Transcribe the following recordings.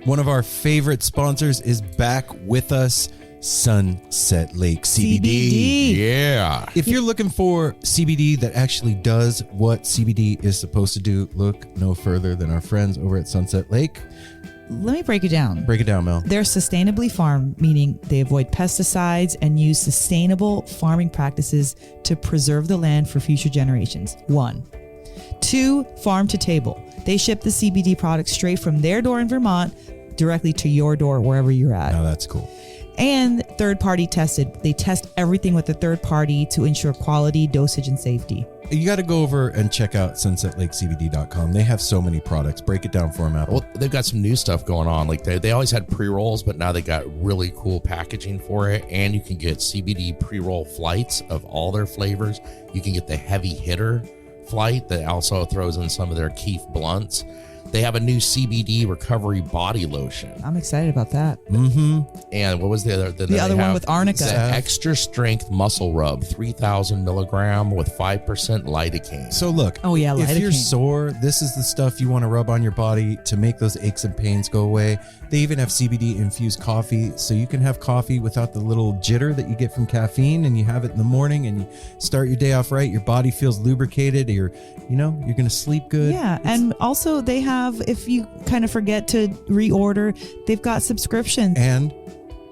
One of our favorite sponsors is back with us, Sunset Lake CBD. Yeah. If you're looking for CBD that actually does what CBD is supposed to do, look no further than our friends over at Sunset Lake. Let me break it down. Break it down, Mel. They're sustainably farmed, meaning they avoid pesticides and use sustainable farming practices to preserve the land for future generations. 1. 2, farm to table. They ship the CBD products straight from their door in Vermont directly to your door wherever you're at. Now that's cool. And third party tested. They test everything with a third party to ensure quality, dosage, and safety. You got to go over and check out sunsetlakecbd.com. They have so many products. Break it down for them, Apple. Well, they've got some new stuff going on. Like they always had pre-rolls, but now they got really cool packaging for it. And you can get CBD pre-roll flights of all their flavors. You can get the heavy hitter flight that also throws in some of their Keef blunts. They have a new CBD recovery body lotion. I'm excited about that. Mm-hmm. And what was the other? The other one with arnica. The extra strength muscle rub, 3,000 milligram with 5% lidocaine. So look, Oh, yeah, if you're lidocaine. sore, this is the stuff you want to rub on your body to make those aches and pains go away. They even have CBD infused coffee, so you can have coffee without the little jitter that you get from caffeine, and you have it in the morning and you start your day off right. Your body feels lubricated. You're going to sleep good. Yeah, and also they have, if you kind of forget to reorder, they've got subscriptions. And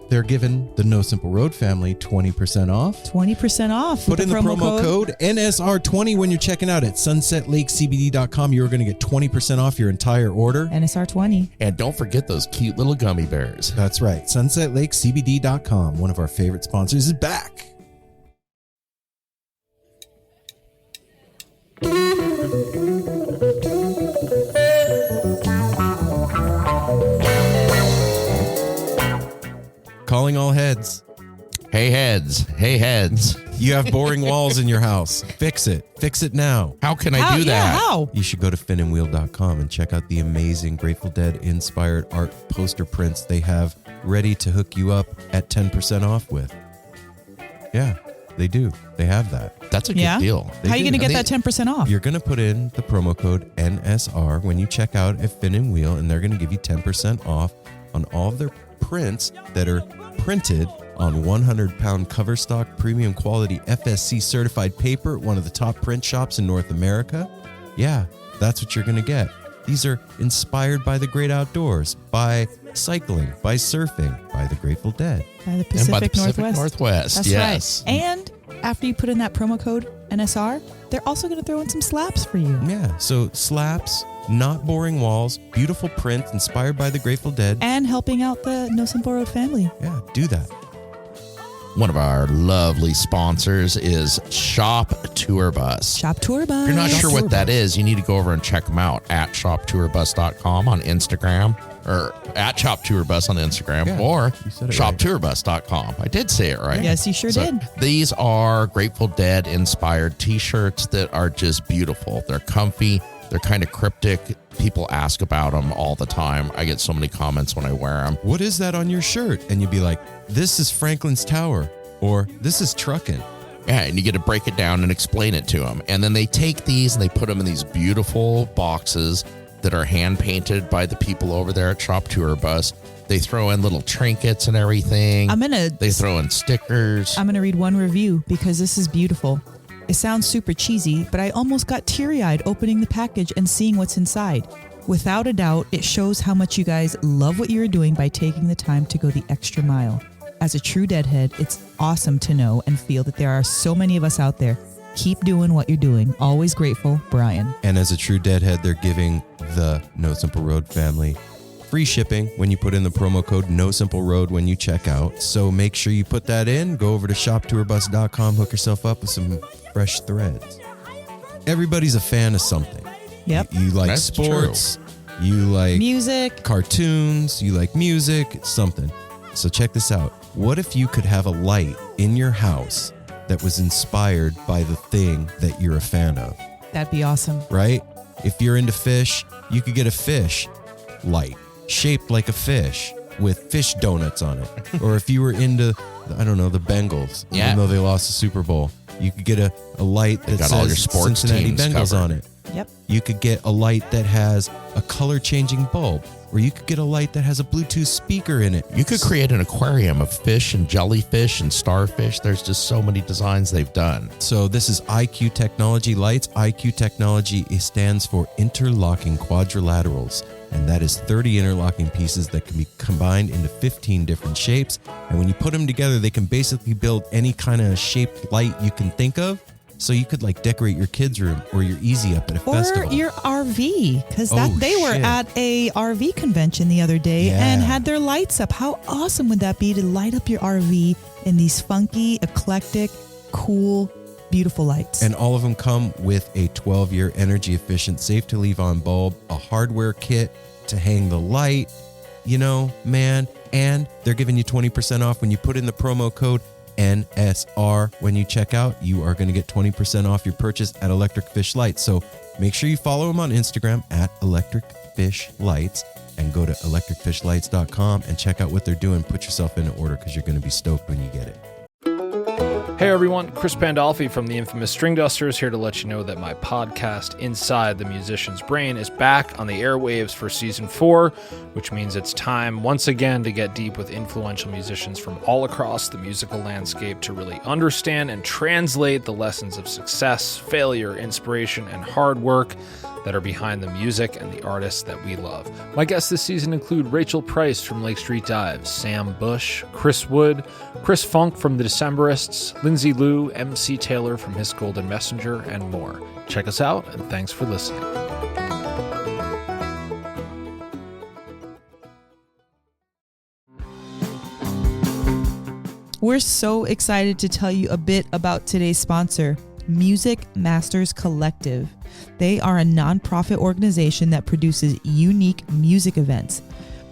they're giving the No Simple Road family 20% off. 20% off. Put with in the promo code NSR20 when you're checking out at sunsetlakecbd.com. You're going to get 20% off your entire order. NSR20. And don't forget those cute little gummy bears. That's right. sunsetlakecbd.com, one of our favorite sponsors, is back. Calling all heads. Hey heads. Hey heads. You have boring walls in your house. Fix it. Fix it now. How can I do that? How? You should go to finandwheel.com and check out the amazing Grateful Dead inspired art poster prints they have ready to hook you up at 10% off with. Yeah, they do. They have that. That's a good deal. They How are you do. going to get And that 10% off? You're going to put in the promo code NSR when you check out at Fin and Wheel, and they're going to give you 10% off on all of their prints that are printed on 100-pound cover stock, premium quality FSC certified paper, one of the top print shops in North America. Yeah, that's what you're going to get. These are inspired by the great outdoors, by cycling, by surfing, by the Grateful Dead. By the And Pacific, by the Pacific Northwest. Northwest. That's Yes. right. And after you put in that promo code NSR, they're also going to throw in some slaps for you. Yeah, so slaps, not boring walls, beautiful print inspired by the Grateful Dead. And helping out the No Simple Road family. Yeah, do that. One of our lovely sponsors is Shop Tour Bus. Shop Tour Bus. If you're not Shop sure Tour what that is, you need to go over and check them out at shoptourbus.com on Instagram, or at Shop Tour Bus on Instagram, Yeah, or you said it shoptourbus.com. I did say it right. Yes, you sure did. These are Grateful Dead inspired t-shirts that are just beautiful. They're comfy. They're kind of cryptic. People ask about them all the time. I get so many comments when I wear them. What is that on your shirt? And you'd be like, this is Franklin's Tower, or this is Truckin'. Yeah, and you get to break it down and explain it to them. And then they take these and they put them in these beautiful boxes that are hand painted by the people over there at Shop Tour Bus. They throw in little trinkets and everything. They throw in stickers. I'm going to read one review because this is beautiful. It sounds super cheesy, but I almost got teary-eyed opening the package and seeing what's inside. Without a doubt, it shows how much you guys love what you're doing by taking the time to go the extra mile. As a true Deadhead, it's awesome to know and feel that there are so many of us out there. Keep doing what you're doing. Always grateful, Brian. And as a true Deadhead, they're giving the No Simple Road family free shipping when you put in the promo code No Simple Road when you check out. So make sure you put that in. Go over to shoptourbus.com, hook yourself up with some fresh threads. Everybody's a fan of something. Yep. You like That's sports, you like music, cartoons, you like music, it's something. So check this out. What if you could have a light in your house that was inspired by the thing that you're a fan of, that'd be awesome. right? If you're into fish, you could get a fish light shaped like a fish with fish donuts on it. Or if you were into, I don't know, the Bengals, even though they lost the Super Bowl, you could get a light that got says all your sports Cincinnati teams Bengals covered. on it. Yep. You could get a light that has a color-changing bulb. or you could get a light that has a Bluetooth speaker in it. You could create an aquarium of fish and jellyfish and starfish. There's just so many designs they've done. So this is IQ Technology lights. IQ Technology stands for interlocking quadrilaterals, and that is 30 interlocking pieces that can be combined into 15 different shapes. And when you put them together, they can basically build any kind of shaped light you can think of. So you could like decorate your kids' room or your easy up at a festival. Or your RV, because they were shit. at a RV convention the other day and had their lights up. How awesome would that be to light up your RV in these funky, eclectic, cool, beautiful lights? And all of them come with a 12-year energy efficient, safe to leave on bulb, a hardware kit to hang the light, man. And they're giving you 20% off when you put in the promo code NSR when you check out. You are going to get 20% off your purchase at Electric Fish Lights. So make sure you follow them on Instagram at Electric Fish Lights and go to electricfishlights.com and check out what they're doing. Put yourself in order because you're going to be stoked when you get it. Hey everyone, Chris Pandolfi from the infamous String Dusters here to let you know that my podcast, Inside the Musician's Brain, is back on the airwaves for season 4, which means it's time once again to get deep with influential musicians from all across the musical landscape to really understand and translate the lessons of success, failure, inspiration, and hard work that are behind the music and the artists that we love. My guests this season include Rachel Price from Lake Street Dives, Sam Bush, Chris Wood, Chris Funk from The Decemberists, Lindsay Liu, MC Taylor from His Golden Messenger, and more. Check us out, and thanks for listening. We're so excited to tell you a bit about today's sponsor, Music Masters Collective. They are a nonprofit organization that produces unique music events,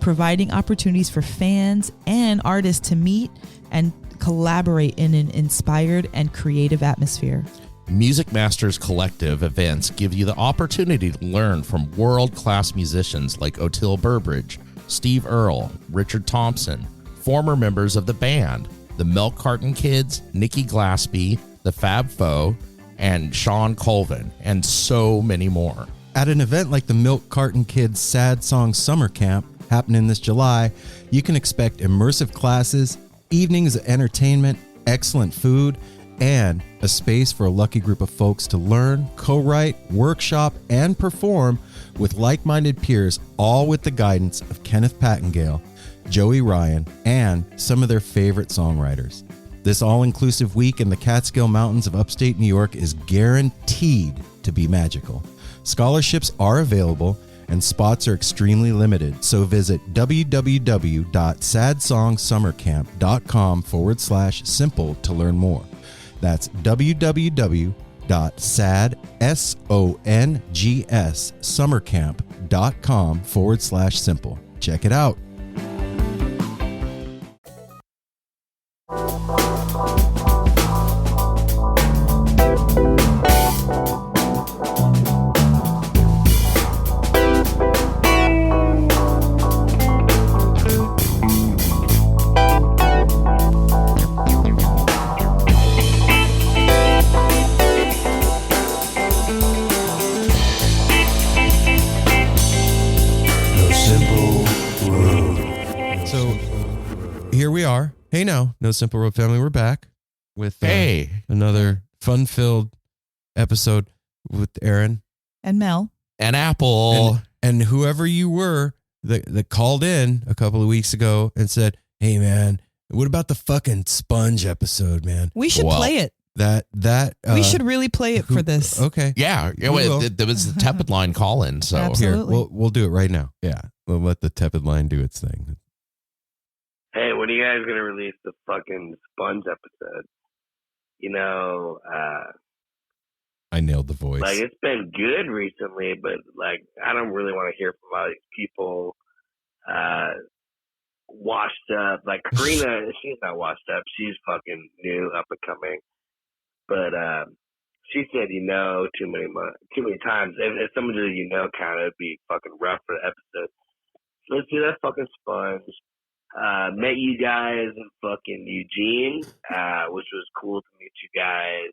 providing opportunities for fans and artists to meet and collaborate in an inspired and creative atmosphere. Music Masters Collective events give you the opportunity to learn from world-class musicians like Otil Burbridge, Steve Earle, Richard Thompson, former members of the band, the Milk Carton Kids, Nikki Glaspie, the Fab Four, and Sean Colvin, and so many more. At an event like the Milk Carton Kids Sad Song Summer Camp happening this July, you can expect immersive classes, evenings of entertainment, excellent food, and a space for a lucky group of folks to learn, co-write, workshop, and perform with like-minded peers, all with the guidance of Kenneth Pattengale, Joey Ryan, and some of their favorite songwriters. This all-inclusive week in the Catskill Mountains of upstate New York is guaranteed to be magical. Scholarships are available and spots are extremely limited, so visit www.sadsongsummercamp.com/simple to learn more. That's www.sadsongsummercamp.com/simple. Check it out. Here we are. Hey now, No Simple Road family, we're back with another fun-filled episode with Aaron And Mel. And Apple. And whoever you were that called in a couple of weeks ago and said, hey man, what about the fucking Spunj episode, man? We should play it. We should really play it for this. Okay. Yeah. There was the tepid line call in. So Absolutely. Here, we'll do it right now. Yeah. We'll let the tepid line do its thing. Hey, when are you guys gonna release the fucking Spunj episode? I nailed the voice. Like, it's been good recently, but like, I don't really want to hear from a lot of these people washed up. Like Karina, she's not washed up. She's fucking new, up and coming. But she said, too many times. If someone did kind of, it'd be fucking rough for the episode. So let's do that fucking Spunj. Met you guys in fucking Eugene, which was cool to meet you guys.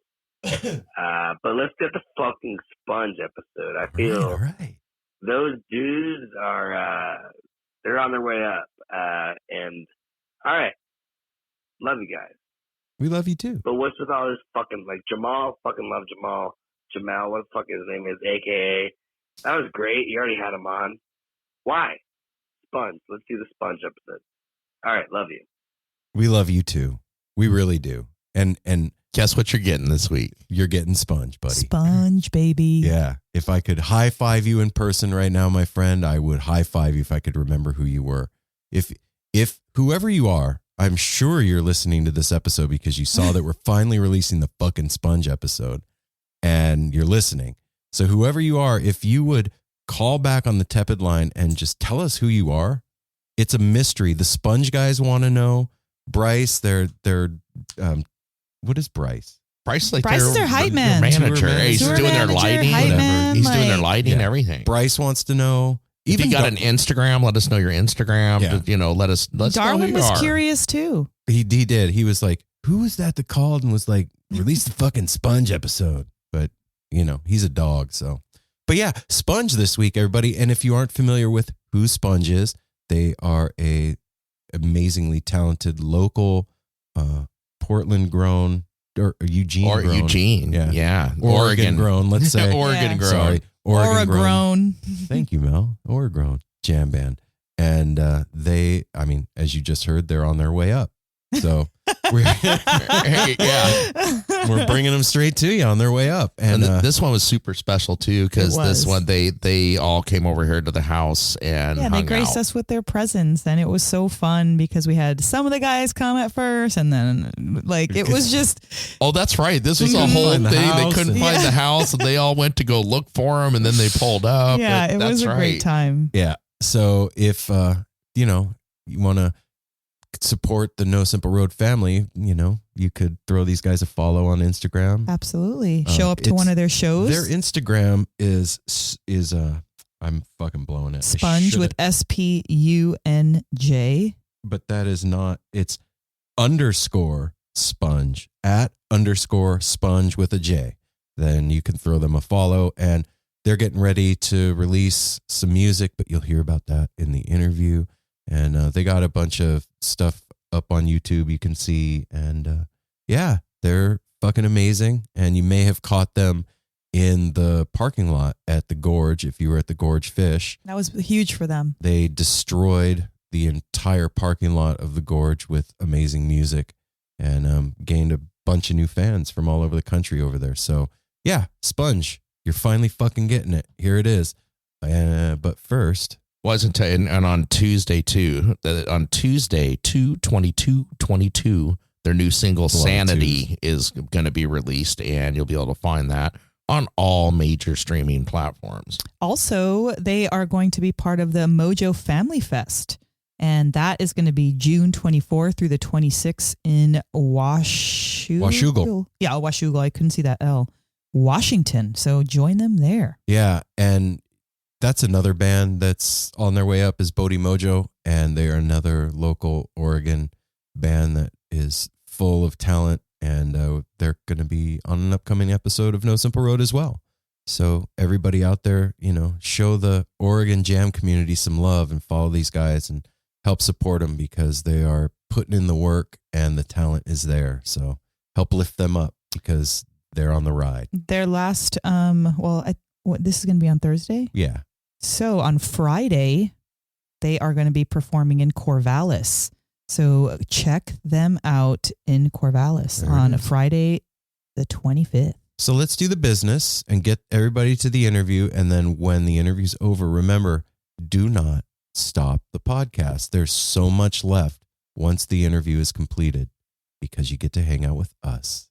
But let's get the fucking Spunj episode. I feel right. those dudes are they're on their way up. And all right, love you guys. We love you too. But what's with all this fucking like Jamal? Fucking love Jamal. Jamal, what the fuck his name is, AKA. That was great. You already had him on. Why? Spunj. Let's do the Spunj episode. All right, love you. We love you too. We really do. And guess what you're getting this week? you're getting Spunj, buddy. Spunj, baby. Yeah. If I could high five you in person right now, my friend, I would high five you if I could remember who you were. If whoever you are, I'm sure you're listening to this episode because you saw that we're finally releasing the fucking Spunj episode and you're listening. So whoever you are, if you would call back on the tepid line and just tell us who you are, it's a mystery. The Spunj guys want to know. Bryce, they're what is Bryce? Bryce is their hype man. Manager. He's Tour doing their manager, lighting. hype Whatever. man, He's doing their like- lighting, everything. Bryce wants to know. If you got an Instagram, let us know your Instagram. Yeah. You know, let's know Darwin who you was are. curious too. He did. He was like, who was that called and was like, release the fucking Spunj episode. But, you know, he's a dog. So, but yeah, Spunj this week, everybody. And if you aren't familiar with who Spunj is, they are a amazingly talented local Portland grown or Eugene Or grown. Eugene. Yeah. Oregon. Oregon grown, let's say. Oregon Yeah. grown. Sorry. Oregon grown. Thank you, Mel. Oregon jam band. And they, I mean, as you just heard, they're on their way up. So we're, Yeah. we're bringing them straight to you on their way up. And And this one was super special too, because It this was. one they all came over here to the house and Yeah, they hung graced out. us with their presence, and it was so fun because we had some of the guys come at first, and then like it was just Oh, that's right. This was a couldn't whole find thing. the They house couldn't and- find the house, and they all went to go look for him, and then they pulled up. yeah, it That's was a right. great time. yeah. So if, you know, you want to support the No Simple Road family, you know, you could throw these guys a follow on Instagram. Absolutely, show up to it's- one of their shows. Their Instagram is I'm fucking blowing it. I Spunj shoulda- with SPUNJ. but that is not, it's _Spunj @_Spunj with a J. Then you can throw them a follow, and they're getting ready to release some music, but you'll hear about that in the interview. And they got a bunch of stuff up on YouTube you can see. And yeah, they're fucking amazing. And you may have caught them in the parking lot at the Gorge if you were at the Gorge Fish. That was huge for them. They destroyed the entire parking lot of the Gorge with amazing music and gained a bunch of new fans from all over the country over there. So yeah, Spunj, you're finally fucking getting it. Here it is. But first, Wasn't and on Tuesday too. On Tuesday, 2/22/22, their new single That's a lot of "Sanity" is going to be released, and you'll be able to find that on all major streaming platforms. Also, they are going to be part of the Mojo Family Fest. And that is going to be June 24th through the 26th in Washougal. Yeah, Washougal. I couldn't see that L. Washington. So join them there. yeah, and that's another band that's on their way up is Bodhi Mojo, and they are another local Oregon band that is full of talent, and they're going to be on an upcoming episode of No Simple Road as well. So everybody out there, you know, show the Oregon jam community some love and follow these guys and help support them because they are putting in the work and the talent is there. So help lift them up because they're on the ride. Their last, this is going to be on Thursday. Yeah. So on Friday, they are going to be performing in Corvallis. So check them out in Corvallis There it on is. Friday, the 25th. So let's do the business and get everybody to the interview. And then when the interview's over, remember, do not stop the podcast. There's so much left once the interview is completed because you get to hang out with us.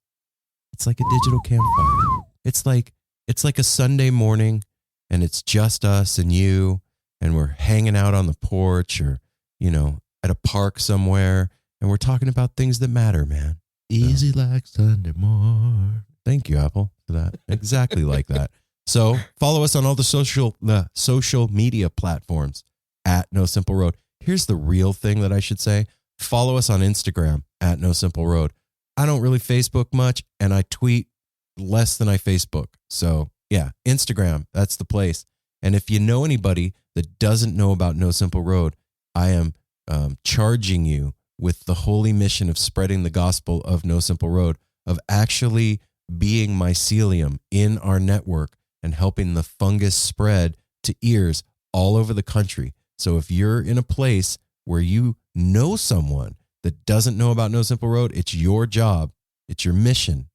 It's like a digital campfire. It's like a Sunday morning and it's just us and you, and we're hanging out on the porch or, you know, at a park somewhere, and we're talking about things that matter, man. Easy like Sunday morning. Thank you, Apple, for that. Exactly like that. So follow us on all the social media platforms at No Simple Road. Here's the real thing that I should say. Follow us on Instagram at No Simple Road. I don't really Facebook much, and I tweet less than I Facebook. So yeah, Instagram, that's the place. And if you know anybody that doesn't know about No Simple Road, I am charging you with the holy mission of spreading the gospel of No Simple Road, of actually being mycelium in our network and helping the fungus spread to ears all over the country. So if you're in a place where you know someone that doesn't know about No Simple Road, it's your job, it's your mission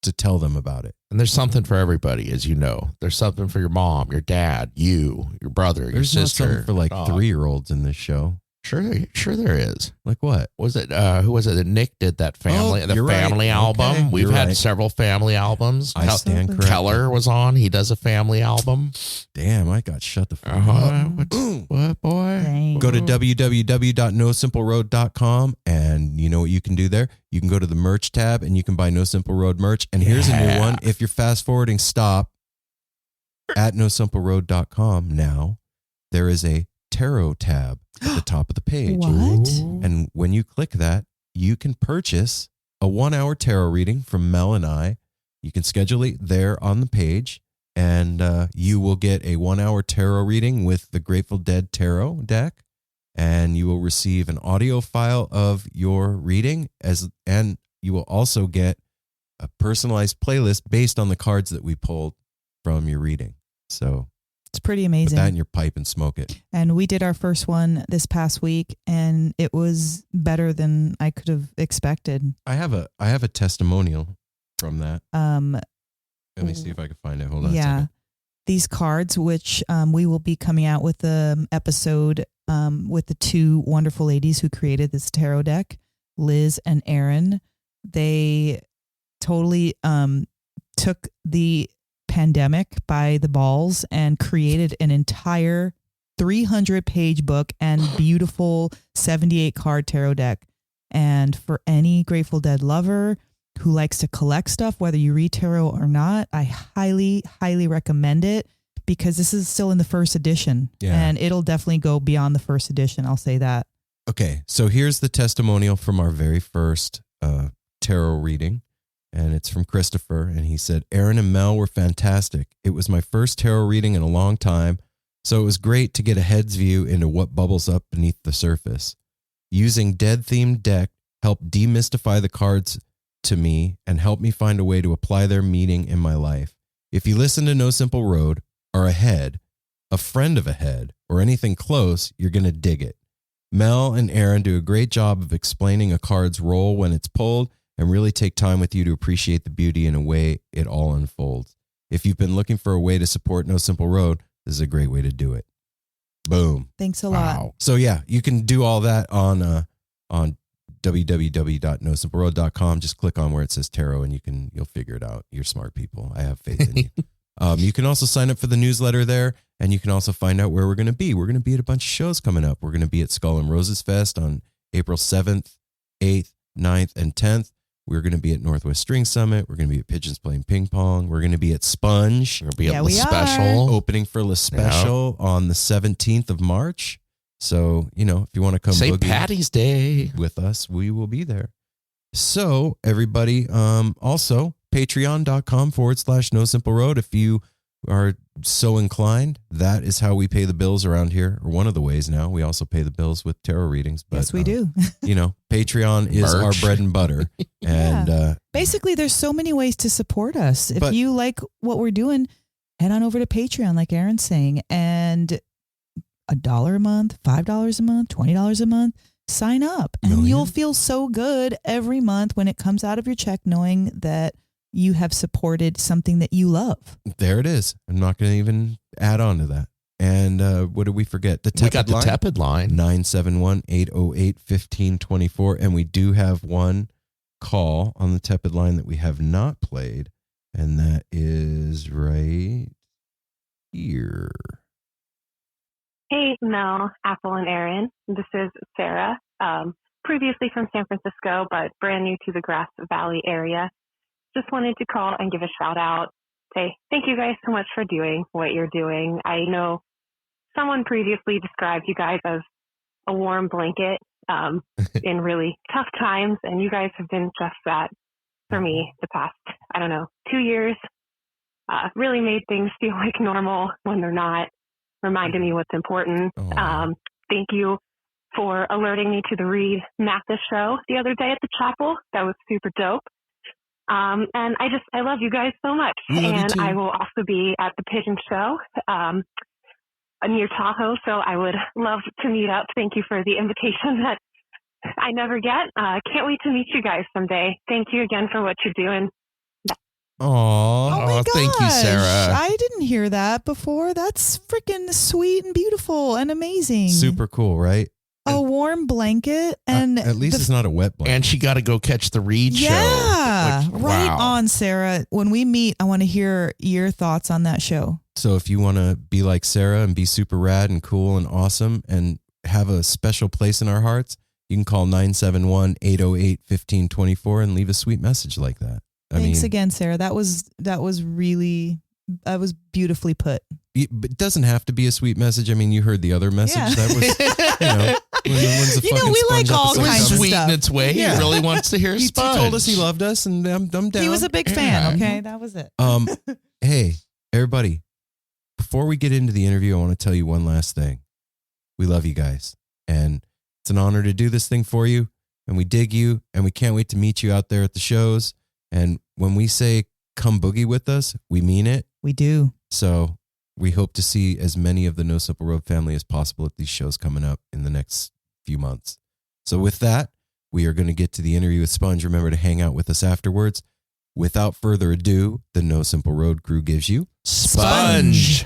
to tell them about it. And there's something for everybody, as you know. There's something for your mom, your dad, you, your brother, your There's not sister. something for like dog. 3-year-olds in this show. Sure there is. Like what? Was it who was it that Nick did that family you're right. family album? Okay, We've you're had right. several family albums. I stand corrected. Keller was on. He does a family album. Damn, I got shut the fuck Uh-huh. up. What boy? Dang. Go to www.nosimpleroad.com and you know what you can do there? You can go to the merch tab and you can buy No Simple Road merch. And here's a new one. If you're fast forwarding, stop at nosimpleroad.com now. There is a tarot tab at the top of the page. What? And when you click that, you can purchase a 1-hour tarot reading from Mel and I. You can schedule it there on the page, and you will get a 1-hour tarot reading with the Grateful Dead tarot deck, and you will receive an audio file of your reading, and you will also get a personalized playlist based on the cards that we pulled from your reading. So It's pretty put amazing. that in your pipe and smoke it. And we did our first one this past week, and it was better than I could have expected. I have a testimonial from that. Let me see if I can find it. Hold on a Yeah. second. These cards, which we will be coming out with the episode with the two wonderful ladies who created this tarot deck, Liz and Erin. They totally took the pandemic by the balls and created an entire 300-page book and beautiful 78-card tarot deck. And for any Grateful Dead lover who likes to collect stuff, whether you read tarot or not, I highly, highly recommend it because this is still in the first edition. Yeah. And it'll definitely go beyond the first edition. I'll say that. Okay, so here's the testimonial from our very first tarot reading, and it's from Christopher, and he said, Aaron and Mel were fantastic. It was my first tarot reading in a long time, so it was great to get a head's view into what bubbles up beneath the surface. Using Dead-themed deck helped demystify the cards to me and help me find a way to apply their meaning in my life. If you listen to No Simple Road, or Ahead, a friend of Ahead, or anything close, you're going to dig it. Mel and Aaron do a great job of explaining a card's role when it's pulled and really take time with you to appreciate the beauty in a way it all unfolds. If you've been looking for a way to support No Simple Road, this is a great way to do it. Boom. Thanks a lot. So yeah, you can do all that on www.nosimpleroad.com. Just click on where it says tarot and you'll figure it out. You're smart people. I have faith in you. You can also sign up for the newsletter there, and you can also find out where we're going to be. We're going to be at a bunch of shows coming up. We're going to be at Skull and Roses Fest on April 7th, 8th, 9th, and 10th. We're going to be at Northwest String Summit. We're going to be at Pigeons Playing Ping Pong. We're going to be at Spunj. We're gonna be Yeah, at we the are. special. Opening for La Special on the 17th of March. So, if you want to come St. boogie Patty's Day. with us, we will be there. So everybody, also patreon.com/No Simple Road. If you are so inclined, that is how we pay the bills around here, or one of the ways now. We also pay the bills with tarot readings. But, Yes, we do. Patreon is our Merch. bread and butter. And Basically, there's so many ways to support us. If But- you like what we're doing, head on over to Patreon, like Aaron's saying, and $1 a month, $5 a month, $20 a month, sign up. And Million? you'll feel so good every month when it comes out of your check, knowing that you have supported something that you love. there it is. I'm not going to even add on to that. And what did we forget? The We got tepid the line? tepid line. 971-808-1524. And we do have one call on the tepid line that we have not played. And that is right here. Hey, Mel, Apple, and Aaron. This is Sarah, previously from San Francisco, but brand new to the Grass Valley area. Just wanted to call and give a shout out. Say thank you guys so much for doing what you're doing. I know someone previously described you guys as a warm blanket in really tough times, and you guys have been just that for me the past, 2 years. Really made things feel like normal when they're not. Reminded me what's important. Aw. Thank you for alerting me to the Reed Mathis show the other day at the chapel. That was super dope. And I love you guys so much. And I will also be at the Pigeon Show near Tahoe, so I would love to meet up. Thank you for the invitation that I never get. Can't wait to meet you guys someday. Thank you again for what you're doing. Oh my gosh. Thank you, Sarah. I didn't hear that before. That's freaking sweet and beautiful and amazing. Super cool, right? A warm blanket and at least it's not a wet blanket. And she got to go catch the Reed show. Yeah, Which, right wow. on, Sarah. When we meet, I want to hear your thoughts on that show. So if you want to be like Sarah and be super rad and cool and awesome and have a special place in our hearts, you can call 971-808-1524 and leave a sweet message like that. Thanks again, Sarah. That was beautifully put. It doesn't have to be a sweet message. I mean, you heard the other message. Yeah. That was, when's the You know, fucking we like Spunj all episode kinds of coming? Sweet stuff. in its way. Yeah. He really wants to hear He Spunj. told us he loved us, and I'm down. He was a big fan. Okay, that was it. Hey, everybody! Before we get into the interview, I want to tell you one last thing. We love you guys, and it's an honor to do this thing for you. And we dig you, and we can't wait to meet you out there at the shows. And when we say come boogie with us, we mean it. We do. So we hope to see as many of the No Simple Road family as possible at these shows coming up in the next few months. So with that, we are going to get to the interview with Spunj. Remember to hang out with us afterwards. Without further ado, the No Simple Road crew gives you Spunj.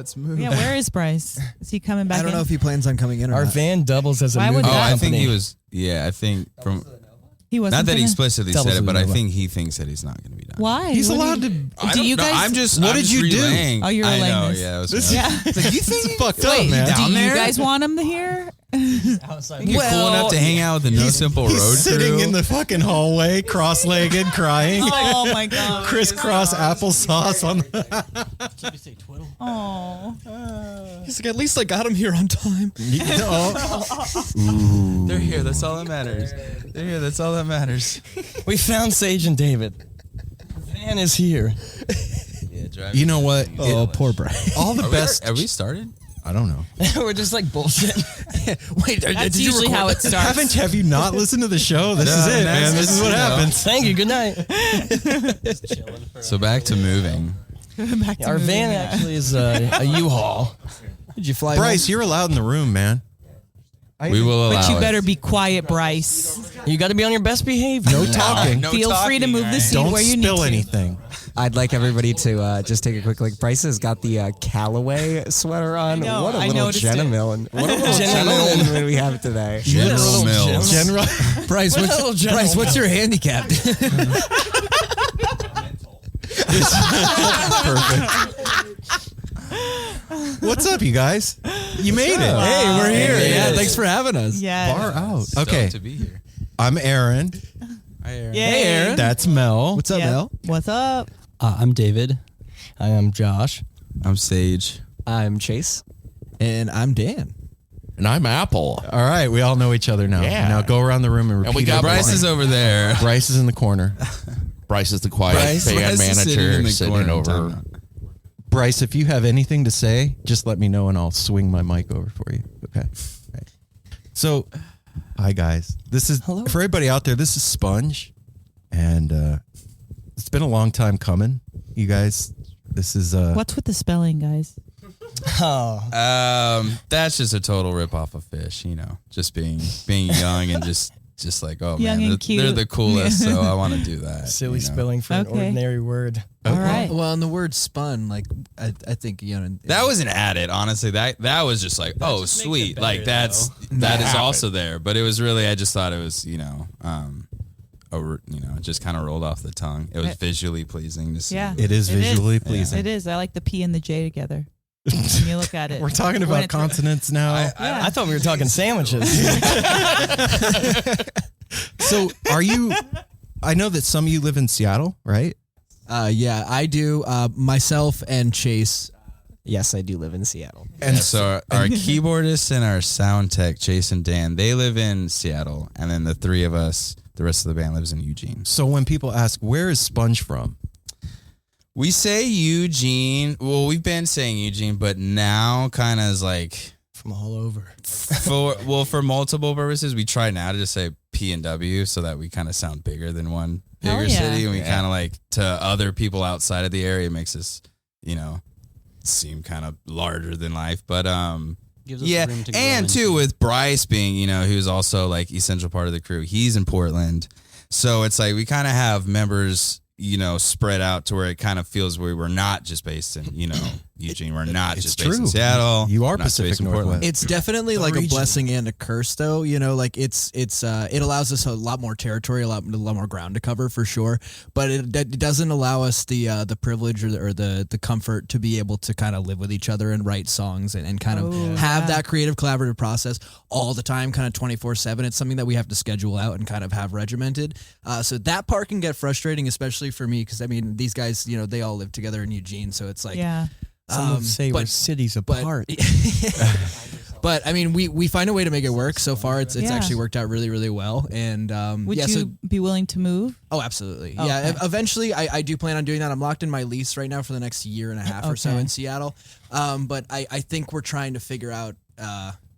let's move. Yeah, where is Bryce? Is he coming back? I don't know if he plans on coming in or Our not. van doubles as a Why would moving that- I think company. he was. Yeah, I think from. he wasn't. Not that he gonna- explicitly Doubles said it, with but I Nova. think he thinks that he's not going to be done. Why? He's What allowed do to. I Do don't you know. guys- I'm just. What I'm did just you do? relaying. Oh, you're I relaying know. this. Yeah. It was This- Yeah. it's like, you think fucked up, Wait, man. do down you there? guys want him here? outside. you're cool enough to hang out with the No Simple He's Road sitting crew? in the fucking hallway, cross-legged, crying. Oh my god. Crisscross applesauce on the. Did you say twiddle? Oh. He's like, at least I got him here on time. They're here. That's all that matters. They're here. That's all that matters. We found Sage and David. The van is here. Yeah, drive. You know what? Oh, poor Brian. All the Are best. We, are we started? I don't know. We're just like bullshit. Wait, That's usually how it starts. Have you not listened to the show? This is it, man. This is what happens. Thank you. Good night. So back to moving. Back to Our moving, van yeah. actually is a U-Haul. Did you fly Bryce, you're allowed in the room, man. We will allow But you it. better be quiet, Bryce. You got to be on your best behavior. No talking. No Feel free to talking, move the right? seat Don't where you need spill to. anything. I'd like everybody to just take a quick look. Bryce has got the Callaway sweater on. I know, What a I little noticed it. gentleman. What a little gentleman we have today. General Mills. General. Bryce, what's your handicap? What's up, you guys? You made it. Hey, we're here. Hey, Yeah, yes. thanks for having us. Yeah. Far out. Stoked Okay. to be here. I'm Aaron. Hi, Aaron. Hey, Aaron. That's Mel. What's up, Mel? What's up? I'm David. I am Josh. I'm Sage. I'm Chase. And I'm Dan. And I'm Apple. All right, we all know each other now. Yeah. Now go around the room and repeat. And we got everything. Bryce is over there. Bryce is in the corner. Bryce is the quiet Bryce band is sitting in manager the sitting corner. over. Bryce, if you have anything to say, just let me know and I'll swing my mic over for you. Okay. Right. So, hi guys. This is Hello. for everybody out there. This is Spunj, and it's been a long time coming. You guys, this is What's with the spelling, guys? Oh, That's just a total rip off of Fish, you know, just being young and just like, oh Young man, and they're cute. the coolest, so I want to do that. silly you know? spelling for an Okay. ordinary word. All right. Well, and the word spun, like, I think, you know. That wasn't added, honestly. That was just like, oh, just makes sweet. it better, Like that is also there, but it was really, I just thought it was, you know, it just kind of rolled off the tongue. It was visually pleasing to see. Yeah. it is visually It pleasing. is. I like the P and the J together. When you look at it. We're talking When about it's- consonants now. Yeah. I thought we were talking sandwiches. So, are you? I know that some of you live in Seattle, right? Yeah, I do. Myself and Chase. Yes, I do live in Seattle. And so our keyboardist and our sound tech, Chase and Dan, they live in Seattle, and then the three of us, the rest of the band lives in Eugene. So when people ask, "Where is Spunj from?" We say Eugene. Well, we've been saying Eugene, but now kind of is like From all over. for multiple purposes, we try now to just say P and W so that we kind of sound bigger than one Hell bigger yeah. city, and we kind of like to other people outside of the area, it makes us, you know, seem kind of larger than life. But Gives us yeah, room to grow and into. too with Bryce being, you know, who's also like essential part of the crew. He's in Portland, so it's like we kind of have members, you know, spread out to where it kind of feels where we're not just based in, you know, Eugene. We're not It's just based in true. Seattle. You are We're not Pacific based in Portland. Northwest. It's definitely like a blessing and a curse, though. You know, like it allows us a lot more territory, a lot more ground to cover for sure. But it doesn't allow us the privilege or the comfort to be able to kind of live with each other and write songs and kind of have that creative collaborative process all the time, kind of 24/7. It's something that we have to schedule out and kind of have regimented. So that part can get frustrating, especially for me, because I mean these guys, you know, they all live together in Eugene, so it's like Yeah. Some would say we're cities apart. But I mean, we find a way to make it work. So far, it's Yeah. actually worked out really, really well. And Would yeah, you so be willing to move? oh, absolutely, Oh, yeah. okay. Eventually, I do plan on doing that. I'm locked in my lease right now for the next year and a half or so Okay. in Seattle. But I think we're trying to figure out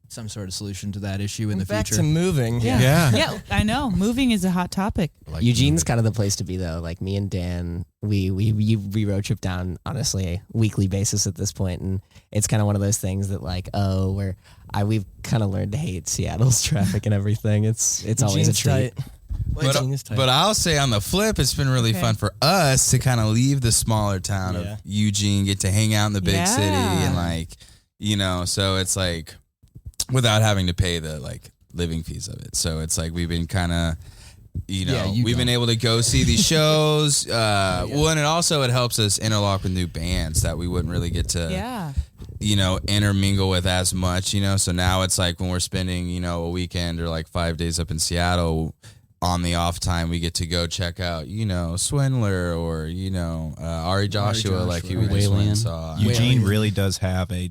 some sort of solution to that issue in the Back future. to moving. Yeah. Yeah, I know. Moving is a hot topic. Eugene's kind of the place to be, though. Like me and Dan, we road trip down honestly a weekly basis at this point, and it's kind of one of those things that like, we've kind of learned to hate Seattle's traffic and everything. It's always a Eugene's treat. tight. Eugene is tight. But I'll say on the flip, it's been really fun for us to kind of leave the smaller town of Eugene, get to hang out in the big city, and like, so it's like without having to pay the like living fees of it. So it's like we've been kind of, we've been able to go see these shows. Well, and it helps us interlock with new bands that we wouldn't really get to, intermingle with as much, So now it's like when we're spending, a weekend or like 5 days up in Seattle, on the off time, we get to go check out, Swindler or, Ari Joshua, like you just went and saw. Eugene really does have a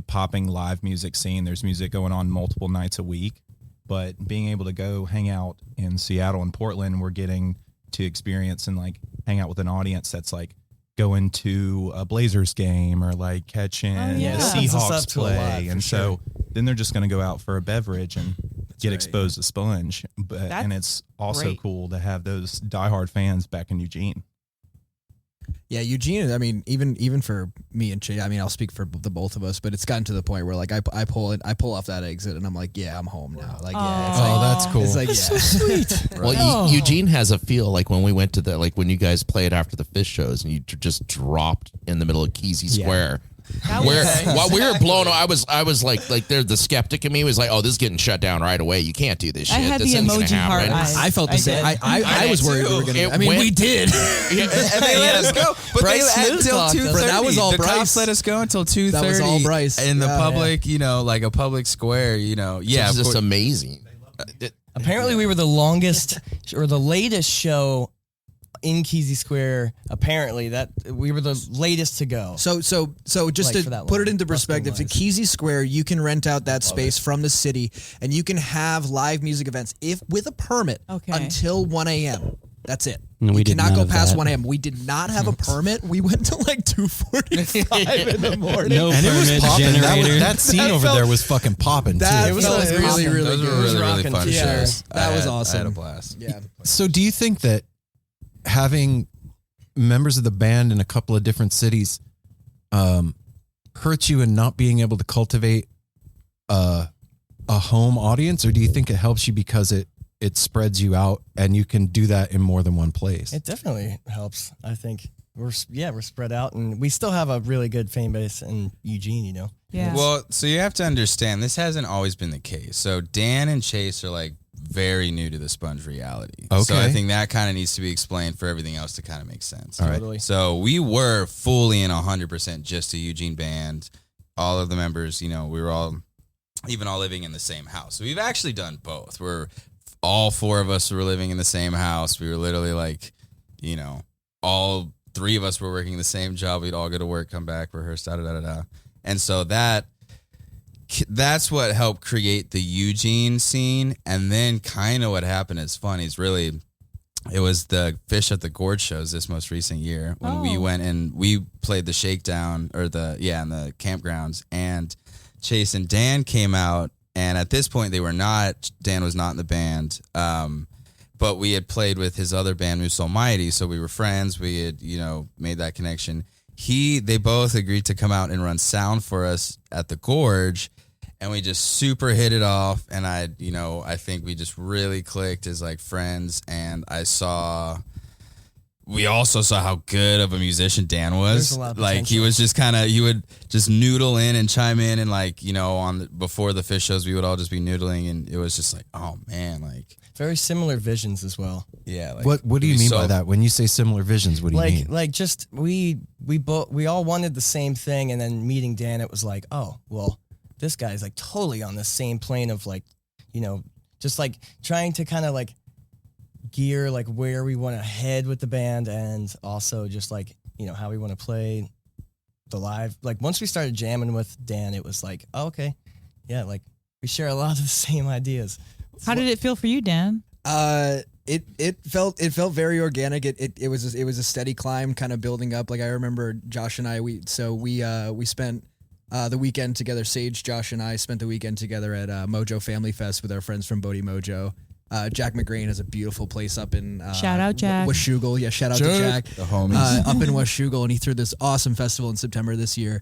popping live music scene. There's music going on multiple nights a week. But being able to go hang out in Seattle and Portland, we're getting to experience and like hang out with an audience that's like going to a Blazers game or like catching the Seahawks play. And so then they're just going to go out for a beverage and get exposed to Spunj. And it's also cool to have those diehard fans back in Eugene. Yeah, Eugene, I mean, even for me and Chase, I mean, I'll speak for the both of us, but it's gotten to the point where like I pull off that exit and I'm like, yeah, I'm home now. Like, it's like, that's cool. It's like, That's so sweet. Well, Eugene has a feel like when we went to when you guys played after the Fish shows and you just dropped in the middle of Kesey Square. While we were blown, I was like there's the skeptic in me was like, oh, this is getting shut down right away. You can't do this shit. I had this the isn't gonna emoji heart happen. eyes. I felt the same. I was worried we were going to. I mean, we did. And they let us go, but Bryce they Smooth until talked us. 2:30. But that was all the Bryce. cops let us go until 2:30. That was all Bryce. in the Yeah, public, like a public square. It's just amazing. Apparently, we were the longest or the latest show in Kesey Square. Apparently, that we were the latest to go. So just Like, for to that put long, it into perspective, to busking-wise. Kesey Square, you can rent out that space from the city, and you can have live music events with a permit until 1 a.m. That's it. And we you did cannot none go of past that. 1 a.m. We did not have a permit. We went to like 2:45 in the morning. No And it was permit popping. generator. That scene over there was fucking popping too. That It was felt really really, awesome. really Those good. were really, really rocking fun for shows. That was I awesome. had a blast. Yeah. So do you think that having members of the band in a couple of different cities hurts you in not being able to cultivate a home audience, or do you think it helps you because it spreads you out and you can do that in more than one place? It definitely helps. I think we're spread out, and we still have a really good fan base in Eugene. Yeah. Well, so you have to understand, this hasn't always been the case. So Dan and Chase are like very new to the Spunj reality. Okay. So I think that kind of needs to be explained for everything else to kind of make sense. All right. Totally. So we were fully in 100% just a Eugene band. All of the members, we were all living in the same house. So we've actually done both. All four of us were living in the same house. We were literally like, all three of us were working the same job. We'd all go to work, come back, rehearse, da-da-da-da-da. And so that's what helped create the Eugene scene. And then kind of what happened is funny. It was the Fish at the Gorge shows this most recent year when we went and we played the Shakedown in the campgrounds, and Chase and Dan came out. And at this point, Dan was not in the band. But we had played with his other band, Moose Almighty. So we were friends. We had, made that connection. They both agreed to come out and run sound for us at the Gorge. And we just super hit it off. And I think we just really clicked as like friends. And we also saw how good of a musician Dan was. There's a lot of Like he potential. was just he would just noodle in and chime in, and like, before the Fish shows, we would all just be noodling, and it was just like, oh man, like Very similar visions as well. yeah. Like, What do you mean by that? When you say similar visions, what do you mean? Like just we all wanted the same thing, and then meeting Dan, it was like, oh well, this guy's like totally on the same plane of like, just like trying to kind of like gear like where we want to head with the band, and also just like how we want to play the live. Like once we started jamming with Dan, it was like, oh, okay, yeah, like we share a lot of the same ideas. How did it feel for you, Dan? It felt very organic. It was a steady climb, kind of building up. Like I remember Josh and I, we spent the weekend together. Sage, Josh, and I spent the weekend together at Mojo Family Fest with our friends from Bodie Mojo. Jack McGrain has a beautiful place up in Shout out, Jack. Washougal. Yeah, shout out to Jack. the homies. Up in Washougal, and he threw this awesome festival in September this year.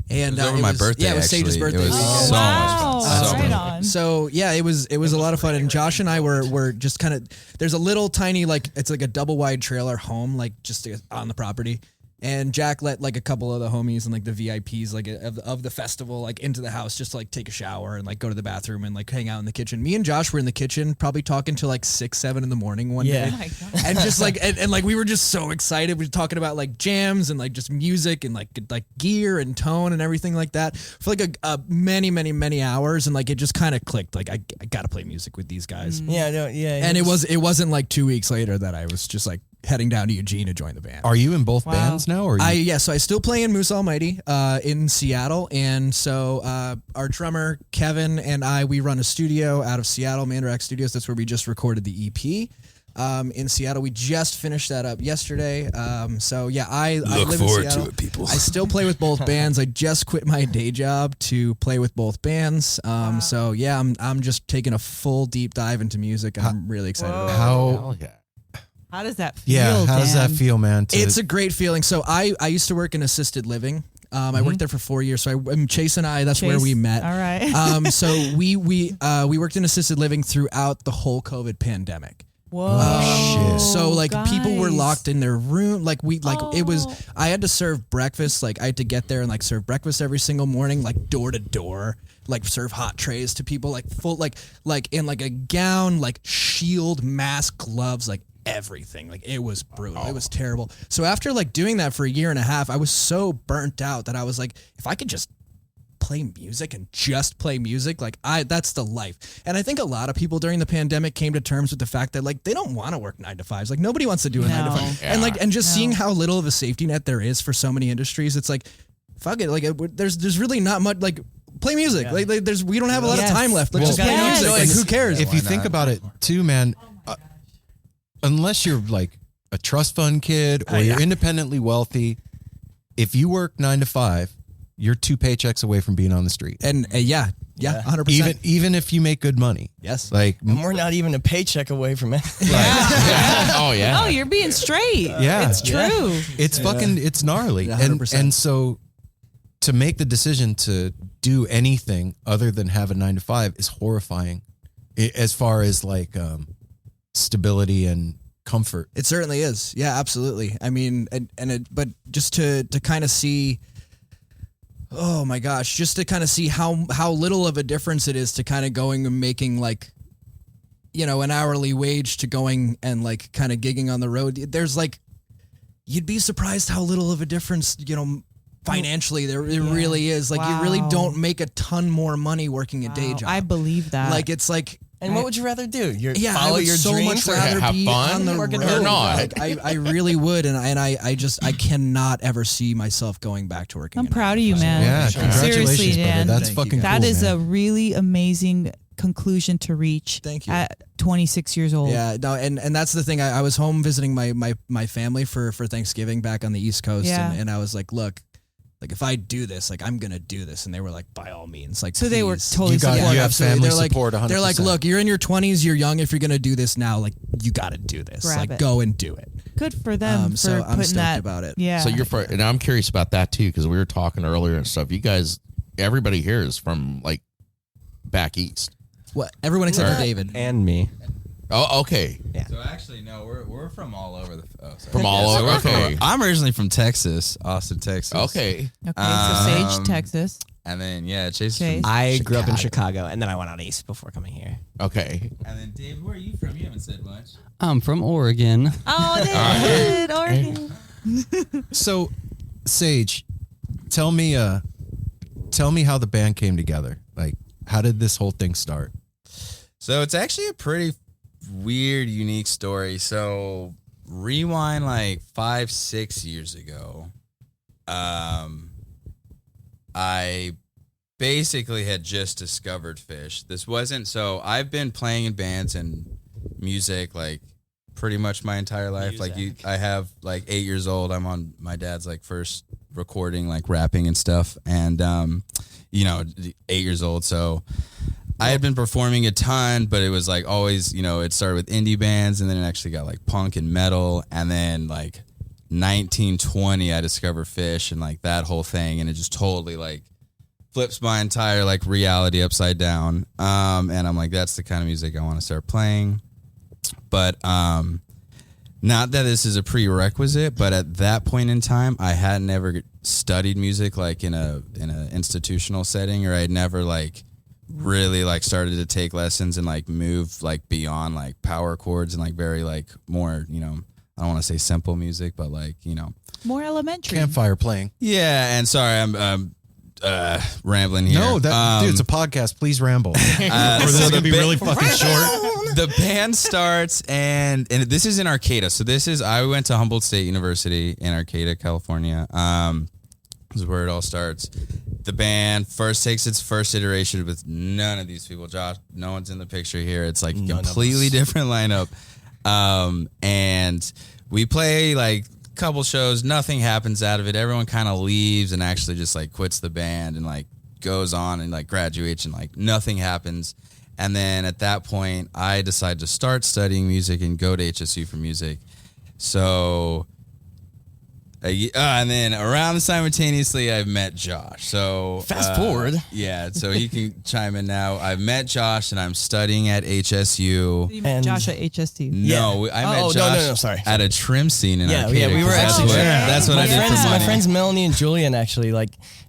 And it was over my birthday. Yeah, it was Sage's actually. birthday. It was weekend. so much fun. So right much fun. on. So yeah, it was a lot of fun. And Josh and I were just kind of, there's a little tiny, like, it's like a double wide trailer home, like just on the property. And Jack let like a couple of the homies and like the VIPs like of the festival like into the house just to like take a shower and like go to the bathroom and like hang out in the kitchen. Me and Josh were in the kitchen probably talking till like 6-7 in the morning one day. Oh my God. And just like and like we were just so excited. We were talking about like jams and like just music and like gear and tone and everything like that for like a many hours, and like it just kind of clicked. Like I gotta play music with these guys. Yeah, no, yeah. And it wasn't like 2 weeks later that I was just like heading down to Eugene to join the band. Are you in both bands now? Or So I still play in Moose Almighty in Seattle, and so our drummer Kevin and we run a studio out of Seattle, Mandarax Studios. That's where we just recorded the EP. In Seattle, we just finished that up yesterday. So yeah, I live in Seattle. people. I still play with both bands. I just quit my day job to play with both bands. So yeah, I'm just taking a full deep dive into music. I'm really excited about it. How? How does that feel? Yeah, how does that Dan? feel, man? It's a great feeling. So I used to work in assisted living. I worked there for 4 years. So Chase and I, that's where we met. All right. So we worked in assisted living throughout the whole COVID pandemic. Whoa. shit. So like people were guys. locked in their room. Like it was, I had to serve breakfast. Like I had to get there and like serve breakfast every single morning, like door to door, like serve hot trays to people, like full, like in like a gown, like shield, mask, gloves, like everything. Like it was brutal. It was terrible. So after like doing that for a year and a half, I was so burnt out that I was like, if I could just play music and just play music, like that's the life. And I think a lot of people during the pandemic came to terms with the fact that like they don't want to work 9 to 5s. Like nobody wants to do a 9 to 5. Yeah. And like and just seeing how little of a safety net there is for so many industries, it's like fuck it. Like there's really not much. Like play music. Like we don't have a lot of time left. Let's just play yes. music. Like who cares? If you think about it too, man, unless you're like a trust fund kid or you're independently wealthy, if you work 9 to 5, you're 2 paychecks away from being on the street. And 100%. Even if you make good money. Yes. Like And we're not even a paycheck away from it. Oh yeah. Oh, you're being straight. Yeah. It's true. It's fucking, it's gnarly. 100%. And so to make the decision to do anything other than have a 9 to 5 is horrifying as far as like stability and comfort. It certainly is. Yeah, absolutely. I mean, but just to kind of see, oh my gosh, just to kind of see how little of a difference it is to kind of going and making like, you know, an hourly wage to going and like kind of gigging on the road. There's like, you'd be surprised how little of a difference, you know, financially there it really is. Like you really don't make a ton more money working a day job. I believe that. Like it's like, And what would you rather do? I would your so dreams much or rather have be fun on the working road. or not? Like, I really would, and I cannot ever see myself going back to working. I'm proud of you, man. Yeah, congratulations, Seriously, brother. Dan. That's Thank you. fucking That cool, is man. a really amazing conclusion to reach. Thank you. At 26 years old. Yeah, no, and that's the thing. I was home visiting my family for Thanksgiving back on the East Coast, Yeah. and I was like, look, like if I do this, like I'm gonna do this, and they were like, by all means, like. So they were please. totally You got- supportive. you have Absolutely. family They're like, support 100%. They're like, look, you're in your 20s, you're young. If you're gonna do this now, like you got to do this. Grab like it. go and do it. Good for them for So I'm putting stoked that about it. Yeah. So and I'm curious about that too, because we were talking earlier and stuff. You guys, everybody here is from like back east. What? Everyone except for Right. David. And me. Oh, okay. So actually, no, we're from all over the. Oh, sorry. From all over. we're from- Okay. I'm originally from Texas, Austin, Texas. Okay. Okay, so Sage, Um, Texas. And then Chase. is Chase. From, I grew up in Chicago, and then I went out east before coming here. Okay. and then Dave, where are you from? You haven't said much. I'm from Oregon. Oh, David, Oregon. So, Sage, tell me how the band came together. Like, how did this whole thing start? So it's actually a pretty weird, unique story. So rewind like 5-6 years ago. I basically had just discovered Fish. This wasn't so I've been playing in bands and music like pretty much my entire life. Like I have like 8 years old. I'm on my dad's like first recording, like rapping and stuff. And 8 years old. So I had been performing a ton, but it was like always, it started with indie bands and then it actually got like punk and metal. And then like 1920 I discover Fish and like that whole thing, and it just totally like flips my entire like reality upside down. And I'm like, that's the kind of music I want to start playing. But not that this is a prerequisite, but at that point in time, I hadn't ever studied music like in a institutional setting, or I'd never like really like started to take lessons and like move like beyond like power chords and like very like more, you know, I don't want to say simple music, but like, you know, More elementary. Campfire playing. yeah. And sorry, I'm rambling here. No, dude, it's a podcast. Please ramble. Or this is going to be really fucking short. The band starts, and this is in Arcata. So I went to Humboldt State University in Arcata, California. This is where it all starts. The band first takes its first iteration with none of these people. Josh, no one's in the picture here. It's like a completely different lineup. And we play like a couple shows. Nothing happens out of it. Everyone kind of leaves and actually just like quits the band and like goes on and like graduates, and like nothing happens. And then at that point, I decided to start studying music and go to HSU for music. So, and then around simultaneously, I've met Josh. So Fast forward. Yeah, so he can chime in now. I've met Josh, and I'm studying at HSU. You met Josh at HST. No, I met Josh sorry. at a trim scene in Arcata. Yeah, we were actually. That's what I did for money. My friends Melanie and Julian actually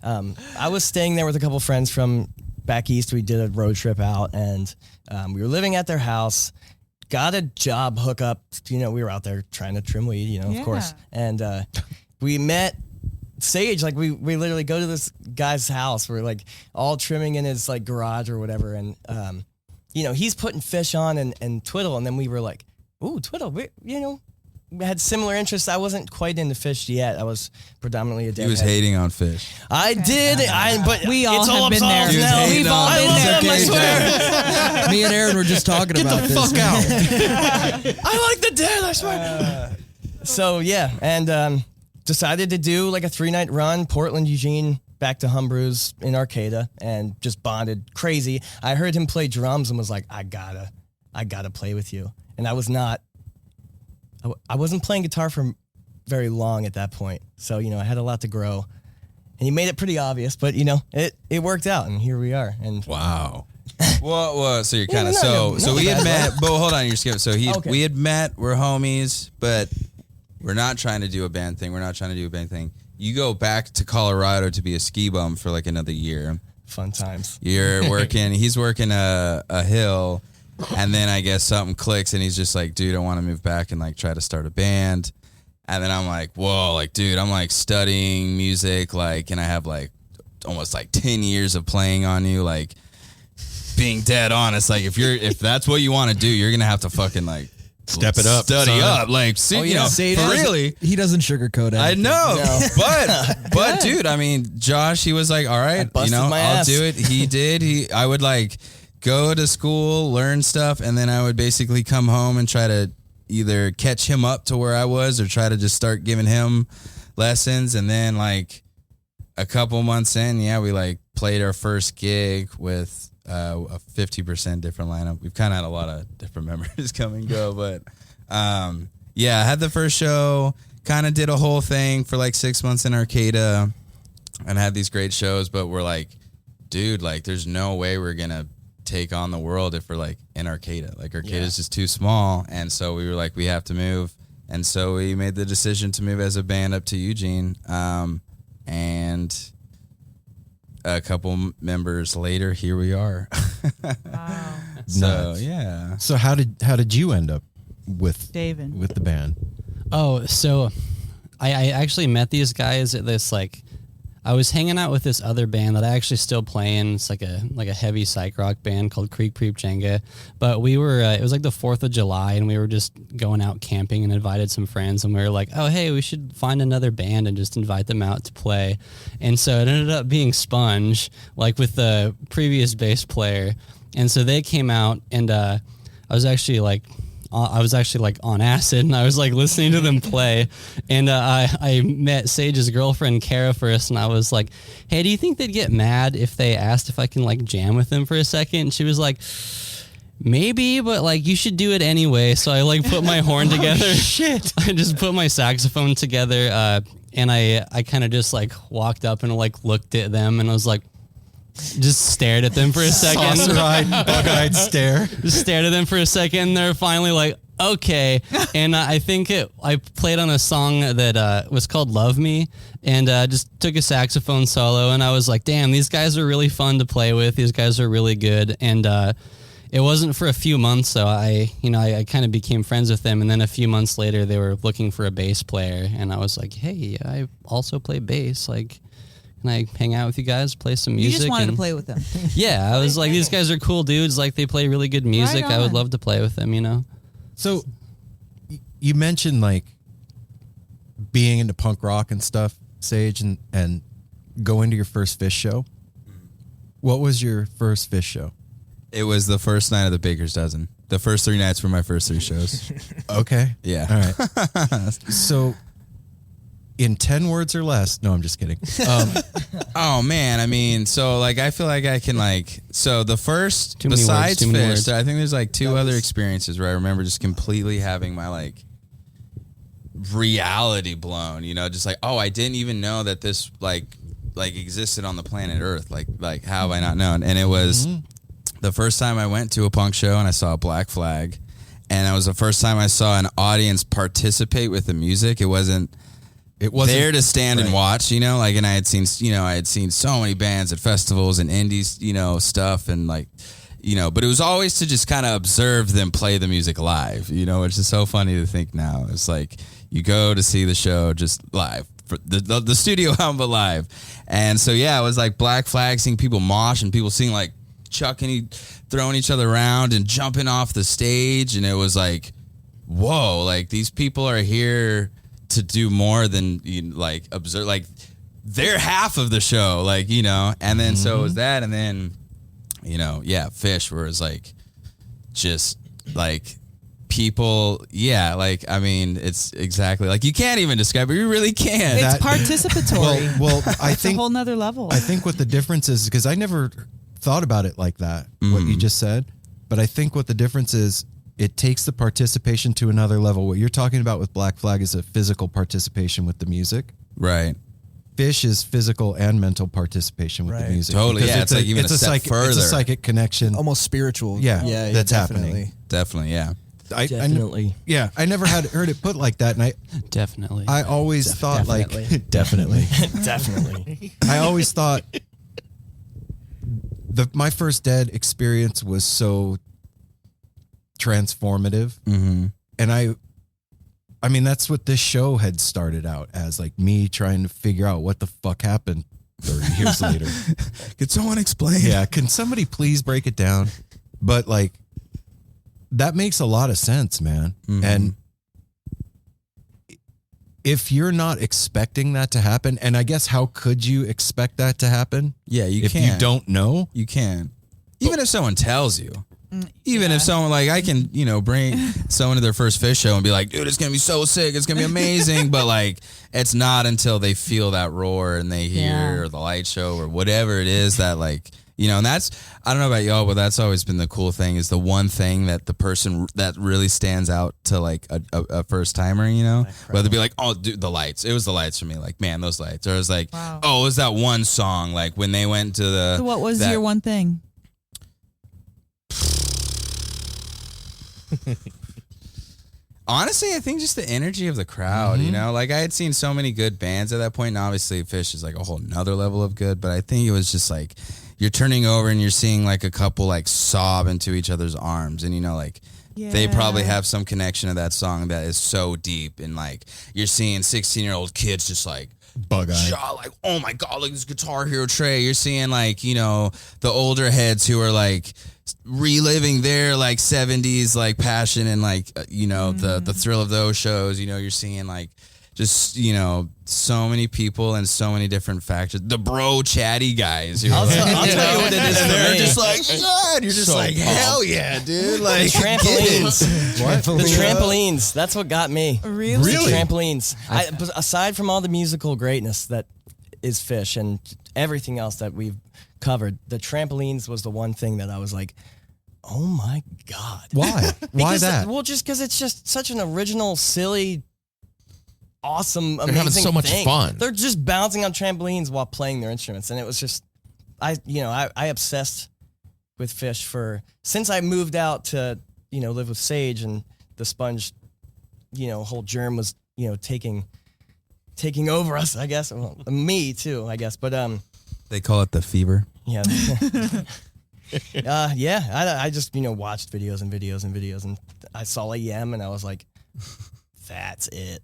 I was staying there with a couple friends from back east. We did a road trip out, and we were living at their house. Got a job hookup. You know, we were out there trying to trim weed. You know, of course. And we met Sage. Like we literally go to this guy's house. We're like all trimming in his like garage or whatever, and you know, he's putting Fish on and Twiddle, and then we were like, ooh, Twiddle. We had similar interests. I wasn't quite into Fish yet. I was predominantly a deadhead. He was hating on Fish. I did. But we all it's have all been there. now. We've all been there. I swear. Me and Aaron were just talking about this. Get the fuck out. I like the dead, I swear. So, yeah, and decided to do like a 3-night run, Portland, Eugene, back to Humbrew's in Arcata, and just bonded crazy. I heard him play drums and was like, I gotta play with you. And I wasn't playing guitar for very long at that point. So, you know, I had a lot to grow. And he made it pretty obvious, but, you know, it worked out, and here we are. And wow. Well, so you're kind of, no, we had met, but hold on, you're skipping. So Okay. we had met, we're homies, but we're not trying to do a band thing. You go back to Colorado to be a ski bum for like another year. Fun times. You're working, he's working a hill. And then I guess something clicks, and he's just like, dude, I want to move back and like try to start a band. And then I'm like, whoa, like, dude, I'm like studying music, like, and I have like almost like 10 years of playing on you, like being dead honest. Like if that's what you want to do, you're going to have to fucking like Step it up. Study son. up. Like, see, you know, really. He doesn't sugarcoat it. I know. But dude, I mean, Josh, he was like, all right, you know, I'll do it. He did. I would like go to school, learn stuff, and then I would basically come home and try to either catch him up to where I was or try to just start giving him lessons. And then like a couple months in, we like played our first gig with a 50% different lineup. We've kind of had a lot of different members come and go, but I had the first show, kind of did a whole thing for like 6 months in Arcata and had these great shows, but we're like, dude, like there's no way we're going to take on the world if we're like in Arcata. Like Arcata is just too small. And so we were like, we have to move. And so we made the decision to move as a band up to Eugene. And a couple members later, here we are. Wow. So yeah. So how did you end up with David with the band? Oh, so I actually met these guys at this I was hanging out with this other band that I actually still play in. It's like a heavy psych rock band called Creek Preep Jenga. But we were it was like the 4th of July, and we were just going out camping and invited some friends, and we were like, oh hey, we should find another band and just invite them out to play. And so it ended up being Spunj, like with the previous bass player. And so they came out, and I was actually on acid, and I was like listening to them play, and I met Sage's girlfriend Kara first, and I was like, hey, do you think they'd get mad if they asked if I can like jam with them for a second? And she was like, maybe, but like you should do it anyway. So I like put my horn together. Shit. I just put my saxophone together, and I kind of just like walked up and like looked at them and I was like, just stared at them for a second. Saucer-eyed, bug-eyed stare. Just stared at them for a second. They're finally like, okay. And I think I played on a song that was called Love Me, and just took a saxophone solo, and I was like, damn, these guys are really fun to play with. These guys are really good. And it wasn't for a few months, so I kind of became friends with them. And then a few months later, they were looking for a bass player, and I was like, hey, I also play bass. Like, can I hang out with you guys, play some music? You just wanted to play with them. Yeah, I was like, these guys are cool dudes. Like, they play really good music. Right I would on. love to play with them, you know? So you mentioned like being into punk rock and stuff, Sage, and going to your first Fish show. What was your first Fish show? It was the first night of the Baker's Dozen. The first 3 nights were my first 3 shows. Okay. Yeah. All right. So in 10 words or less, no, I'm just kidding. Oh man, I mean, so like I feel like I can like so the first Too many words, besides too many Fish, words. I think there's like 2 other experiences where I remember just completely having my like reality blown, you know, just like, oh, I didn't even know that this like existed on the planet Earth. Like how have I not known? And it was the first time I went to a punk show and I saw a Black Flag, and it was the first time I saw an audience participate with the music. It wasn't there to stand and watch, you know, like, and I had seen so many bands at festivals and indies, you know, stuff, and like, you know, but it was always to just kind of observe them play the music live, you know, which is so funny to think now. It's like you go to see the show just live, for the studio album, but live. And so, yeah, it was like Black Flag, seeing people mosh and people seeing like throwing each other around and jumping off the stage. And it was like, whoa, like these people are here to do more than like observe, like they're half of the show, like, you know. And then so it was that, and then, you know, yeah, Fish, where it's like just like people, yeah, like, I mean, it's exactly like you can't even describe it. You really can't. It's participatory. Well, I It's think a whole nother level. I think what the difference is, because I never thought about it like that, what you just said, but I think what the difference is, it takes the participation to another level. What you're talking about with Black Flag is a physical participation with the music. Right. Fish is physical and mental participation with the music. Totally. Because Yeah. It's like even a step further. It's a psychic connection. Almost spiritual. Yeah. That's definitely happening. Definitely. Yeah. Definitely. I never had heard it put like that. And Definitely. I always thought definitely. like, definitely. Definitely. I always thought my first Dead experience was so transformative. And I mean, that's what this show had started out as, like me trying to figure out what the fuck happened 30 years later. Could someone explain? Yeah. Can somebody please break it down? But like, that makes a lot of sense, man. And if you're not expecting that to happen, and I guess how could you expect that to happen? Yeah, you if can't. you don't know. You can. Even if someone tells you. Even if someone, like, I can, you know, bring someone to their first Fish show and be like, dude, it's going to be so sick. It's going to be amazing. But, like, it's not until they feel that roar and they hear or the light show or whatever it is that, like, you know, and that's, I don't know about y'all, but that's always been the cool thing, is the one thing that the person that really stands out to, like, a first timer, you know, whether it be like, oh, dude, the lights. It was the lights for me. Like, man, those lights. Or it was like, oh, it was that one song. Like, when they went to the. So what was your one thing? Honestly, I think just the energy of the crowd, you know, like I had seen so many good bands at that point, and obviously Fish is like a whole nother level of good, but I think it was just like you're turning over and you're seeing like a couple like sob into each other's arms, and you know, like they probably have some connection to that song that is so deep, and like you're seeing 16-year-old kids just like bug-eyed, like, oh my god, like this Guitar Hero Trey. You're seeing like, you know, the older heads who are like reliving their like 70s like passion and like you know the thrill of those shows. You know, you're seeing like just, you know, so many people and so many different factors. The bro chatty guys. I'll tell you what it is. They're just like, God, you're just so like, hell yeah, dude. Like the trampolines. What? The trampolines. That's what got me. Really? The trampolines. But aside from all the musical greatness that is Fish and everything else that we've covered, the trampolines was the one thing that I was like, oh my God. Why? Why that? Well, just because it's just such an original, silly, awesome, amazing having so much thing. fun. They're just bouncing on trampolines while playing their instruments. And it was just, I obsessed with Fish since I moved out to, live with Sage, and the Spunj, whole germ was, taking over us, I guess. Well, me too, I guess. But They call it the fever. yeah. I just, watched videos and videos and videos, and I saw AEM and I was like, that's it.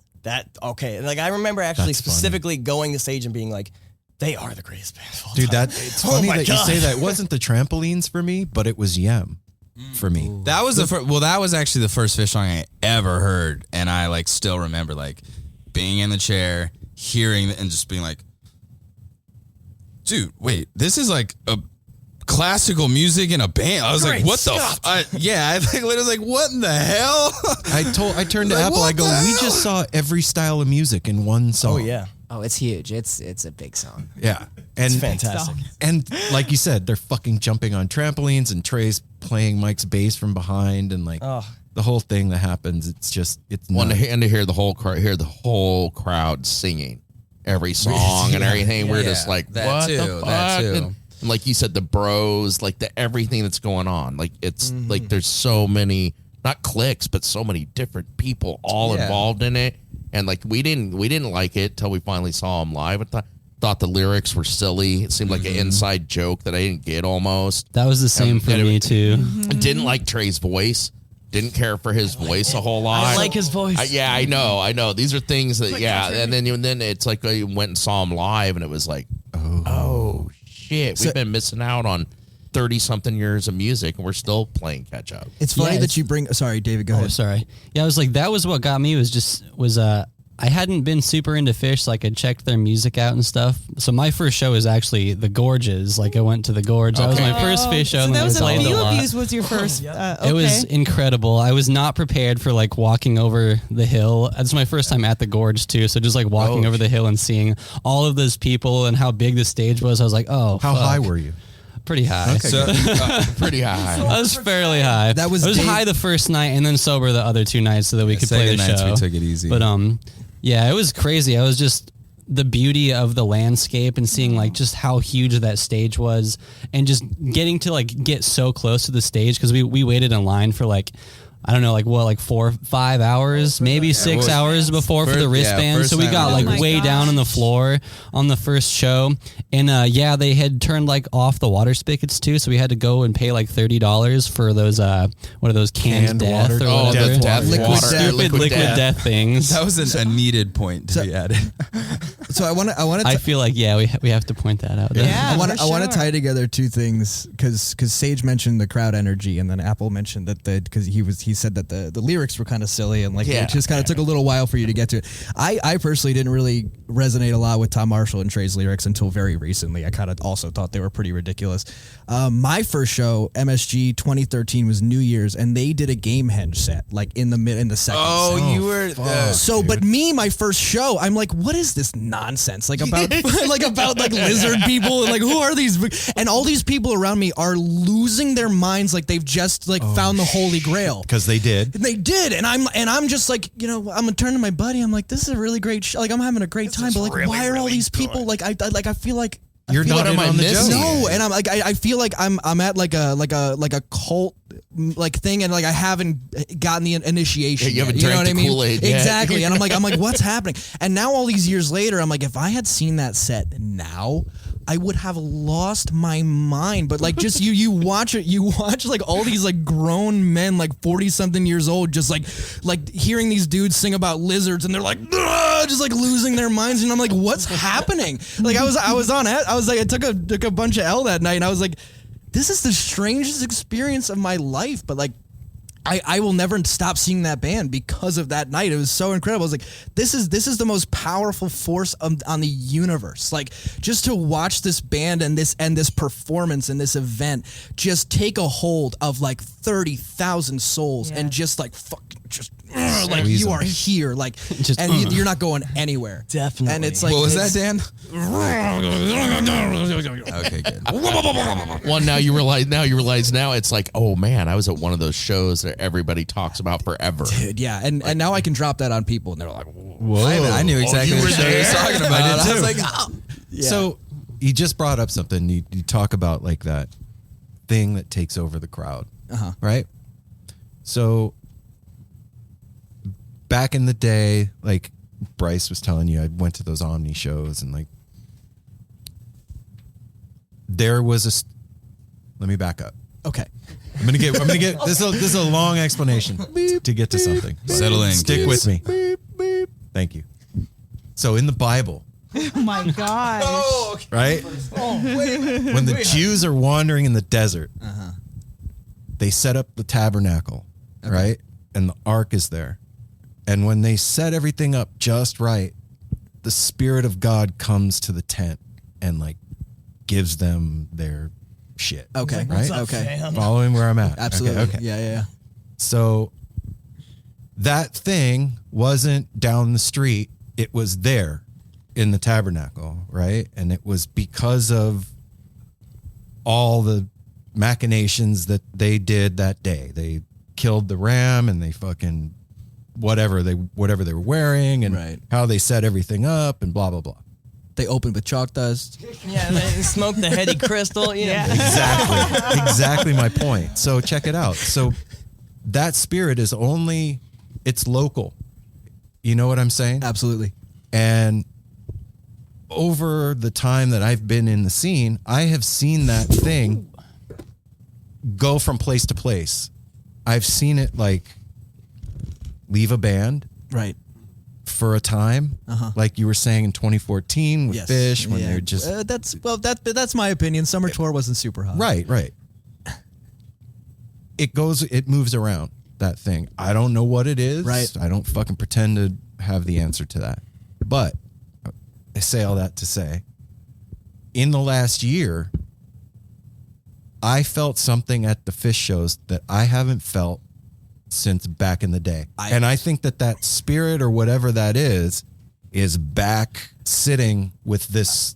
Okay. Like, I remember actually That's specifically going to Sage and being like, they are the greatest band of all Dude, time. it's funny that you say that. It wasn't the trampolines for me, but it was Yem for me. That was that was actually the first Fish song I ever heard, and I like still remember like being in the chair, hearing it, and just being like, dude, wait, this is like a classical music in a band. I was like, what the I literally was like, what in the hell? I turned to Apple, I go, we just saw every style of music in one song. Oh yeah. Oh, it's huge. It's a big song. Yeah. And It's fantastic. And like you said, they're fucking jumping on trampolines, and Trey's playing Mike's bass from behind, and like the whole thing that happens, it's nuts. And to hear the whole crowd singing every song and everything. We're just like, what the fuck? That too. And like you said, the bros, like everything that's going on. Like it's like there's so many, not cliques, but so many different people all involved in it. And like we didn't like it till we finally saw them live. I thought the lyrics were silly. It seemed like an inside joke that I didn't get almost. That was the same for me too. Didn't like Trey's voice. Didn't care for his voice a whole lot. I like his voice. I know. These are things that, and then it's like I went and saw him live, and it was like, oh shit, we've been missing out on 30-something years of music, and we're still playing catch up. It's funny that you bring. Sorry, David, go ahead. Sorry. Yeah, I was like, that was what got me. I hadn't been super into Fish, so like I checked their music out and stuff. So my first show was actually the Gorges. Like I went to the Gorge. That was my first Fish show. So and that was played a few lot. of these was your first. Okay. It was incredible. I was not prepared for like walking over the hill. It's my first time at the Gorge too. So just like walking over the hill and seeing all of those people and how big the stage was, I was like, oh, how high were you? Pretty high. Okay. Pretty high. I was fairly high. I was high the first night and then sober the other two nights so that we could play the nights show. we took it easy. But yeah, it was crazy. I was just the beauty of the landscape and seeing like just how huge that stage was, and just getting to like get so close to the stage because we waited in line for like, I don't know, like 4 or 5 hours, maybe 6 hours before for the wristband. So we got like way down on the floor on the first show. And they had turned like off the water spigots too. So we had to go and pay like $30 for those, what are those canned death water? or whatever? Liquid death things. That was a needed point to be added. So I want to. I feel like we have to point that out. Yeah, I want to tie together two things because Sage mentioned the crowd energy, and then Apple mentioned that because he said that the lyrics were kind of silly and like it just kind of took a little while for you to get to it. I personally didn't really resonate a lot with Tom Marshall and Trey's lyrics until very recently. I kind of also thought they were pretty ridiculous. My first show, MSG 2013, was New Year's, and they did a Gamehenge set like in the second. Oh, you were but my first show, I'm like, what is this nonsense? Like about like lizard people and like who are these? And all these people around me are losing their minds like they've just like found the Holy Grail. Because they did. And they did, and I'm just like, I'm gonna turn to my buddy. I'm like, this is a really great show. Like I'm having a great time, but like, really, why are all these people like? I feel like you're not in on the joke. No, and I'm like, I feel like I'm at like a cult like thing, and like I haven't gotten the initiation. Yeah, you haven't yet, drank the Kool-Aid yet. Exactly, and I'm like, what's happening? And now all these years later, I'm like, if I had seen that set now, I would have lost my mind. But like, just you watch like all these like grown men, like 40-something years old, just like hearing these dudes sing about lizards, and they're like, just like losing their minds, and I'm like, what's happening? Like I took a bunch of L that night, and I was like, this is the strangest experience of my life, but like, I will never stop seeing that band because of that night. It was so incredible. I was like, this is the most powerful force on the universe. Like, just to watch this band and this performance and this event just take a hold of like 30,000 souls and just like fucking just like you are here, like, and you're not going anywhere. Definitely. And it's like, What was that, Dan? Okay, good. Well, now you realize now it's like, oh man, I was at one of those shows that everybody talks about forever. Dude, yeah, and now I can drop that on people, and they're like, Whoa. I knew exactly what he was talking about. I was like, oh. Yeah. So you just brought up something. You talk about like that thing that takes over the crowd, right? So back in the day, like Bryce was telling you, I went to those Omni shows and like there was let me back up. okay. I'm gonna get this is a long explanation to get to something. Settle in, Stick kids. with me. Thank you. So in the Bible, Oh my gosh. right? When the Jews are wandering in the desert, they set up the tabernacle, right? And the ark is there. And when they set everything up just right, the Spirit of God comes to the tent and like gives them their shit. Okay. Right? Okay. Following where I'm at. Absolutely. Okay. Yeah. So that thing wasn't down the street. It was there in the tabernacle, right? And it was because of all the machinations that they did that day. They killed the ram and they fucking whatever they were wearing and how they set everything up and blah blah blah. They opened with chalk dust. Yeah, they smoked the heady crystal. Yeah. Exactly my point. So check it out. So that spirit is it's local. You know what I'm saying? Absolutely. And over the time that I've been in the scene, I have seen that thing go from place to place. I've seen it like leave a band. Right. For a time, like you were saying in 2014 with Fish, when they're just that's my opinion. Summer tour wasn't super hot. Right. It moves around, that thing. I don't know what it is. Right. I don't fucking pretend to have the answer to that. But I say all that to say, in the last year, I felt something at the Fish shows that I haven't felt since back in the day. And I think that spirit or whatever that is back sitting with this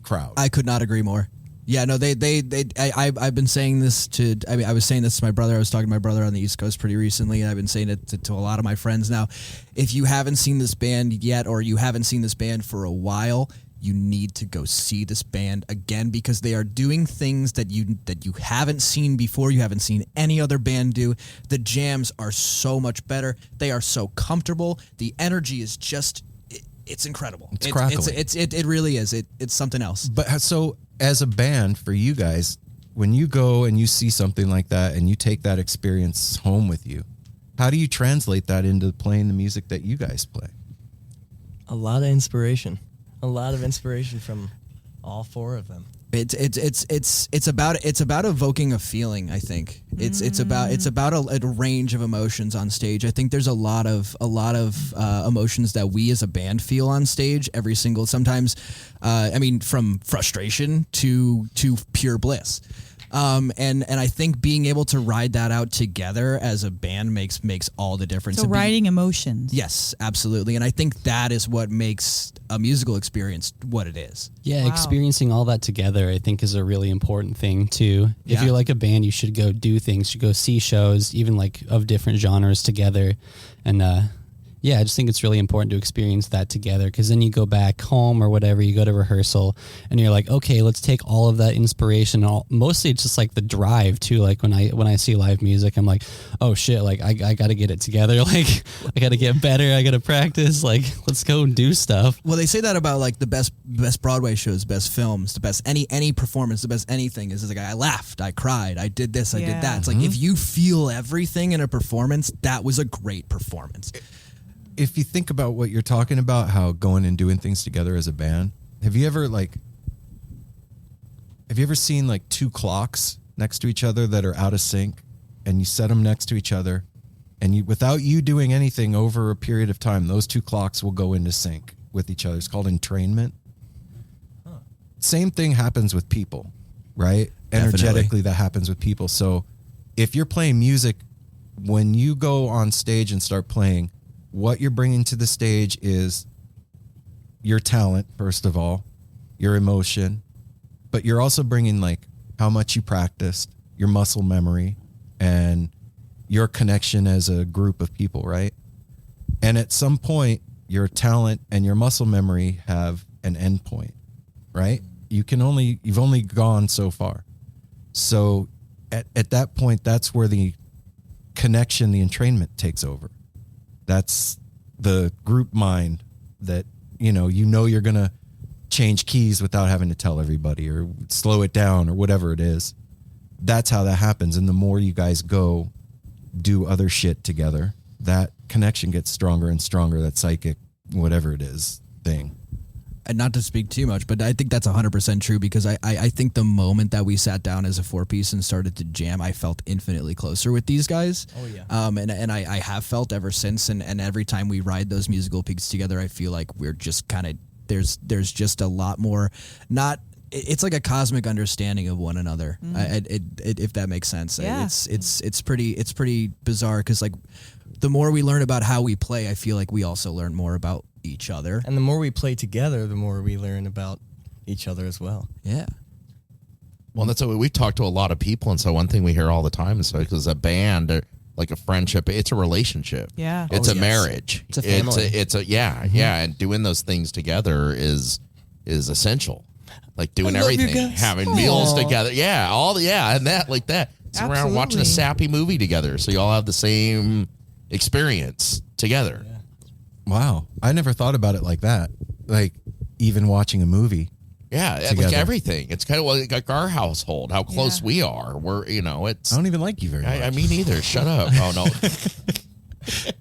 crowd. I could not agree more. Yeah, no, I've been saying this I was saying this to my brother. I was talking to my brother on the East Coast pretty recently, and I've been saying it to a lot of my friends now. If you haven't seen this band yet, or you haven't seen this band for a while, you need to go see this band again, because they are doing things that you haven't seen before. You haven't seen any other band do. The jams are so much better. They are so comfortable. The energy is just, it's incredible. It's crackling. It really is. It's something else. But so as a band, for you guys, when you go and you see something like that and you take that experience home with you, how do you translate that into playing the music that you guys play? A lot of inspiration. A lot of inspiration from all four of them. It's about evoking a feeling. I think it's about a range of emotions on stage. I think there's a lot of emotions that we as a band feel on stage every single. Sometimes, from frustration to pure bliss. And I think being able to ride that out together as a band makes all the difference. So riding emotions. Yes, absolutely. And I think that is what makes a musical experience what it is. Yeah, experiencing all that together, I think, is a really important thing too. If you're like a band, you should go do things. You should go see shows, even like of different genres together. And I just think it's really important to experience that together, because then you go back home or whatever, you go to rehearsal and you're like, okay, let's take all of that inspiration. Mostly it's just like the drive too. Like when I see live music, I'm like, oh shit, like I got to get it together. Like I got to get better. I got to practice. Like let's go and do stuff. Well, they say that about like the best Broadway shows, best films, the best any performance, the best anything is like, I laughed, I cried, I did this, I did that. It's like if you feel everything in a performance, that was a great performance. If you think about what you're talking about, how going and doing things together as a band, have you ever seen like two clocks next to each other that are out of sync, and you set them next to each other, and without you doing anything over a period of time, those two clocks will go into sync with each other? It's called entrainment. Same thing happens with people, right? Definitely. Energetically, that happens with people. So if you're playing music when you go on stage and start playing, what you're bringing to the stage is your talent, first of all, your emotion, but you're also bringing like how much you practiced, your muscle memory, and your connection as a group of people, right? And at some point, your talent and your muscle memory have an end point, right? You've only gone so far. So at that point, that's where the connection, the entrainment takes over. That's the group mind that, you're going to change keys without having to tell everybody or slow it down or whatever it is. That's how that happens. And the more you guys go do other shit together, that connection gets stronger and stronger, that psychic, whatever it is, thing. And not to speak too much, but I think that's 100% true because I think the moment that we sat down as a 4-piece and started to jam, I felt infinitely closer with these guys. Oh, yeah. And I have felt ever since. And every time we ride those musical peaks together, I feel like we're just kind of, there's just a lot more, it's like a cosmic understanding of one another. If that makes sense. Yeah. It's pretty bizarre because like the more we learn about how we play, I feel like we also learn more about each other. And the more we play together, the more we learn about each other as well. Yeah. Well, that's what we've talked to a lot of people, and so one thing we hear all the time is because a band, like a friendship, it's a relationship. Yeah. It's a marriage. It's a family. It's a and doing those things together is essential. Like doing everything, having meals together. Yeah, and that like that. Sitting around watching a sappy movie together, so you all have the same experience together. Yeah. Wow. I never thought about it like that. Like even watching a movie. Yeah, together. like everything. It's kind of like our household, how close we are. We're, it's. I don't even like you very much. I mean, neither. Shut up. Oh, no.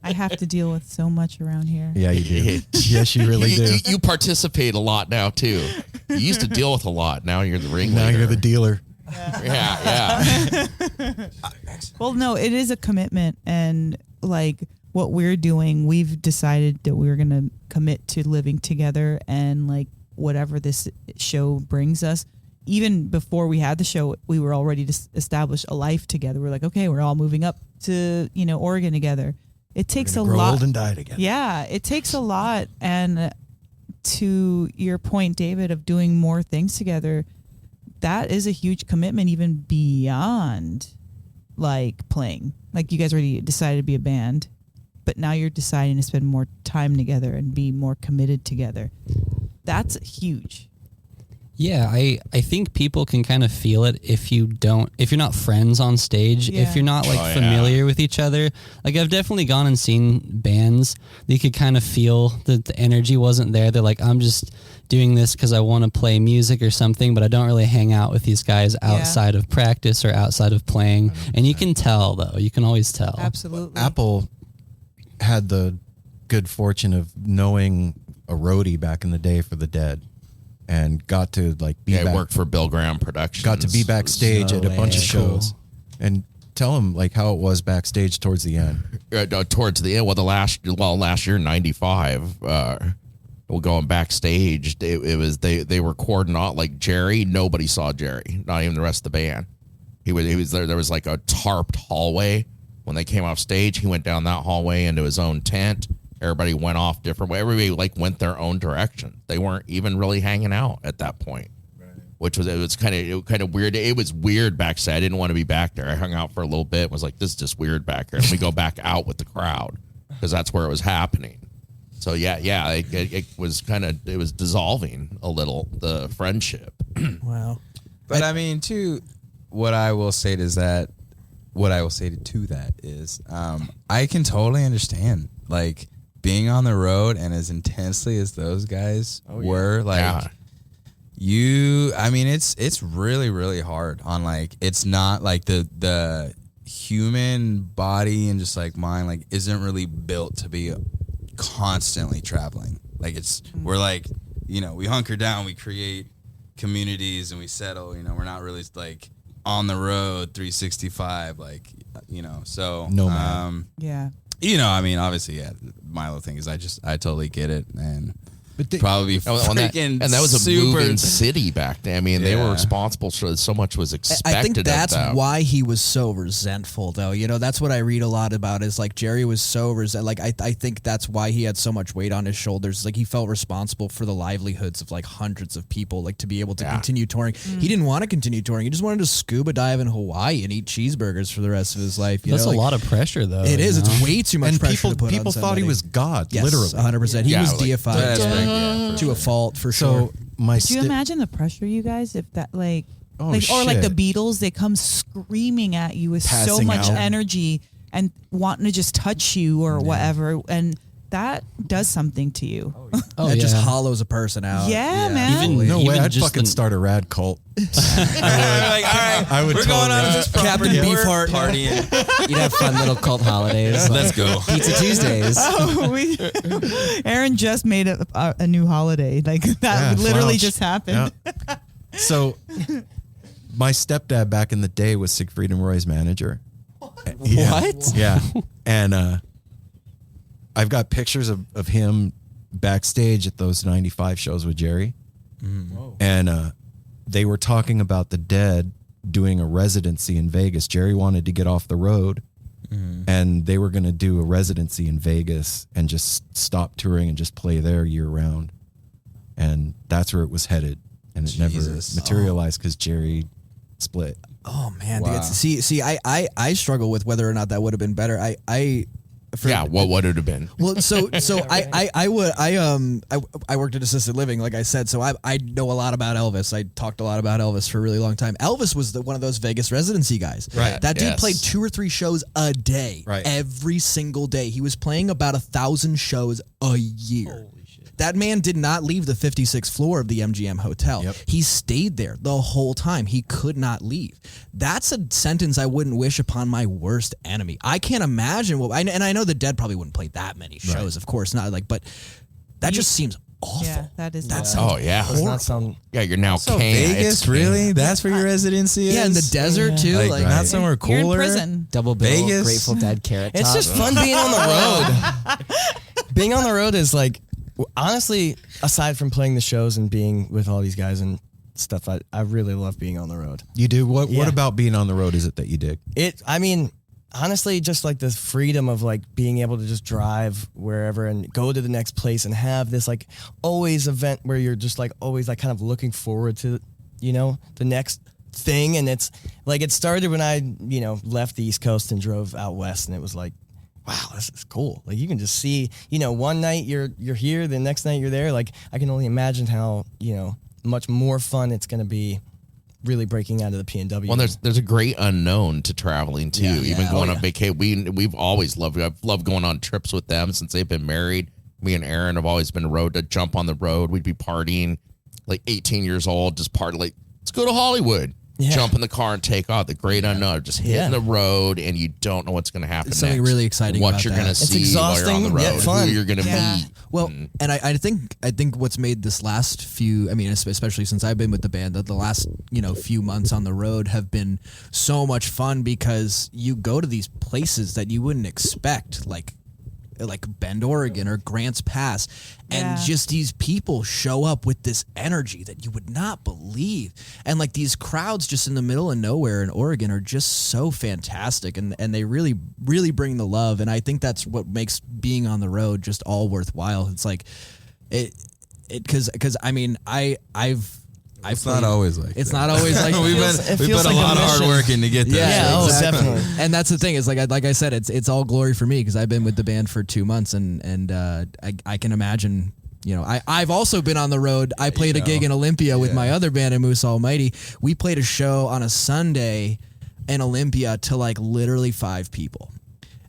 I have to deal with so much around here. Yeah, you do. Yes, you really do. You participate a lot now, too. You used to deal with a lot. Now you're the ringleader. Now you're the dealer. Yeah. Well, no, it is a commitment. And like what we're doing, we've decided that we're going to commit to living together and like whatever this show brings us. Even before we had the show, we were already established a life together. We're like, okay, we're all moving up to, Oregon together. It takes a grow lot. Old and die together. Yeah, it takes a lot. And to your point, David, of doing more things together, that is a huge commitment, even beyond like playing. Like you guys already decided to be a band, but now you're deciding to spend more time together and be more committed together. That's huge. Yeah, I think people can kind of feel it if you're not friends on stage, if you're not like familiar with each other. Like I've definitely gone and seen bands that you could kind of feel that the energy wasn't there. They're like, I'm just doing this because I want to play music or something, but I don't really hang out with these guys outside of practice or outside of playing. And you can tell though, you can always tell. Absolutely. Apple had the good fortune of knowing a roadie back in the day for the Dead. And got to like be back. Worked for Bill Graham Productions. Got to be backstage at a bunch of shows, and tell him like how it was backstage towards the end. Towards the end, last year '95, going backstage, it was they were cordoned off like Jerry. Nobody saw Jerry, not even the rest of the band. He was there. There was like a tarped hallway when they came off stage. He went down that hallway into his own tent. Everybody went off different way. Everybody like went their own direction. They weren't even really hanging out at that point, which was kind of weird. It was weird backstage. I didn't want to be back there. I hung out for a little bit. Was like, this is just weird back here. And we go back out with the crowd because that's where it was happening. So it was dissolving a little, the friendship. Wow. But I mean, too, what I will say to that is, I can totally understand like being on the road and as intensely as those guys were, like it's really, really hard on like, it's not like the human body and just like mind, like isn't really built to be constantly traveling. Like we're like, we hunker down, we create communities and we settle, we're not really like on the road 365, like, so, yeah. I mean, obviously, Milo thing is I totally get it. And probably and that was a super moving city back then. I mean, they were responsible for so much was expected. I think that's of them. why he was so resentful, though. You know, that's what I read a lot about. Is like Jerry was so like I think that's why he had so much weight on his shoulders. Like he felt responsible for the livelihoods of like hundreds of people, like to be able to continue touring. He didn't want to continue touring. He just wanted to scuba dive in Hawaii and eat cheeseburgers for the rest of his life. That's a lot of pressure, though. It is. You know? It's way too much And pressure to put people on thought somebody. he was God, Yes, literally. 100%. He was like, deified to a fault for sure. So my Do you imagine the pressure, you guys? If that like, Oh, or like the shit. Beatles, they come screaming at you with so Passing much out. energy and wanting to just touch you or whatever, and that does something to you. It just hollows a person out. Yeah, man. Even, no way, even I'd just fucking the- start a rad cult. I would we're going on this Captain Beefheart. partying. You'd have fun little cult holidays. Let's go. Pizza Tuesdays. Aaron just made a new holiday. Like that Yeah, literally slouch. just happened. Yeah. So my stepdad back in the day was Siegfried and Roy's manager. What? Yeah. And I've got pictures of him backstage at those 95 shows with Jerry. And they were talking about the Dead doing a residency in Vegas. Jerry wanted to get off the road and they were going to do a residency in Vegas and just stop touring and just play there year round. And that's where it was headed. And it never materialized because Jerry split. Oh man, Wow. dude, see, I struggle with whether or not that would have been better. What would it have been? Well, so I worked at assisted living, like I said, so I know a lot about Elvis. I talked a lot about Elvis for a really long time. Elvis was one of those Vegas residency guys. Right. That dude Yes. played 2 or 3 shows a day. Right. Every single day. He was playing about 1,000 shows a year. That man did not leave the 56th floor of the MGM hotel. Yep. He stayed there the whole time. He could not leave. That's a sentence I wouldn't wish upon my worst enemy. I can't imagine and I know the Dead probably wouldn't play that many shows, of course not. Like, but that just seems awful. Yeah, that is. That bad. sounds Does not sound. Yeah, you're now So Kane. Vegas, It's really? That's where your residency is? Yeah, in the desert too. Like, not somewhere You're in cooler? prison. Double bill, Vegas? Grateful Dead, Carrot It's Top. just fun being on the road. Being on the road is like, honestly, aside from playing the shows and being with all these guys and stuff, I really love being on the road. You do? What Yeah. about being on the road is it that you dig? I mean, honestly, just like the freedom of like being able to just drive wherever and go to the next place and have this like always event where you're just like always like kind of looking forward to, the next thing. And it's like, it started when I, left the East Coast and drove out west, and it was like, wow, this is cool. Like you can just see, one night you're here, the next night you're there. Like I can only imagine how, much more fun it's going to be really breaking out of the PNW. Well, there's a great unknown to traveling too. Even going on vacation, we've always loved. I've loved going on trips with them since they've been married. Me and Aaron have always been road to jump on the road. We'd be partying, like 18 years old, just party like let's go to Hollywood. Yeah. Jump in the car and take off. The great unknown, just hitting the road, and you don't know what's going to happen. There's something next. really exciting What about you're that. going to It's see while you're on the exhausting, road, yet fun. who you're going to Yeah. meet. Well, and I think what's made this last few, I mean, especially since I've been with the band, that the last few months on the road have been so much fun because you go to these places that you wouldn't expect, like Bend, Oregon or Grants Pass, and just these people show up with this energy that you would not believe, and like these crowds just in the middle of nowhere in Oregon are just so fantastic, and they really bring the love, and I think that's what makes being on the road just all worthwhile. It's like because I mean It's not always like it's that. not always like we put a lot of hard work in to get there. yeah, exactly. definitely. And that's the thing is like I said, it's all glory for me because I've been with the band for 2 months and I can imagine. I've also been on the road. I played a gig in Olympia with my other band in Moose Almighty. We played a show on a Sunday in Olympia to like literally 5 people.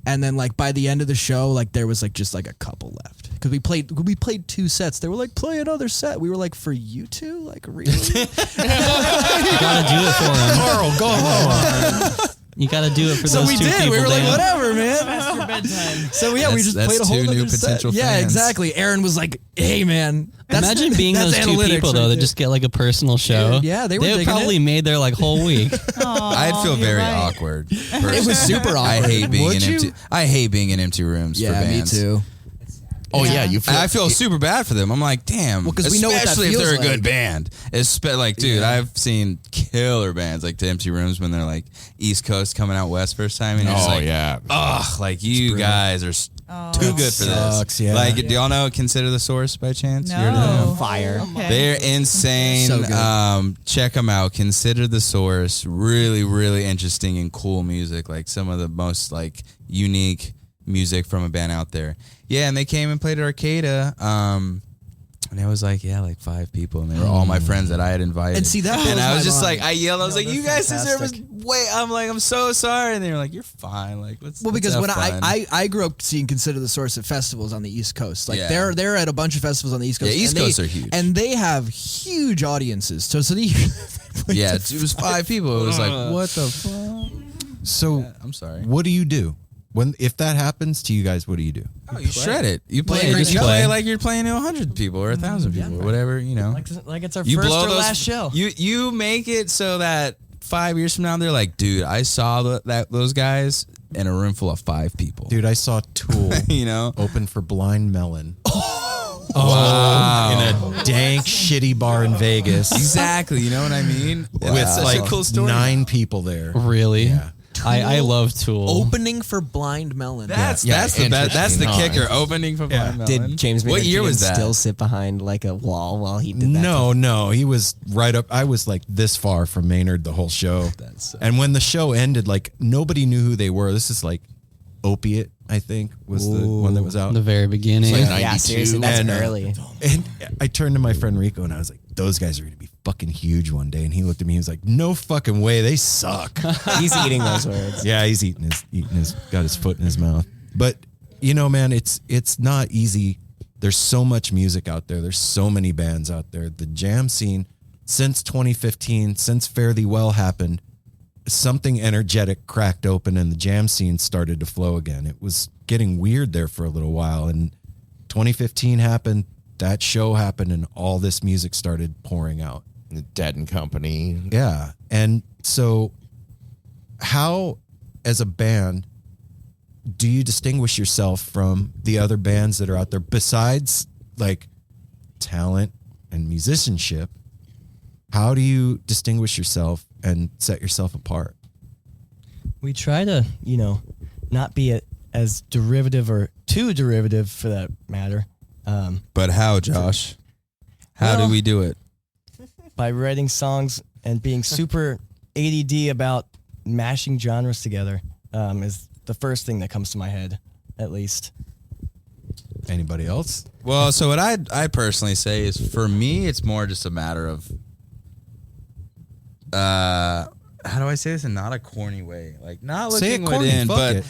And then like by the end of the show, like there was like just like a couple left because we played 2 sets. They were like, play another set. We were like, for you two, like really? You gotta do it for him. Carl, go home. You gotta do it for So those we 2 did. people. We were like, Dan. whatever, man. Past your bedtime. So yeah, we just That's played a whole 2 new other set. potential Yeah, fans. exactly. Aaron was like, hey man. Imagine being those 2 analytics people though right that there. just get like a personal show. Yeah, they were digging probably it. made their like whole week. I'd feel very awkward. It was super awkward. I hate being Would in you? empty. I hate being in empty rooms for Yeah, me bands. too. Oh yeah, you feel. I feel super bad for them. I'm like, damn. Well, 'cause we know what that especially if they're a feels good like. band. Like, dude, I've seen killer bands like the Empty Rooms when they're like East Coast coming out West first time, and you're just like, yeah. ugh, like you guys are too good for sucks, this. yeah. Like, do y'all know Consider the Source by chance? You heard of No. them? Fire. Okay. They're insane. So good. Check them out. Consider the Source. Really, really interesting and cool music. Like some of the most like unique music from a band out there. Yeah, and they came and played at Arcada. And it was like 5 people, and they were all my friends that I had invited. And see, that and blows I was my just mind. like, I yelled, I was like, they're "You guys deserve us." fantastic. Wait, I'm like, I'm so sorry, and they were like, "You're fine." Like, let's. Well, because have when fun. I grew up seeing Consider the Source at festivals on the East Coast, like Yeah. they're at a bunch of festivals on the East Coast. Yeah, East and Coast are huge. and they have huge audiences. So they play yeah, to it was 5 people. It was like, what the fuck? So I'm sorry. what do you do if that happens to you guys? What do you do? Oh, you shred it. You play. Yeah, You just play play. like you're playing to 100 people or 1,000 people or whatever. You know. Like it's our You first blow or those, last show. You make it so that 5 years from now they're like, dude, I saw those guys in a room full of 5 people. Dude, I saw Tool You know. open for Blind Melon. Wow. In a dank, shitty bar in Vegas. Exactly. You know what I mean? With That's such like a cool story. 9 people there. Really? Yeah. I love Tool. opening for Blind Melon. That's the kicker. Opening for Blind Melon. Did James What Maynard year was Keenan that? still sit behind like a wall while he did that? No, he was right up. I was like this far from Maynard the whole show. And when the show ended, like nobody knew who they were. This is like Opiate, I think, was the one that was out. The very beginning. Like Yeah, 92. seriously, that's And, early. And I turned to my friend Rico and I was like, those guys are going to be fucking huge one day. And he looked at me, he was like, no fucking way, they suck. He's eating those words. Yeah, he's got his foot in his mouth. But you know, man, it's not easy. There's so much music out there. There's so many bands out there. The jam scene since 2015, since Fare Thee Well happened, something energetic cracked open and the jam scene started to flow again. It was getting weird there for a little while. And 2015 happened, that show happened, and all this music started pouring out. Dead and Company. Yeah. And so how, as a band, do you distinguish yourself from the other bands that are out there besides like talent and musicianship? How do you distinguish yourself and set yourself apart? We try to, not be as derivative or too derivative for that matter. But how, Josh? How do we do it? By writing songs and being super ADD about mashing genres together is the first thing that comes to my head, at least. Anybody else? Well, so what I personally say is, for me, it's more just a matter of, how do I say this in not a corny way? Like, not Say it looking corny, within, fuck but it.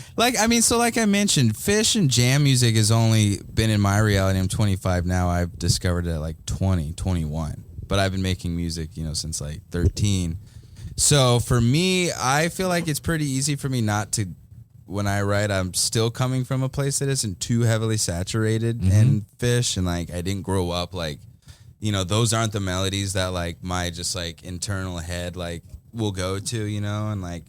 like I mentioned, Fish and jam music has only been in my reality. I'm 25 now. I've discovered it at like 20, 21. But I've been making music, since like 13. So for me, I feel like it's pretty easy for me not to, when I write, I'm still coming from a place that isn't too heavily saturated in Fish. And like, I didn't grow up like, those aren't the melodies that like my just like internal head like will go to, and like,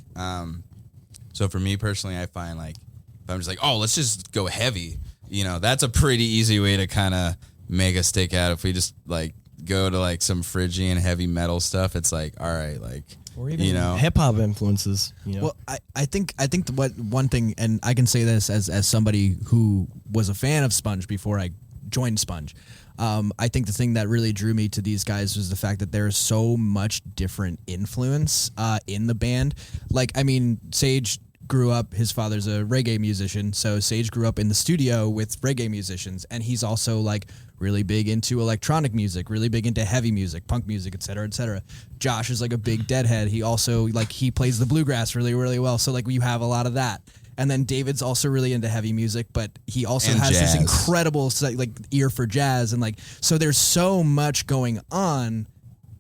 so for me personally, I find like, if I'm just like, oh, let's just go heavy, that's a pretty easy way to kind of make us stick out. If we just like go to like some Phrygian heavy metal stuff, it's like, all right, like, Or even hip hop influences. Well, I think what one thing, and I can say this as somebody who was a fan of Spunj before I joined Spunj. I think the thing that really drew me to these guys was the fact that there's so much different influence in the band. Like, I mean, Sage grew up, his father's a reggae musician, so Sage grew up in the studio with reggae musicians, and he's also like really big into electronic music, really big into heavy music, punk music, et cetera, et cetera. Josh is like a big Deadhead. He also he plays the bluegrass really, really well. So like you have a lot of that. And then David's also really into heavy music, but he also And has jazz. this incredible like ear for jazz, and like so there's so much going on,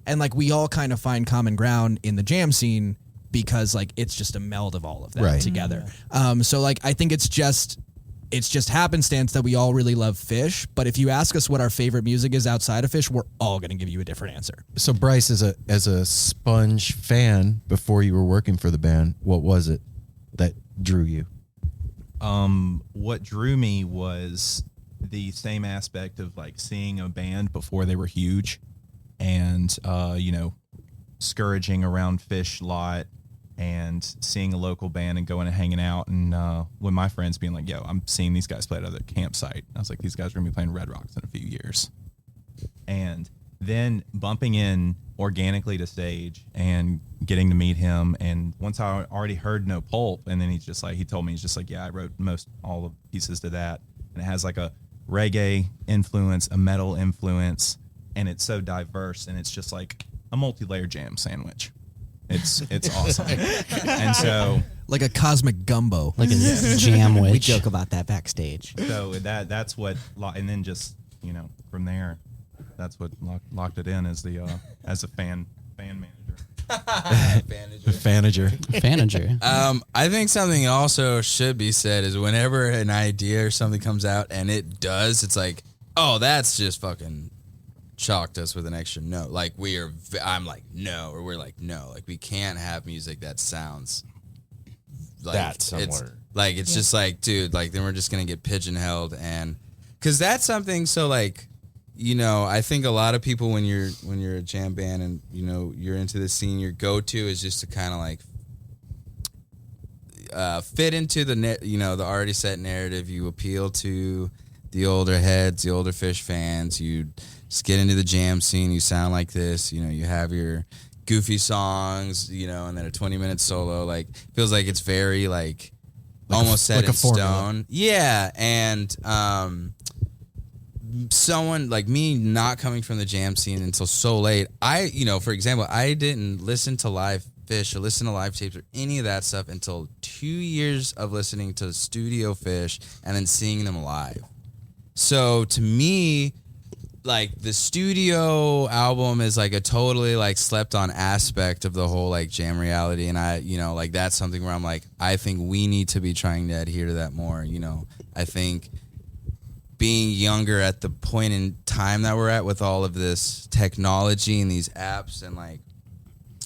and like we all kind of find common ground in the jam scene because like it's just a meld of all of that Right. together. So like I think it's just happenstance that we all really love Fish, but if you ask us what our favorite music is outside of Fish, we're all going to give you a different answer. So Bryce, as a Spunj fan before you were working for the band, what was it that drew you? What drew me was the same aspect of like seeing a band before they were huge, and you know, scourging around Fish lot and seeing a local band and going and hanging out, and with my friends being like, yo, I'm seeing these guys play at other campsite. I was like, these guys are gonna be playing Red Rocks in a few years. And then bumping in organically to stage and getting to meet him, and once I already heard No Pulp, and then he told me, he's just like, yeah, I wrote most all of the pieces to that, and it has like a reggae influence, a metal influence, and it's so diverse, and it's just like a multi-layer jam sandwich. It's awesome. And so like a cosmic gumbo, like a jam witch. We joke about that backstage. So that's what, and then just, you know, from there, that's what locked it in as the as a fan manager. Fanager. I think something also should be said is whenever an idea or something comes out and it does, it's like, oh, that's just fucking shocked us with an extra note. Like I'm like, no, or we're like, no, like we can't have music that sounds like that somewhere. It's just like, dude, like then we're just gonna get pigeonholed, and because that's something. So like, you know, I think a lot of people when you're a jam band and you know you're into the scene, your go-to is just to kind of like fit into the already set narrative. You appeal to the older heads, the older Fish fans. You just get into the jam scene. You sound like this. You know, you have your goofy songs. You know, and then a 20-minute solo. Like feels like it's very like almost set in stone. Yeah, and someone like me not coming from the jam scene until so late. For example, I didn't listen to live Fish or listen to live tapes or any of that stuff until 2 years of listening to Studio Fish and then seeing them live. So to me, like the studio album is like a totally like slept on aspect of the whole like jam reality. And like that's something where I'm like, I think we need to be trying to adhere to that more. You know, I think being younger at the point in time that we're at with all of this technology and these apps and like,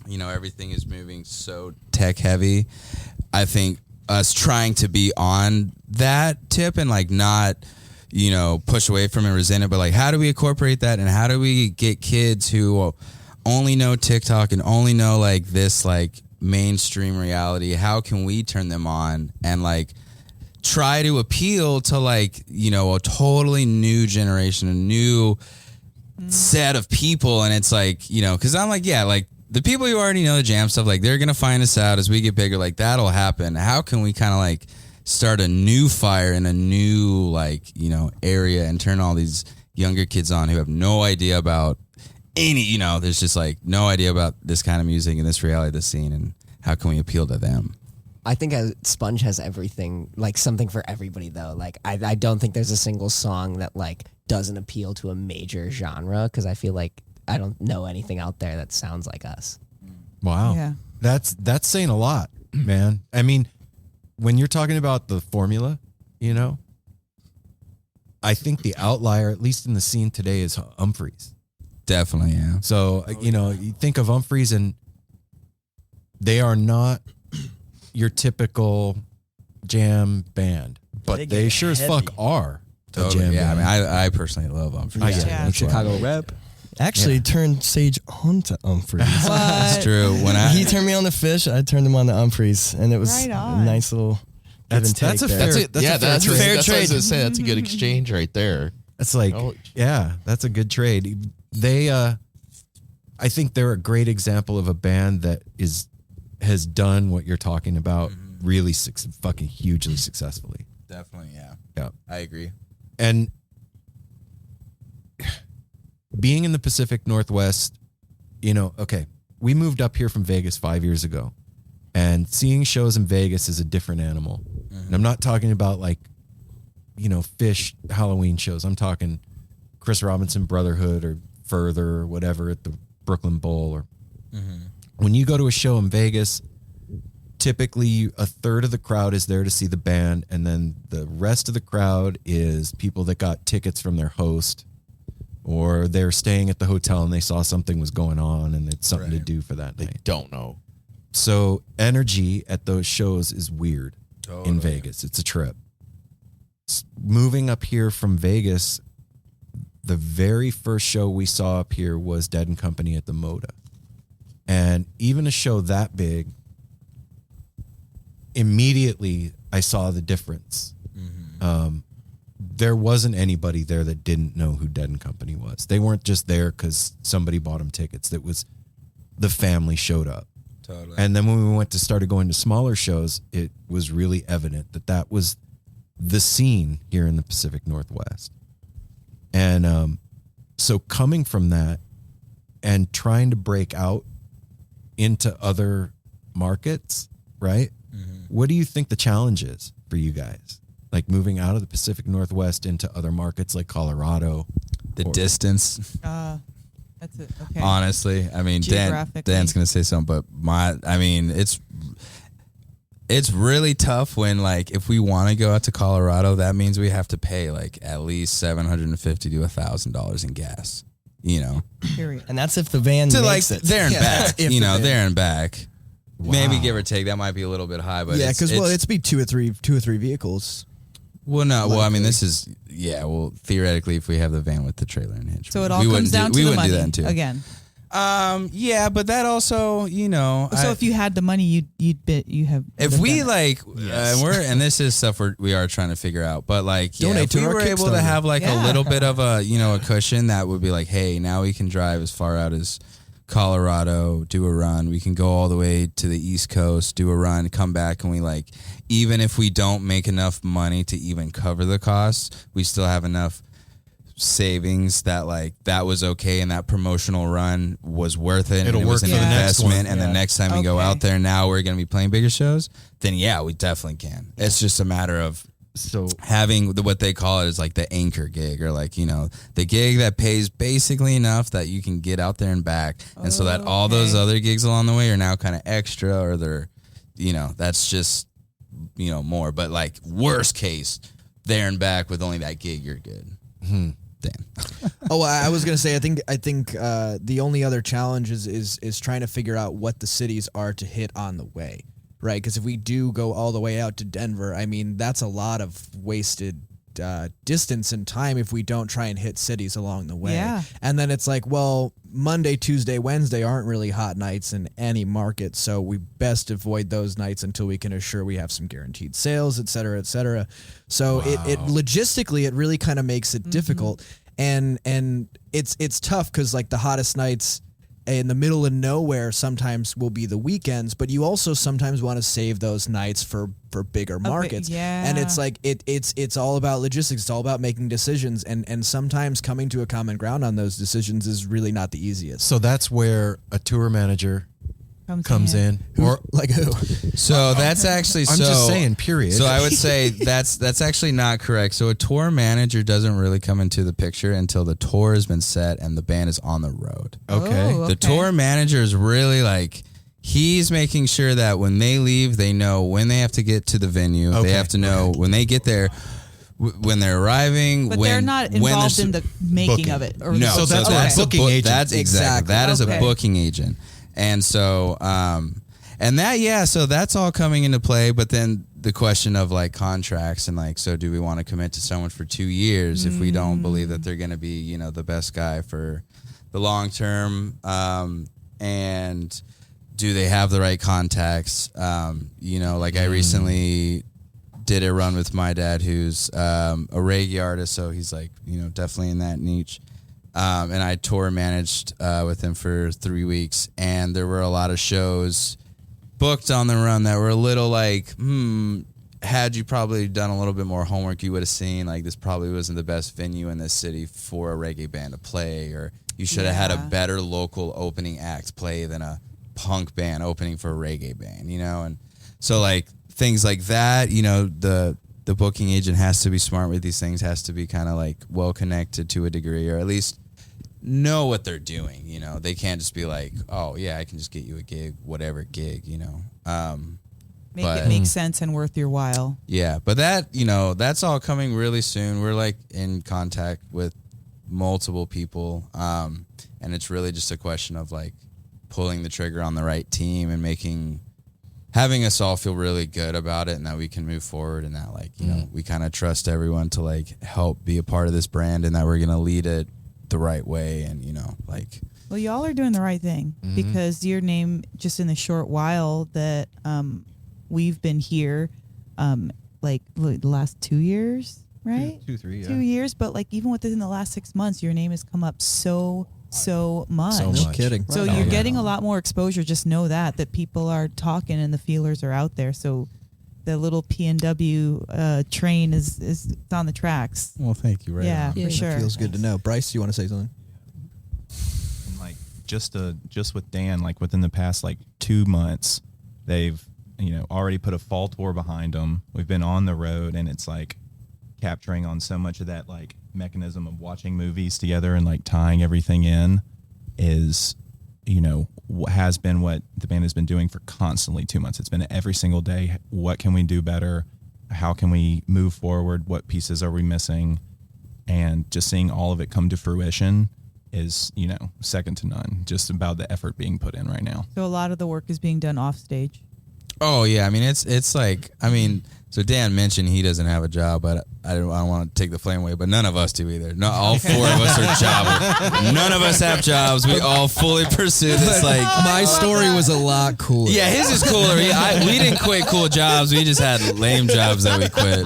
you know, everything is moving so tech heavy. I think us trying to be on that tip and like not, you know, push away from it, resent it, but like how do we incorporate that, and how do we get kids who only know TikTok and only know like this like mainstream reality, how can we turn them on and like try to appeal to like, you know, a totally new generation, a new set of people. And it's like, you know, because I'm like, yeah, like the people who already know the jam stuff, like they're gonna find us out as we get bigger, like that'll happen. How can we kind of like start a new fire in a new like, you know, area and turn all these younger kids on who have no idea about any, you know, there's just like no idea about this kind of music and this reality of the scene, and how can we appeal to them? I think Spunj has everything, like something for everybody though. Like I don't think there's a single song that like doesn't appeal to a major genre, because I feel like I don't know anything out there that sounds like us. Wow. Yeah. That's saying a lot, man. I mean, when you're talking about the formula, you know, I think the outlier, at least in the scene today, is Humphreys. Definitely, yeah. So, you know, you think of Humphreys and they are not your typical jam band, but they sure as fuck are a jam yeah, band. I mean, I personally love Humphreys. Chicago rep. Actually turned Sage onto Humphreys. That's true. He turned me on to Fish, I turned him on to Humphreys, and it was Right a on. nice little give and take that's a there. fair- that's a fair trade. That's what I was trade. gonna say. That's a good exchange right there. It's like, yeah, that's a good trade. They, I think they're a great example of a band that has done what you're talking about really fucking hugely successfully. Definitely, yeah. Yeah. I agree. And being in the Pacific Northwest, you know, okay, we moved up here from Vegas 5 years ago, and seeing shows in Vegas is a different animal. And I'm not talking about like, you know, Fish Halloween shows. I'm talking Chris Robinson Brotherhood or Further or whatever at the Brooklyn Bowl. Or when you go to a show in Vegas, typically a third of the crowd is there to see the band, and then the rest of the crowd is people that got tickets from their host, or they're staying at the hotel and they saw something was going on and it's something to do for that night. They don't know. So energy at those shows is weird in Vegas. It's a trip. moving up here from Vegas, the very first show we saw up here was Dead and Company at the Moda. And even a show that big, immediately I saw the difference. There wasn't anybody there that didn't know who Dead and Company was. They weren't just there because somebody bought them tickets. That was the family showed up. Totally. And then when we started going to smaller shows, it was really evident that was the scene here in the Pacific Northwest. And so coming from that and trying to break out into other markets, right? What do you think the challenge is for you guys? Like moving out of the Pacific Northwest into other markets like Colorado? The distance. That's it. Okay. Honestly, I mean, Dan's going to say something, but it's really tough when, like, if we want to go out to Colorado, that means we have to pay like at least $750 to $1,000 in gas, you know. Period. And that's if the van to makes like it. there and back, you know, van. there and back. Wow. Maybe give or take. That might be a little bit high, but yeah, because it's be two or three vehicles. Well, no. Well, I mean, this is Well, theoretically, if we have the van with the trailer and hitch, so it all comes down to the money do that too. again. Yeah, but that also, you know. So if you had the money, you have. If we like, and this is stuff we are trying to figure out. But like, donate if we were able to have like a little bit of a cushion, that would be like, hey, now we can drive as far out as Colorado, do a run. We can go all the way to the East Coast, do a run, come back, and we like, even if we don't make enough money to even cover the costs, we still have enough savings that like that was okay, and that promotional run was worth it. It'll and it work was an for the next investment, one. and the next time we go out there, now we're going to be playing bigger shows. Then we definitely can. It's just a matter of having what they call it is like the anchor gig, or like, you know, the gig that pays basically enough that you can get out there and back, and so that all those other gigs along the way are now kind of extra, or they're, you know, that's just, you know, more. But like worst case, there and back with only that gig, you're good. Damn. I was gonna say, I think the only other challenge is trying to figure out what the cities are to hit on the way, right? Because if we do go all the way out to Denver, I mean, that's a lot of wasted distance and time if we don't try and hit cities along the way. Yeah. And then it's like, well, Monday, Tuesday, Wednesday aren't really hot nights in any market, so we best avoid those nights until we can assure we have some guaranteed sales, et cetera, et cetera. So it logistically, it really kind of makes it difficult. And it's tough because like the hottest nights in the middle of nowhere sometimes will be the weekends, but you also sometimes want to save those nights for bigger markets. And it's like it's all about logistics. It's all about making decisions, and sometimes coming to a common ground on those decisions is really not the easiest. So that's where a tour manager comes in. Or like who? So that's actually I'm just saying, period. So I would say that's actually not correct. So a tour manager doesn't really come into the picture until the tour has been set and the band is on the road. Okay. The tour manager is really like, he's making sure that when they leave, they know when they have to get to the venue. They have to know when they get there, when they're arriving. But they're not involved in the making of it. Or no, so that's a booking agent. That's exactly. That is a booking agent. And so, and that, so that's all coming into play. But then the question of like contracts and like, so do we want to commit to someone for 2 years if we don't believe that they're going to be, you know, the best guy for the long term? And do they have the right contacts? You know, like I recently did a run with my dad, who's a reggae artist. So he's like, you know, definitely in that niche. And I tour managed with him for 3 weeks, and there were a lot of shows booked on the run that were a little like, had you probably done a little bit more homework, you would have seen like this probably wasn't the best venue in this city for a reggae band to play, or you should have had a better local opening act play than a punk band opening for a reggae band, you know? And so like things like that, you know, the booking agent has to be smart with these things, has to be kind of like well connected to a degree, or at least know what they're doing. You know, they can't just be like, oh yeah, I can just get you a gig, whatever gig, you know. Make it make sense and worth your while. Yeah, but that, you know, that's all coming really soon. We're like in contact with multiple people, and it's really just a question of like pulling the trigger on the right team and making having us all feel really good about it and that we can move forward and that like, you know, we kind of trust everyone to like help be a part of this brand and that we're going to lead it the right way. And, you know, like, Well, y'all are doing the right thing because your name, just in the short while that we've been here, like the last 2 years, right? 2, 3, yeah. 2 years, but like even within the last 6 months, your name has come up so much. So No much. kidding. So Right you're on. getting a lot more exposure. Just know that people are talking and the feelers are out there. So the little PNW train is on the tracks. well, thank you. Right. Yeah, on. for Yeah. sure. Feels good to know. Bryce, you want to say something? And like just with Dan, like within the past like 2 months, they've, you know, already put a fall tour behind them. We've been on the road, and it's like capturing on so much of that like mechanism of watching movies together and like tying everything in is, you know, has been what the band has been doing for constantly 2 months. It's been every single day. What can we do better? How can we move forward? What pieces are we missing? And just seeing all of it come to fruition is, you know, second to none, just about the effort being put in right now. So a lot of the work is being done off stage. Oh yeah, I mean it's like, I mean, so Dan mentioned he doesn't have a job, but I don't want to take the flame away, but none of us do either. No, all 4 of us are jobless. None of us have jobs. We all fully pursue this. Like My story was a lot cooler. yeah, his is cooler. We didn't quit cool jobs. We just had lame jobs that we quit.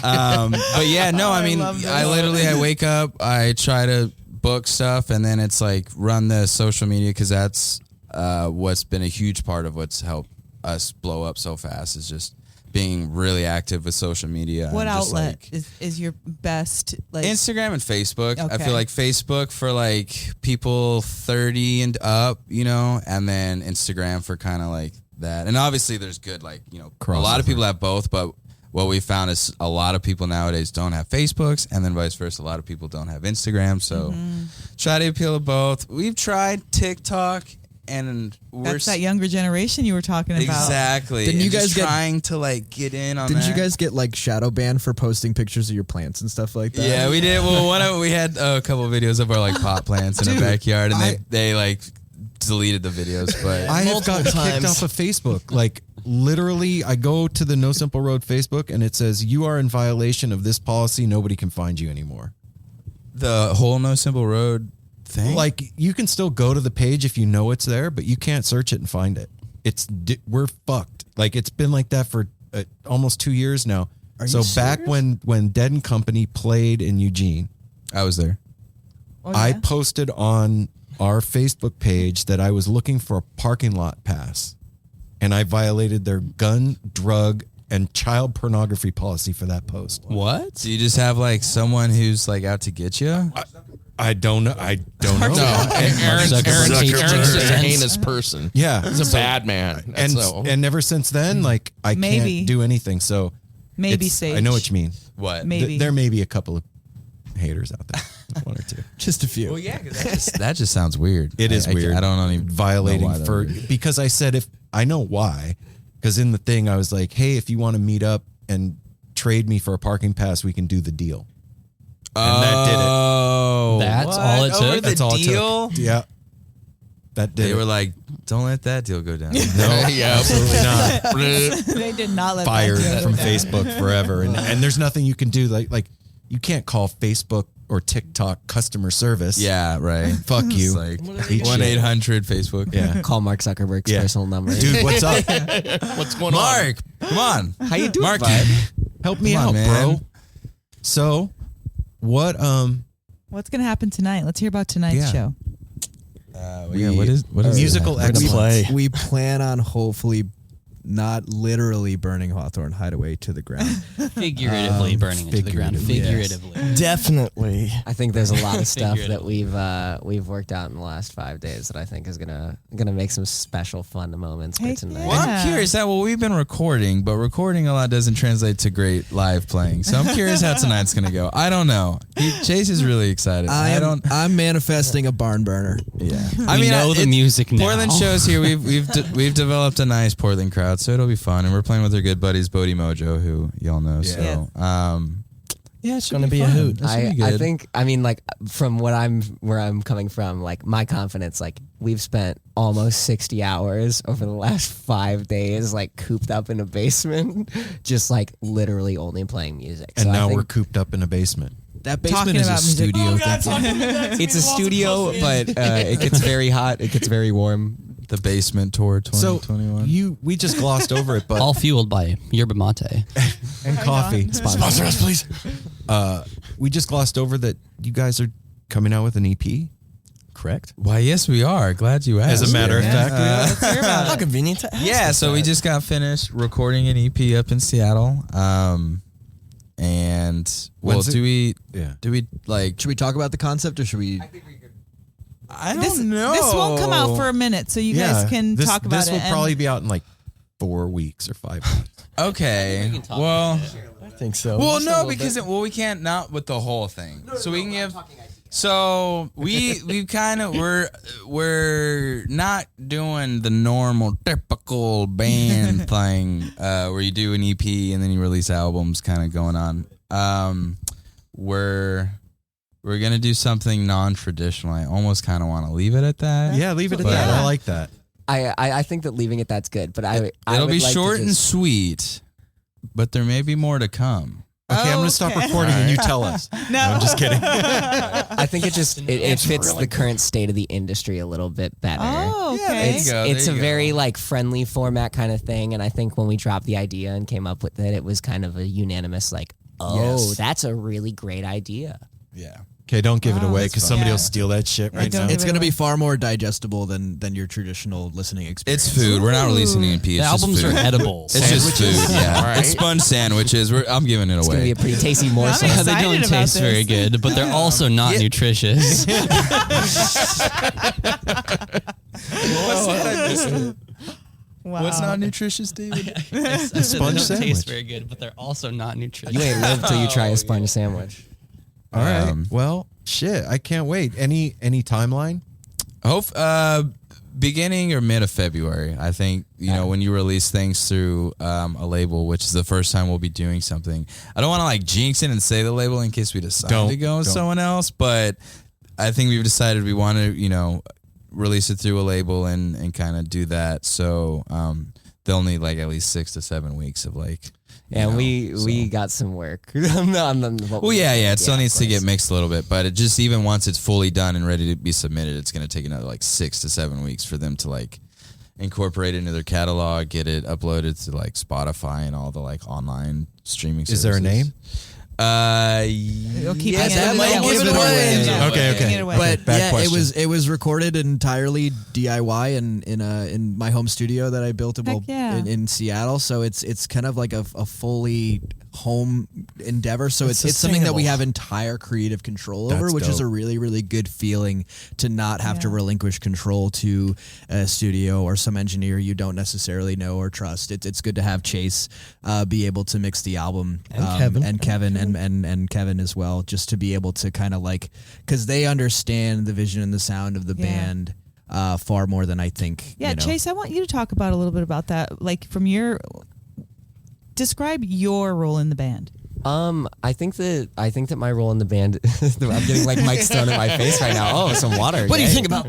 But yeah, no, I mean, I wake up, I try to book stuff, and then it's like run the social media because that's what's been a huge part of what's helped us blow up so fast is just being really active with social media. What and just outlet like, is your best? Like Instagram and Facebook. I Okay. feel like Facebook for like people 30 and up, you know, and then Instagram for kind of like that. And obviously there's good, like, you know, a lot of people have both, but what we found is a lot of people nowadays don't have Facebooks, and then vice versa. A lot of people don't have Instagram. So try to appeal to both. We've tried TikTok, and that's that younger generation you were talking about. Exactly. Didn't you And guys just get- trying to like get in on Didn't that? you guys get like shadow banned for posting pictures of your plants and stuff like that? Yeah, we did. Well, we had a couple of videos of our like pot plants in the backyard, and they like deleted the videos. But I have gotten Multiple kicked times. off of Facebook. Like literally, I go to the No Simple Road Facebook and it says you are in violation of this policy. Nobody can find you anymore. the whole No Simple Road thing, Like you can still go to the page if you know it's there, but you can't search it and find it. We're fucked. Like it's been like that for almost 2 years now. So back when Dead and Company played in Eugene, I was there. I posted on our Facebook page that I was looking for a parking lot pass, and I violated their gun, drug, and child pornography policy for that post. What? Do you just have like someone who's like out to get you? I don't know. I don't know. No, Aaron's just a heinous person. Yeah, He's a bad man. and ever since then, like I Maybe. can't do anything. So Maybe I know what you mean. What? Maybe. There may be a couple of haters out there, one or two. Just a few. Well, yeah, because that just sounds weird. It is weird. I don't even violating know why that for would be. because I said if I know why, because in the thing I was like, hey, if you want to meet up and trade me for a parking pass, we can do the deal. And that did it. Oh, That's what? all it took? Over the That's all it deal? took. Yeah, that did. They it. were like, "Don't let that deal go down." no, yeah, absolutely not. They did not let Fired that from go. Facebook forever, and there's nothing you can do. Like you can't call Facebook or TikTok customer service. Yeah, right. Fuck It's you. like Eat shit. 1-800 Facebook. Yeah, Call Mark Zuckerberg's Yeah. personal number. dude, what's up? What's going on? Mark, come on. How you doing, Mark, bud? Help me Come out, on, man. bro. So, what? What's gonna happen tonight? Let's hear about tonight's Yeah. show. what is musical excellence? We plan on hopefully not literally burning Hawthorne Hideaway to the ground. Figuratively burning it to the ground. figuratively, Figuratively. Definitely. I think there's a lot of stuff that we've worked out in the last 5 days that I think is gonna make some special fun moments for Heck tonight. Well, Yeah. I'm curious. Well, we've been recording, but recording a lot doesn't translate to great live playing. So I'm curious how tonight's gonna go. I don't know. Chase is really excited. I'm manifesting a barn burner. Yeah. We know the music now. Portland shows here. We've developed a nice Portland crowd, so it'll be fun. And we're playing with our good buddies Bodie Mojo, who y'all know. So Yeah, it's gonna be a hoot. I think, I mean, like from where I'm coming from, like my confidence, like we've spent almost 60 hours over the last 5 days, like cooped up in a basement, just like literally only playing music. And So I now think we're cooped up in a basement. That basement Talking is a about music. studio. Oh, God, thing. it's a studio, but it gets very hot. It gets very warm. The basement tour 2021. We just glossed over it, but All fueled by yerba mate. and coffee. Sponsor us, please. We just glossed over that you guys are coming out with an EP. Correct. Why, yes, we are. Glad you asked. As a matter of fact, How convenient to ask. Yeah, so we just got finished recording an EP up in Seattle. And well, When's it? do we like? Should we talk about the concept or should we? I don't This know. this won't come out for a minute, so you guys can this, talk about this it. will and- probably be out in like 4 weeks or 5 weeks. Okay. Well, I think so. well, Just a no, little because bit. we can't not with the whole thing. So we can give. So we kind of we're not doing the normal typical band thing where you do an EP and then you release albums kind of going on. We're gonna do something non-traditional. I almost kind of want to leave it at that. Yeah, leave it at that. I like that. I think that leaving it that's good, but I It'll would be like to short and just- sweet, but there may be more to come. Okay, I'm going to stop recording and you tell us. No, I'm just kidding. I think it fits the current state of the industry a little bit better. Oh, okay. It's a very like friendly format kind of thing, and I think when we dropped the idea and came up with it, it was kind of a unanimous like, Yes. that's a really great idea. Yeah. Okay, don't give it Wow, away that's because fun. somebody Yeah. will steal that shit right don't now. give It's it going to away. be far more digestible than your traditional listening experience. It's food. We're not releasing an EP. It's The just albums food. are edible. It's just food. Yeah. All right. It's sponge sandwiches. I'm giving it It's going to away. be a pretty tasty morsel. I'm They excited don't about taste this. very good, but they're also not nutritious. Wow. What's not nutritious, David? I said they sponge don't sandwich. taste very good, but they're also not nutritious. You ain't live till you try a sponge sandwich. All right. Well, shit, I can't wait. Any timeline? Beginning or mid of February. I think, when you release things through a label, which is the first time we'll be doing something. I don't want to like jinx it and say the label in case we decide to go with someone else, but I think we've decided we want to, release it through a label and kind of do that. So they'll need like at least 6 to 7 weeks of like. And we got some work. It still needs to get mixed a little bit, but it just even once it's fully done and ready to be submitted, it's going to take another like 6 to 7 weeks for them to like incorporate it into their catalog, get it uploaded to like Spotify and all the like online streaming services. Is there a name? You'll keep Yes, it that away. might give it away. Yeah. Okay. Giving it away. But Bad yeah, question. it was recorded entirely DIY in my home studio that I built yeah. in Seattle. So it's kind of like a fully home endeavor. So it's something that we have entire creative control over, That's which is dope. a really, really good feeling to not have to relinquish control to a studio or some engineer you don't necessarily know or trust. It's good to have Chase be able to mix the album and Kevin and Kevin as well, just to be able to kind of like, because they understand the vision and the sound of the band far more than I think. Yeah, Chase, I want you to talk about a little bit about that. Like describe your role in the band. I think that my role in the band, I'm getting like Mike's thrown in my face right now. Oh, some water. What do you think about?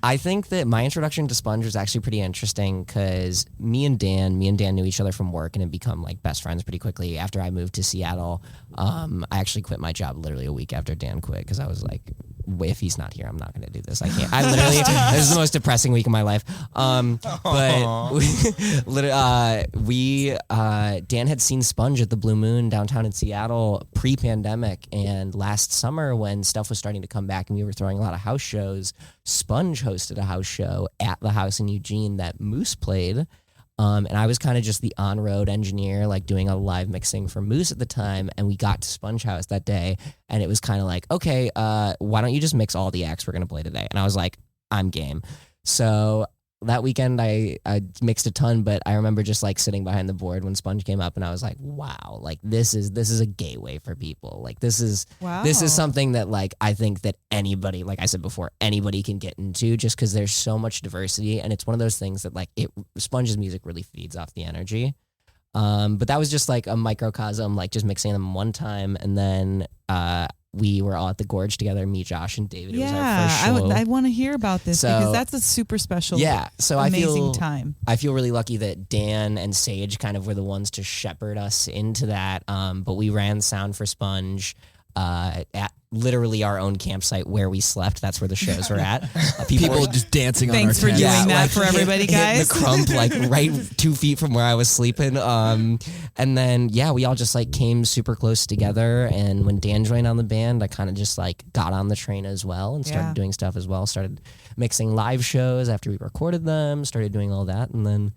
I think that my introduction to Spunj was actually pretty interesting because me and Dan knew each other from work and had become like best friends pretty quickly. After I moved to Seattle, I actually quit my job literally a week after Dan quit because I was like, if he's not here, I'm not going to do this. I can't. I literally, this is the most depressing week of my life. But Dan had seen Spunj at the Blue Moon downtown in Seattle pre-pandemic, and last summer when stuff was starting to come back and we were throwing a lot of house shows, Spunj hosted a house show at the house in Eugene that Moose played. And I was kind of just the on-road engineer, like doing a live mixing for Moose at the time. And we got to Spunj House that day, and it was kind of like, okay, why don't you just mix all the acts we're going to play today? And I was like, I'm game. So that weekend I mixed a ton, but I remember just like sitting behind the board when Spunj came up, and I was like, wow, like this is a gateway for people. Like this is something that like I think that anybody, like I said before, anybody can get into just because there's so much diversity, and it's one of those things that like Spunj's music really feeds off the energy. But that was just like a microcosm, like just mixing them one time. And then we were all at the Gorge together, me, Josh, and David. It was our first show. I want to hear about this because that's a super special, amazing time. I feel really lucky that Dan and Sage kind of were the ones to shepherd us into that. But we ran sound for Spunj at literally our own campsite where we slept. That's where the shows were at. People just dancing on our Thanks for tents. doing that for everybody, guys. The crump like right 2 feet from where I was sleeping. And then, we all just like came super close together. And when Dan joined on the band, I kind of just like got on the train as well and started doing stuff as well. Started mixing live shows after we recorded them, started doing all that. And then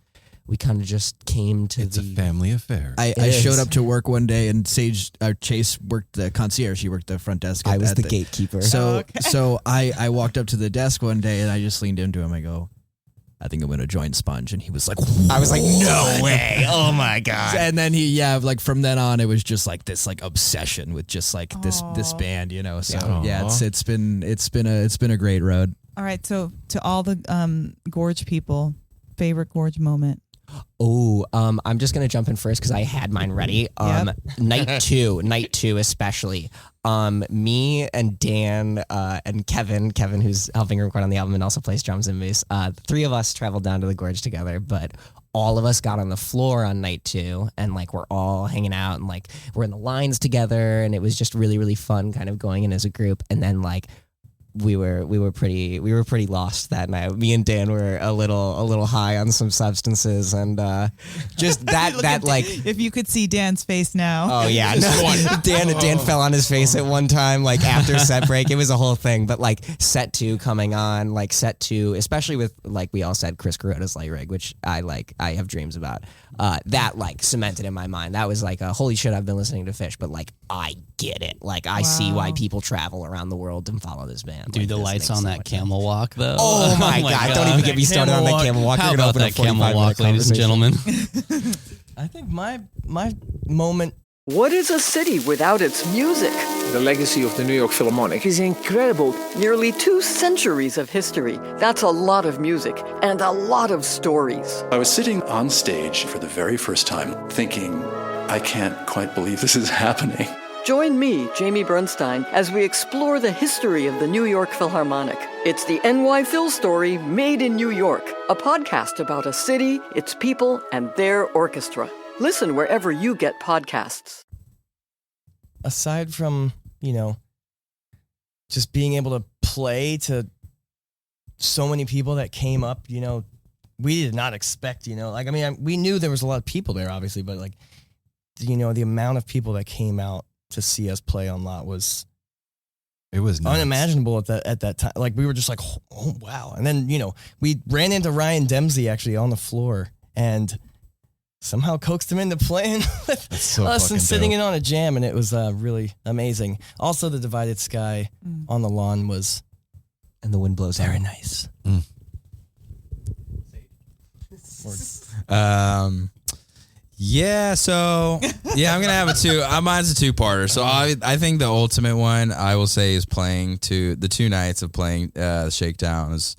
we kind of just came to It's a family affair. I showed up to work one day and Chase worked the concierge. He worked the front desk. I was the gatekeeper. So I walked up to the desk one day and I just leaned into him. I go, I think I'm going to join Spunj. And he was like, what? I was like, no way. Oh my God. And then like from then on, it was just like this like obsession with just like this band, you know? So it's been a great road. All right. So to all the Gorge people, favorite Gorge moment. Oh, I'm just gonna jump in first because I had mine ready. Night two especially. Me and Dan and Kevin, who's helping record on the album and also plays drums and bass. The three of us traveled down to the Gorge together, but all of us got on the floor on night 2 and like we're all hanging out and like we're in the lines together and it was just really, really fun kind of going in as a group. And then like we were pretty lost that night. Me and Dan were a little high on some substances and just that like if you could see Dan's face now. Oh yeah, Dan fell on his face at one time like after set break. It was a whole thing. But like set 2 coming on, like set 2, especially with like we all said Chris Kuroda's light rig, which I have dreams about. That like cemented in my mind. That was like holy shit, I've been listening to Fish, but like I get it. Like I see why people travel around the world and follow this band. Dude, the lights on that camel walk, though. Oh my God. Don't even get me started on that camel walk. How about that camel walk, ladies and gentlemen? I think my moment. What is a city without its music? The legacy of the New York Philharmonic is incredible. Nearly 2 centuries of history. That's a lot of music and a lot of stories. I was sitting on stage for the very first time thinking, I can't quite believe this is happening. Join me, Jamie Bernstein, as we explore the history of the New York Philharmonic. It's the NY Phil story made in New York, a podcast about a city, its people, and their orchestra. Listen wherever you get podcasts. Aside from, just being able to play to so many people that came up, we did not expect, we knew there was a lot of people there, obviously, but like, the amount of people that came out to see us play on Lot was unimaginable at that time. Like we were just like, oh wow. And then, we ran into Ryan Dempsey actually on the floor and somehow coaxed him into playing with us and sitting in on a jam. And it was really amazing. Also the Divided Sky on the lawn was, and the wind blows very out. nice. Yeah, so I'm gonna have mine's a 2-parter. So I think the ultimate one I will say is playing the 2 nights of playing Shakedown is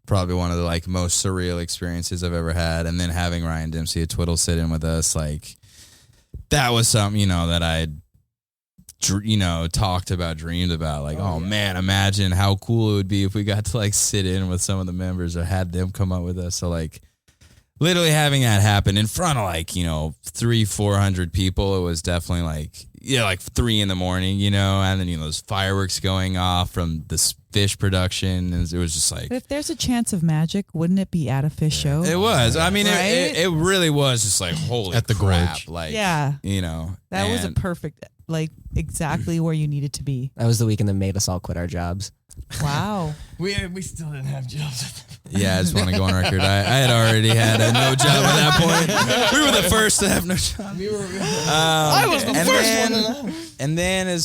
probably one of the like most surreal experiences I've ever had. And then having Ryan Dempsey at Twiddle sit in with us, like that was something that I'd talked about, dreamed about. Like, oh man, imagine how cool it would be if we got to like sit in with some of the members or had them come up with us. So like. Literally having that happen in front of like, 300-400 people, it was definitely like 3 a.m, and then, those fireworks going off from this Fish production. And it was just like. But if there's a chance of magic, wouldn't it be at a Fish show? It was. I mean, right? it really was just like, holy at the crap. Gorge. Like, that was a perfect, like exactly where you needed to be. That was the weekend that made us all quit our jobs. Wow. We still didn't have jobs. Yeah, I just want to go on record. I had already had no job at that point. We were the first to have no job. I was the first one. And then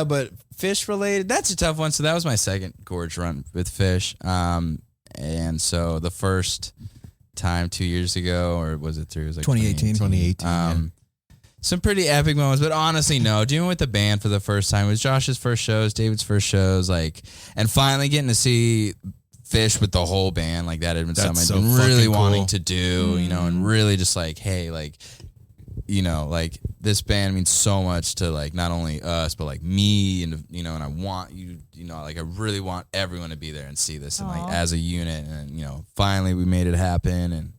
but Fish related, that's a tough one. So that was my second Gorge run with Fish. And so the first time 2 years ago, or was it 3? It was like 2018. Some pretty epic moments, but honestly, no. Doing with the band for the first time, it was Josh's first shows, David's first shows, and finally getting to see Fish with the whole band, like that had been something I've been really wanting to do, and really just like, hey, like you know, like this band means so much to like not only us, but like me, and you know, and I want you, you know, like I really want everyone to be there and see this and like as a unit, and you know, finally we made it happen. And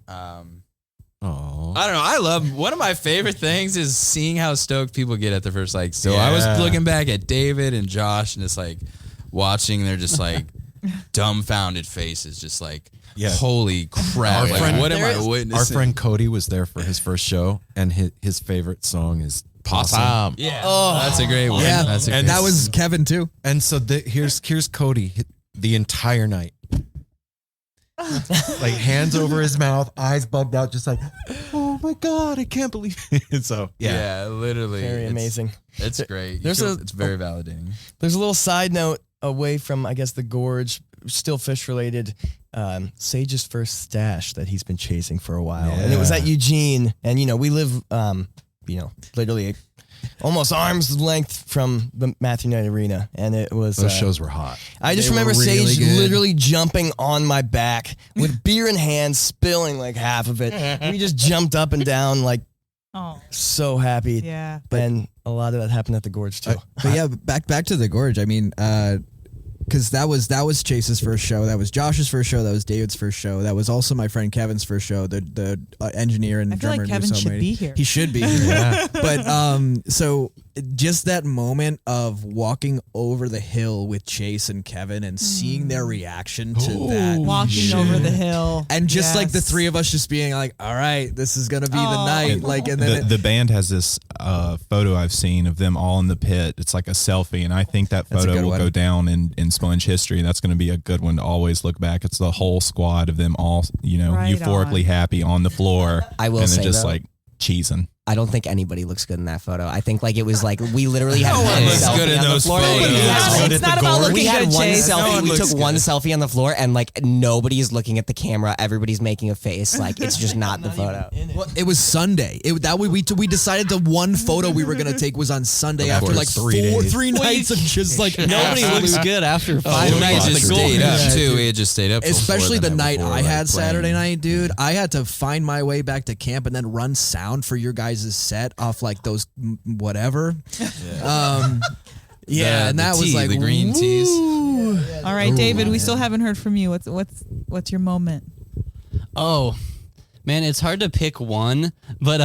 I don't know. I love, one of my favorite things is seeing how stoked people get at the first, like, so I was looking back at David and Josh and just like watching their just like dumbfounded faces, just like, holy crap. Like, what am I witnessing? Our friend Cody was there for his first show, and his favorite song is Possum. Yeah. Oh, that's a great one. Yeah. That's a And great that was Kevin too. And so here's Cody the entire night. Like hands over his mouth, eyes bugged out, just like, oh my God, I can't believe it. So yeah, literally. Very amazing. It's great. It's very validating. There's a little side note away from, I guess, the Gorge, still fish related. Sage's first stash that he's been chasing for a while, and it was at Eugene. And you know, we live, you know, literally almost arm's length from the Matthew Knight Arena, and it was those shows were hot. I just remember Sage literally jumping on my back with beer in hand, spilling like half of it. We just jumped up and down like so happy. Yeah. And a lot of that happened at the Gorge too. But yeah, back to the Gorge. I mean, because that was Chase's first show, that was Josh's first show, that was David's first show, that was also my friend Kevin's first show. The engineer and I feel drummer. like Kevin should be here. He should be. Yeah. But so just that moment of walking over the hill with Chase and Kevin and seeing their reaction to that, walking over the hill, and just like the three of us just being like, all right, this is gonna be the night. Like, and then the band has this photo I've seen of them all in the pit. It's like a selfie, and I think that photo will go down in Spunj history. That's going to be a good one to always look back. It's the whole squad of them all, you know, euphorically happy on the floor. I will and say, then just though, like cheesing. I don't think anybody looks good in that photo. I think like it was like we literally had No one one looks selfie good in on the those floor. photos. It's not about looking We had good, one Chase. No selfie. one We looks took one good. selfie on the floor, and like nobody's looking at the camera. Everybody's making a face. Like it's just not the photo. well, it was Sunday. We decided the one photo we were gonna take was on Sunday after like 3 nights of just like Nobody looks good after 5 nights. We just stayed up too. We had just stayed up. Especially the night I had playing. Saturday night, dude. I had to find my way back to camp and then run sound for your guys' set off like those whatever. And that was like the green teas. All right, David, we still haven't heard from you. What's your moment? Oh, man, it's hard to pick one, but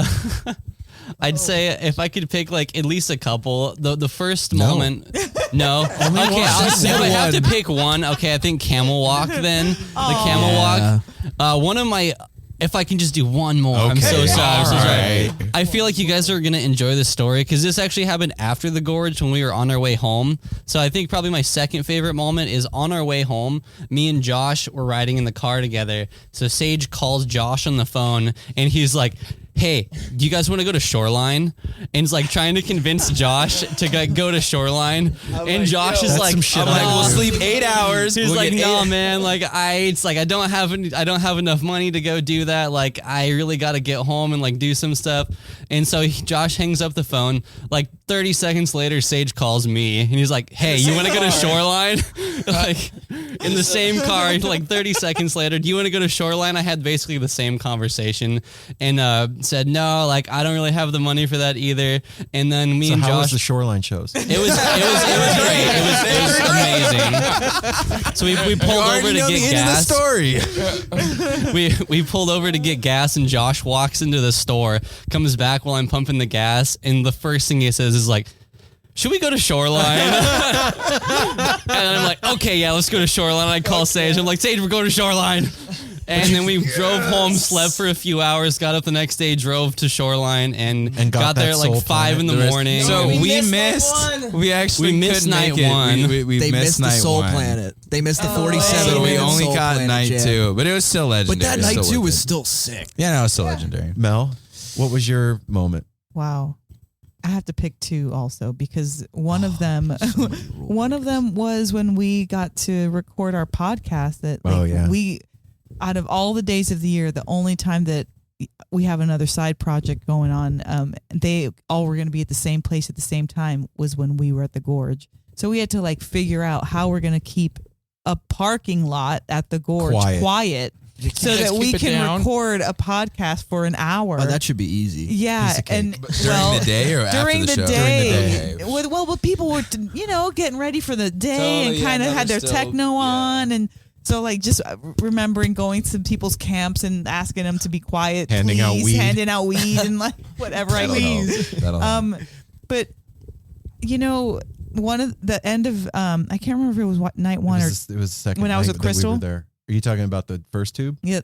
I'd say if I could pick like at least a couple, the first moment. No. Okay, if I have to pick one, okay, I think Camel Walk then. The Camel Walk. One of my... If I can just do one more, I'm so sorry. I feel like you guys are going to enjoy this story because this actually happened after the Gorge when we were on our way home. So I think probably my second favorite moment is on our way home. Me and Josh were riding in the car together. So Sage calls Josh on the phone and he's like, hey, do you guys want to go to Shoreline? And it's like trying to convince Josh to go to Shoreline. And Josh is like, I'm like, we'll sleep 8 hours. He's We'll like, get no, 8 man. Like, I don't have enough money to go do that. Like, I really got to get home and like do some stuff. And so Josh hangs up the phone. Like 30 seconds later, Sage calls me and he's like, hey, you want to go to Shoreline? Like in the same car. Like 30 seconds later, do you want to go to Shoreline? I had basically the same conversation and said no. Like I don't really have the money for that either. And then me and how Josh. was the Shoreline shows? It was great. It was amazing. So we pulled over to get gas. We pulled over to get gas, and Josh walks into the store, comes back while I'm pumping the gas, and the first thing he says is like, should we go to Shoreline? And I'm like, okay, yeah, let's go to Shoreline. I call Sage. I'm like, Sage, we're going to Shoreline. And then we drove home, slept for a few hours, got up the next day, drove to Shoreline, and got there at like 5 in the morning. So we missed. We actually missed couldn't night make it. one. they missed the night Soul one. Planet. They missed the 47. So we only Soul got Planet night jam. 2, but it was still legendary. But that It was night still 2 worth was it. still sick. Yeah, no, it was still legendary. Mel, what was your moment? Wow. I have to pick two also because one of them was when we got to record our podcast that we out of all the days of the year, the only time that we have another side project going on, they all were going to be at the same place at the same time was when we were at the Gorge. So we had to like figure out how we're going to keep a parking lot at the Gorge quiet so that we can record a podcast for an hour. Oh, that should be easy. Yeah, and during the day or after during the show? During the day. Well, people were getting ready for the day and kind of had their techno on, and so like just remembering going to people's camps and asking them to be quiet, handing out weed and like whatever I need. But one of the end of I can't remember if it was night one it was the second when I was night with Crystal. we were there. Are you talking about the first tube? Yeah.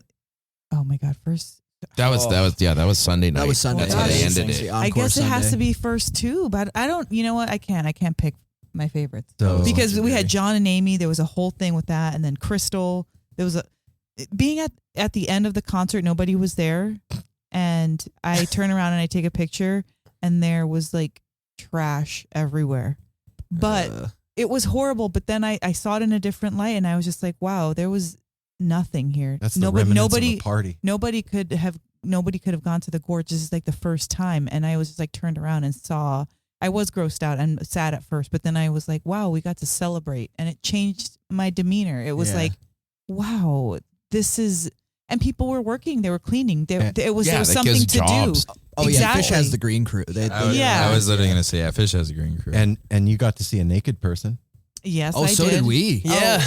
Oh my God, first. That was Sunday night. That was Sunday. That's how they ended it. I guess it has to be first tube, but I don't. You know what? I can't pick my favorites because we had John and Amy. There was a whole thing with that, and then Crystal. There was being at the end of the concert. Nobody was there, and I turn around and I take a picture, and there was like trash everywhere. But it was horrible. But then I saw it in a different light, and I was just like, wow, there was nothing here. That's the remnants of a party. Nobody could have gone to the gorge. This is like the first time, and I was just like turned around and saw. I was grossed out and sad at first, but then I was like, wow, we got to celebrate, and it changed my demeanor. It was like, wow, this is. And people were working. They were cleaning. There was something to do. Oh yeah, Fish has the green crew. I was literally going to say, Fish has a green crew. And you got to see a naked person. Yes, I did we. Yeah,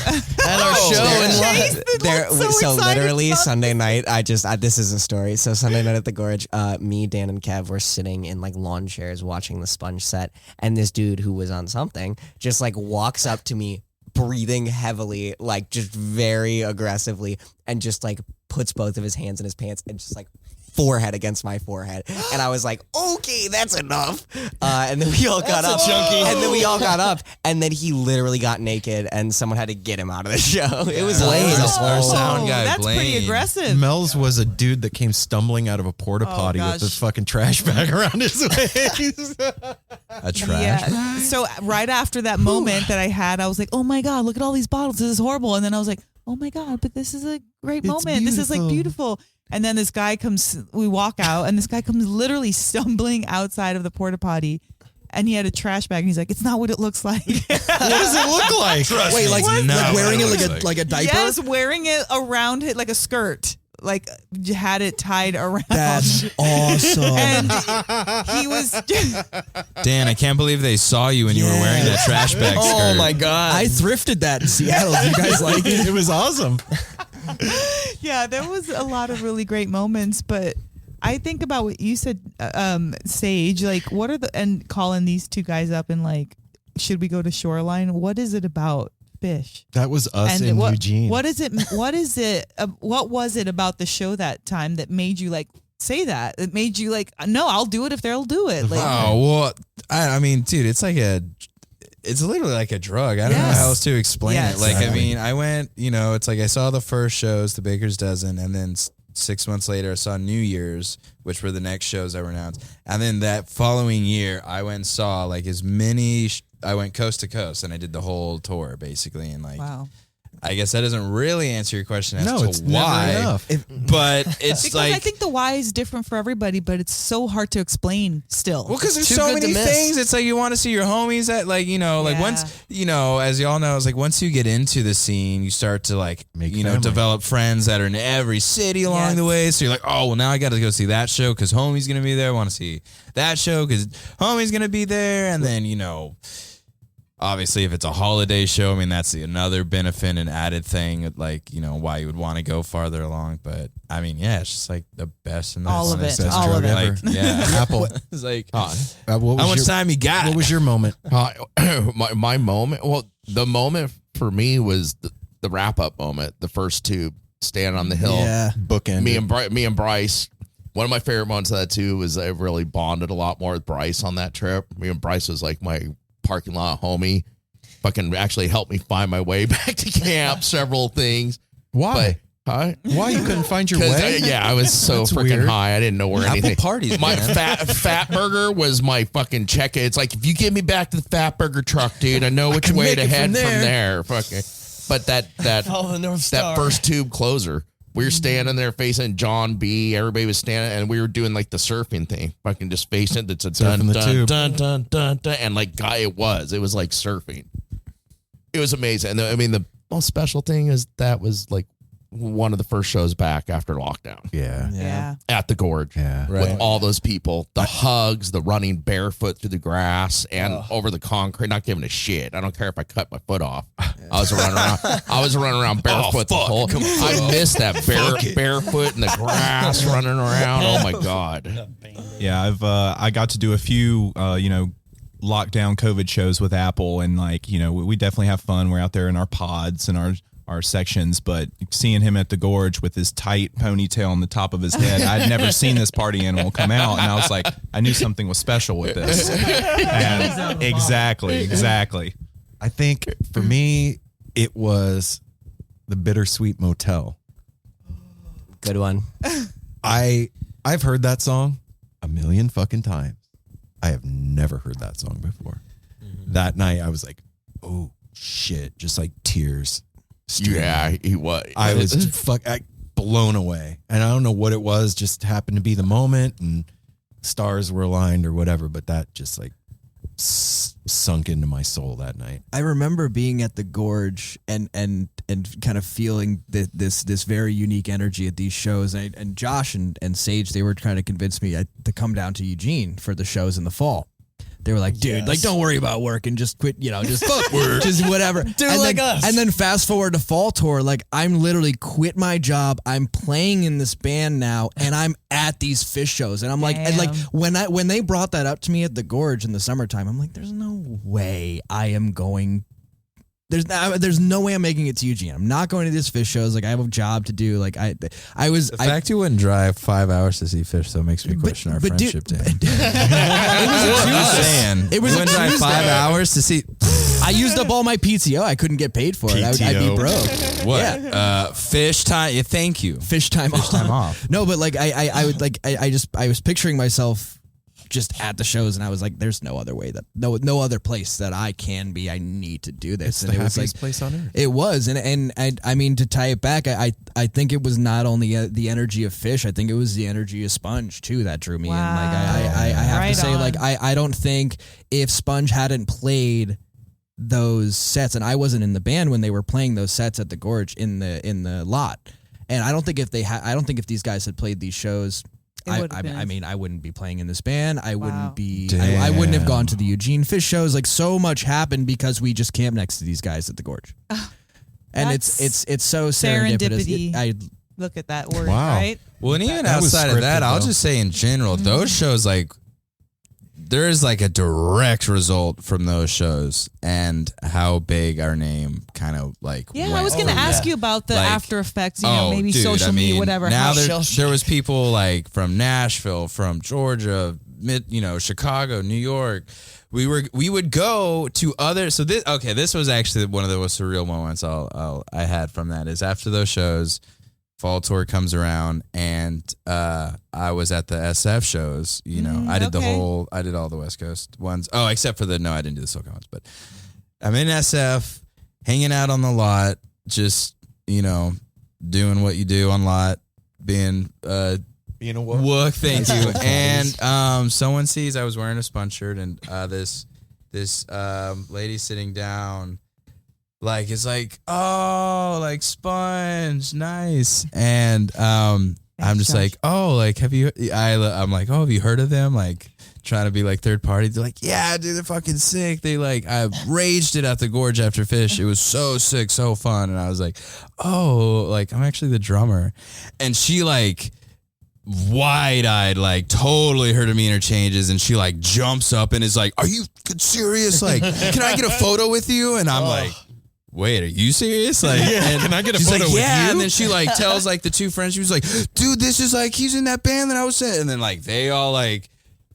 at our show. So literally Sunday night, this is a story. So Sunday night at the Gorge, me, Dan, and Kev were sitting in like lawn chairs watching the Spunj set, and this dude who was on something just like walks up to me, breathing heavily, like just very aggressively, and just like puts both of his hands in his pants and just like forehead against my forehead, and I was like, okay, that's enough. And then we all got up, and then he literally got naked, and someone had to get him out of the show. It was lame. Our sound guy, that's Blaine. pretty aggressive. Mel's was a dude that came stumbling out of a porta potty with this fucking trash bag around his waist. A trash. Yeah. So right after that moment that I had, I was like, oh my God, look at all these bottles. This is horrible. And then I was like, oh my God, but this is a great moment. This is like beautiful. And then this guy comes, we walk out, and this guy comes literally stumbling outside of the porta potty, and he had a trash bag, and he's like, it's not what it looks like. What does it look like? Wait, like wearing it like a diaper? Yes, wearing it around it like a skirt. Like, had it tied around. That's awesome. And he was... Dan, I can't believe they saw you when you were wearing that trash bag skirt. Oh my God. I thrifted that in Seattle. You guys like it? It was awesome. Yeah, there was a lot of really great moments, but I think about what you said, Sage, like what are and calling these two guys up and like, should we go to Shoreline? What is it about Fish? That was us in Eugene. What was it about the show that time that made you like say that? It made you like, no, I'll do it if they'll do it. Like, I mean, dude, it's literally like a drug. I don't know how else to explain it. Like, I mean, I went, it's like I saw the first shows, the Baker's Dozen, and then 6 months later I saw New Year's, which were the next shows that were announced. And then that following year, I went and saw like as many, I went coast to coast, and I did the whole tour basically. And like, wow. I guess that doesn't really answer your question as it's to why. Never enough. But it's because like, I think the why is different for everybody, but it's so hard to explain still. well, because there's so many things. It's like you want to see your homies that like, once, as y'all know, it's like once you get into the scene, you start to like, develop friends that are in every city along the way. So you're like, oh, well, now I got to go see that show because homie's going to be there. I want to see that show because homie's going to be there. And then, obviously, if it's a holiday show, I mean, that's another benefit and added thing, like, why you would want to go farther along. But, I mean, yeah, it's just like the best and the all of it. All of it. Like, yeah. Apple. It's like, how much time you got? What was your moment? My moment? Well, the moment for me was the wrap-up moment, the first tube, standing on the hill. Yeah. Bookend. Me and Bryce. One of my favorite moments of that, too, was I really bonded a lot more with Bryce on that trip. Me and Bryce was like my parking lot homie, fucking actually helped me find my way back to camp. Several things. Why? Why you couldn't find your way? I was so freaking high. I didn't know where anything. Parties. My fat burger was my fucking check. It's like if you get me back to the fat burger truck, dude, I know which way to head from there. Fucking. But that Follow the North Star. That first tube closer. We were standing there facing John B. Everybody was standing, and we were doing like the surfing thing. Fucking just facing it. It's a dun, dun, dun, dun, dun, dun. And like, it was like surfing. It was amazing. And I mean, the most special thing is that was like one of the first shows back after lockdown. Yeah. At the Gorge. Yeah. With all those people, the hugs, the running barefoot through the grass and over the concrete, not giving a shit. I don't care if I cut my foot off. I was running around barefoot the whole. I missed that barefoot in the grass running around. Oh my God. Yeah, I got to do a few lockdown COVID shows with Apple, and we definitely have fun. We're out there in our pods and our sections, but seeing him at the Gorge with his tight ponytail on the top of his head, I'd never seen this party animal come out, and I was like, I knew something was special with this. And exactly. I think for me, it was the Bittersweet Motel. Good one. I've heard that song a million fucking times. I have never heard that song before. That night, I was like, oh shit, just like tears. Yeah, he was. I was blown away, and I don't know what it was. Just happened to be the moment, and stars were aligned or whatever. But that just like sunk into my soul that night. I remember being at the Gorge and kind of feeling this very unique energy at these shows. And Josh and Sage, they were trying to convince me to come down to Eugene for the shows in the fall. They were like, dude, don't worry about work and just quit, just fuck work, just whatever. Do like us. And then fast forward to fall tour, I'm literally quit my job. I'm playing in this band now, and I'm at these Fish shows. And I'm like, when they brought that up to me at the Gorge in the summertime, I'm like, there's no way I am going. There's no way I'm making it to Eugene. I'm not going to these Fish shows. I have a job to do. The fact you wouldn't drive 5 hours to see Fish though makes me question our friendship. Dan. It was you wouldn't drive 5 hours to see. I used up all my PTO. I couldn't get paid for it. I'd be broke. What? Yeah. Fish time. Yeah, thank you. Fish time off. No, but I was picturing myself just at the shows, and I was like, there's no other way no other place that I can be. I need to do this. It's the happiest place on earth. It was. And I mean, to tie it back, I think it was not only the energy of Fish, I think it was the energy of Spunj too that drew me in. I have to say, I don't think if Spunj hadn't played those sets, and I wasn't in the band when they were playing those sets at the Gorge in the lot, and I don't think if these guys had played these shows, I wouldn't be playing in this band. I wouldn't be. I wouldn't have gone to the Eugene Fish shows. So much happened because we just camped next to these guys at the Gorge, and it's so serendipitous. Look at that word, Wow. right? Well, and even outside of that, I'll just say in general, those shows there is a direct result from those shows and how big our name kind of went. I was going to ask you about the after effects, maybe social media, whatever. Now there was people from Nashville, from Georgia, Chicago, New York. We would go to other. So this was actually one of the most surreal moments I had from that is after those shows. Fall tour comes around, and I was at the SF shows. I did I did all the West Coast ones. Oh, except for I didn't do the SoCal ones. But I'm in SF, hanging out on the lot, just doing what you do on lot, being a wook. Thank you. And someone sees I was wearing a Spunj shirt, and this lady sitting down. It's Spunj, nice. And I'm just Josh. have you have you heard of them? Trying to be third party. They're like, yeah, dude, they're fucking sick. They I raged it at the Gorge after Fish. It was so sick, so fun. And I was like, oh, I'm actually the drummer. And she wide-eyed, totally her demeanor changes, and she jumps up and is like, are you serious? Can I get a photo with you? And I'm like, wait, are you serious? Can I get a photo with you? And then she tells the two friends, she was like, dude, this is he's in that band that I was in. And then they all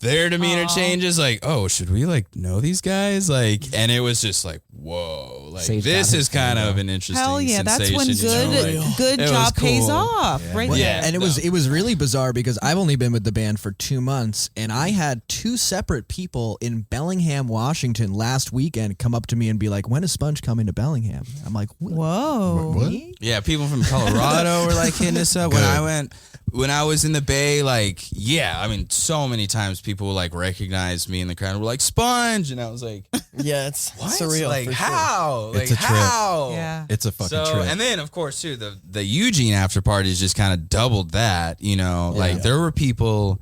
their demeanor changes, oh, should we know these guys? And it was just whoa, this is kind of an interesting Hell yeah, that's when sensation, good job pays off, right? Yeah, and it was really bizarre because I've only been with the band for 2 months, and I had 2 separate people in Bellingham, Washington last weekend come up to me and be like, when is Spunj coming to Bellingham? I'm like, whoa. What? Yeah, people from Colorado were hitting us up when I went. when I was in the Bay, like, yeah, I mean, so many times people like recognize me in the crowd and were like, Spunj. And I was like, yeah, it's what? surreal. Like, for how? Sure. Like, It's a trip. how? Yeah. It's a fucking trip. And then, of course, too, the Eugene after parties just kind of doubled that, you know, like there were people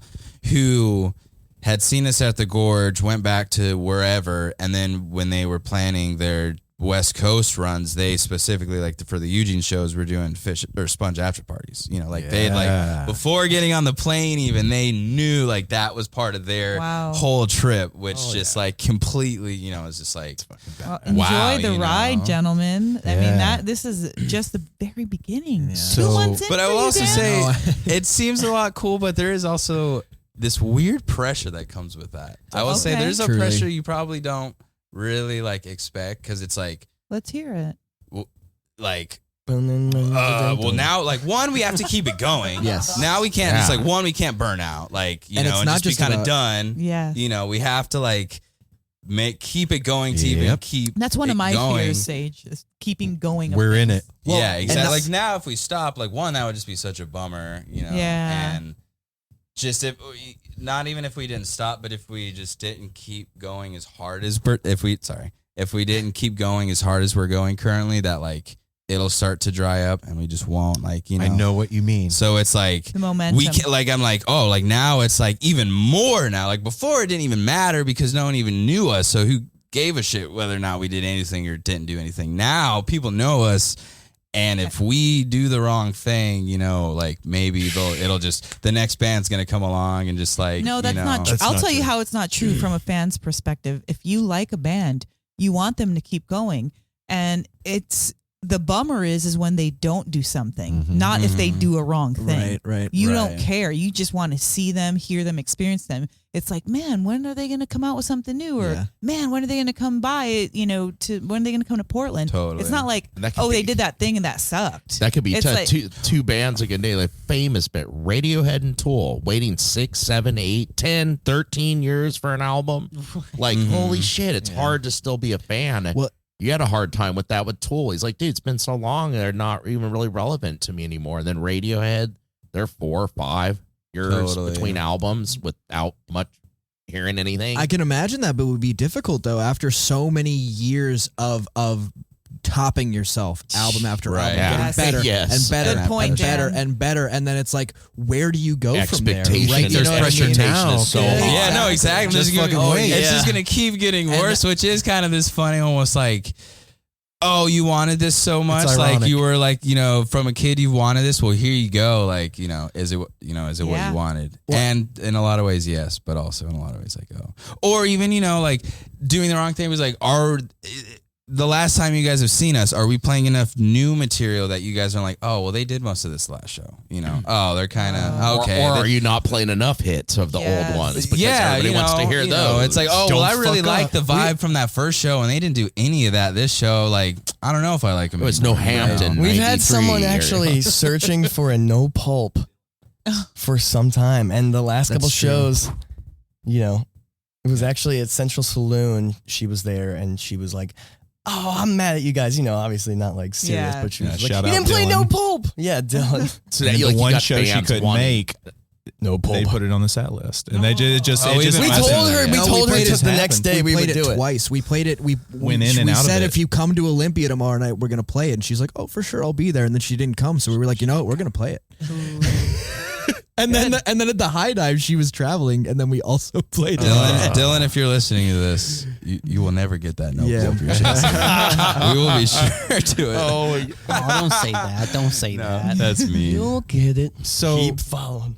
who had seen us at the Gorge, went back to wherever, and then when they were planning their West Coast runs, they specifically, like for the Eugene shows, were doing fish or Spunj after parties. You know, like they'd like before getting on the plane, even they knew like that was part of their whole trip, which just like completely, you know, is just like well, enjoy the ride, gentlemen. I mean this is just the very beginning. Yeah. 2 months in. But I will also say it seems a lot cool, but there is also this weird pressure that comes with that. I will say there's a pressure you probably don't really like expect, because it's like, let's hear it. Like, well, now, like, one, we have to keep it going. Yes. Now we can't. It's like, one, we can't burn out. Like, you And know, it's and not just be just kind of about- done. Yeah. You know, we have to like keep it going to even keep. That's one of it my going. fears, Sage, is keeping going. We're in it. Yeah, exactly. Like now, if we stop, like one, that would just be such a bummer, you know. Yeah. And just not even if we didn't stop, but if we just didn't keep going as hard as if we didn't keep going as hard as we're going currently, that like it'll start to dry up and we just won't, like, you know. I know what you mean. So it's like the momentum. we can, like, I'm like, oh, like now it's like even more now. Like before it didn't even matter because no one even knew us. So who gave a shit whether or not we did anything or didn't do anything? Now people know us. And if we do the wrong thing, you know, like maybe it'll just, the next band's going to come along and just like, No, that's not true. I'll tell you how it's not true from a fan's perspective. If you like a band, you want them to keep going. And the bummer is when they don't do something, not if they do a wrong thing. Right. You don't care. You just want to see them, hear them, experience them. It's like, man, when are they going to come out with something new? Or man, when are they going to come by? You know, when are they going to come to Portland? Totally. It's not like, they did that thing and that sucked. That could be It's like- two bands like a day, like famous band, Radiohead and Tool, waiting 6, 7, 8, 10, 13 years for an album. Like, holy shit, it's hard to still be a fan. Well, you had a hard time with that with Tool. He's like, dude, it's been so long, they're not even really relevant to me anymore. And then Radiohead, they're 4 or 5 years between albums without much hearing anything. I can imagine that, but it would be difficult though after so many years of topping yourself album after album, getting better and better and better and better, and then it's like, where do you go from there? Right? You know what I mean? Is so high. Yeah, no, exactly. Just fucking wait. It's just gonna keep getting worse, which is kind of this funny, almost like, oh, you wanted this so much, like you were like, you know, from a kid you wanted this. Well, here you go. Like, you know, is it what you wanted? And in a lot of ways, yes, but also in a lot of ways, like, oh, or even, you know, like doing the wrong thing was like, the last time you guys have seen us, are we playing enough new material that you guys are like, oh, well, they did most of this last show, you know? Oh, they're kind of okay. Or are you not playing enough hits of the old ones? Because everybody wants to hear those. It's like, oh, well, I really like the vibe from that first show, and they didn't do any of that this show. Like, I don't know if I like them. It was no Hampton. We've had someone actually searching for a no pulp for some time, and the last couple shows, you know, it was actually at Central Saloon. She was there, and she was like, oh, I'm mad at you guys. You know, obviously not like serious, but she was like, you didn't play No Pulp. Yeah, Dylan. So that the one show she couldn't make, No Pulp. They put it on the set list, and they just. We told her the next day we would do it twice. We played it. We went in and out of it. We said if you come to Olympia tomorrow night, we're gonna play it. And she's like, oh, for sure, I'll be there. And then she didn't come, so we were like, you know what, we're gonna play it. And then at the High Dive, she was traveling, and then we also played it. Dylan, if you're listening to this, you will never get that no pulp your chest. We will be sure to it. Oh, don't say that. Don't say that. That's me. You'll get it. So keep following.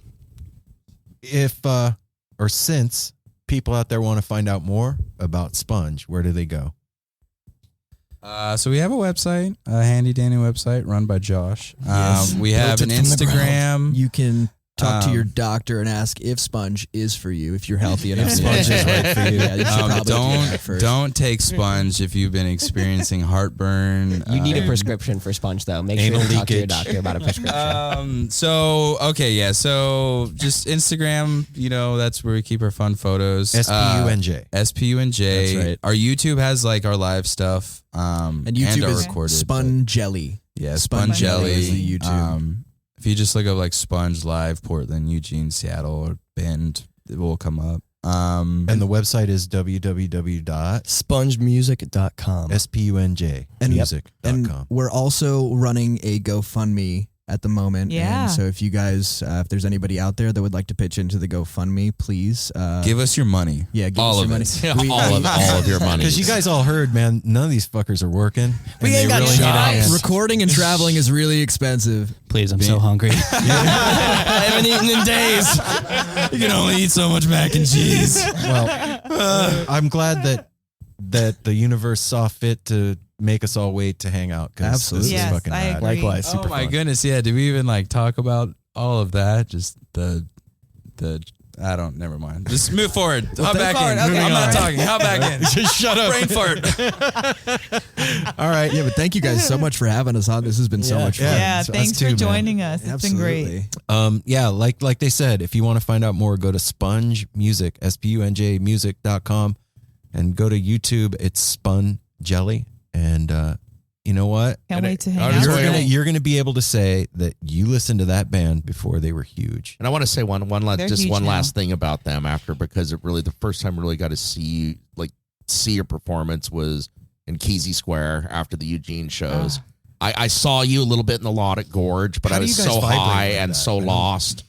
If or since people out there want to find out more about Spunj, where do they go? So we have a website, a handy dandy website run by Josh. We have an Instagram. You can talk to your doctor and ask if Spunj is for you, if you're healthy enough. If Spunj is right for you. Yeah, you should probably do that first. Don't take Spunj if you've been experiencing heartburn. You need a prescription for Spunj, though. Make sure you talk to your doctor about a prescription. So just Instagram, you know, that's where we keep our fun photos. SPUNJ. SPUNJ. That's right. Our YouTube has like our live stuff. And YouTube our is recorded. Spun Jelly. Yeah, Spun Jelly is the YouTube. If If you just look up like Spunj Live, Portland, Eugene, Seattle, or Bend, it will come up. And the website is www.spunjmusic.com. SPUNJ And music.com. And we're also running a GoFundMe at the moment. Yeah. And so if you guys, if there's anybody out there that would like to pitch into the GoFundMe, please give us your money. Yeah, give all us of your it. money. all of your money. Because you guys all heard, man, none of these fuckers are working. We and ain't they got really need a hand. Recording and traveling is really expensive. Please, I'm so hungry. I haven't eaten in days. You can only eat so much mac and cheese. Well, I'm glad that the universe saw fit to make us all wait to hang out. Absolutely. This is Yes, fucking I rad. agree. Likewise, Oh super my fun. goodness, yeah. Did we even like talk about all of that? Just the I don't. Never mind. Just move forward. Hop back in. Okay. I'm not talking. Hop back in. Just shut up. Brain fart. All right. Yeah, but thank you guys so much for having us on. This has been so much fun. Yeah, So us thanks too, for man. joining us. It's been great. Yeah, like they said, if you want to find out more, go to Spunj Music, SPUNJ music.com, and go to YouTube. It's Spun Jelly. And you know what? Can't wait to hang I'll out. just with wait. you. You're gonna be able to say that you listened to that band before they were huge. And I want to say one They're just huge one now. last thing about them after, because it really, the first time I really got to see your performance was in Kesey Square after the Eugene shows. I saw you a little bit in the Loddick Gorge, but How I do was you guys so vibrate high like and that? so I don't- lost.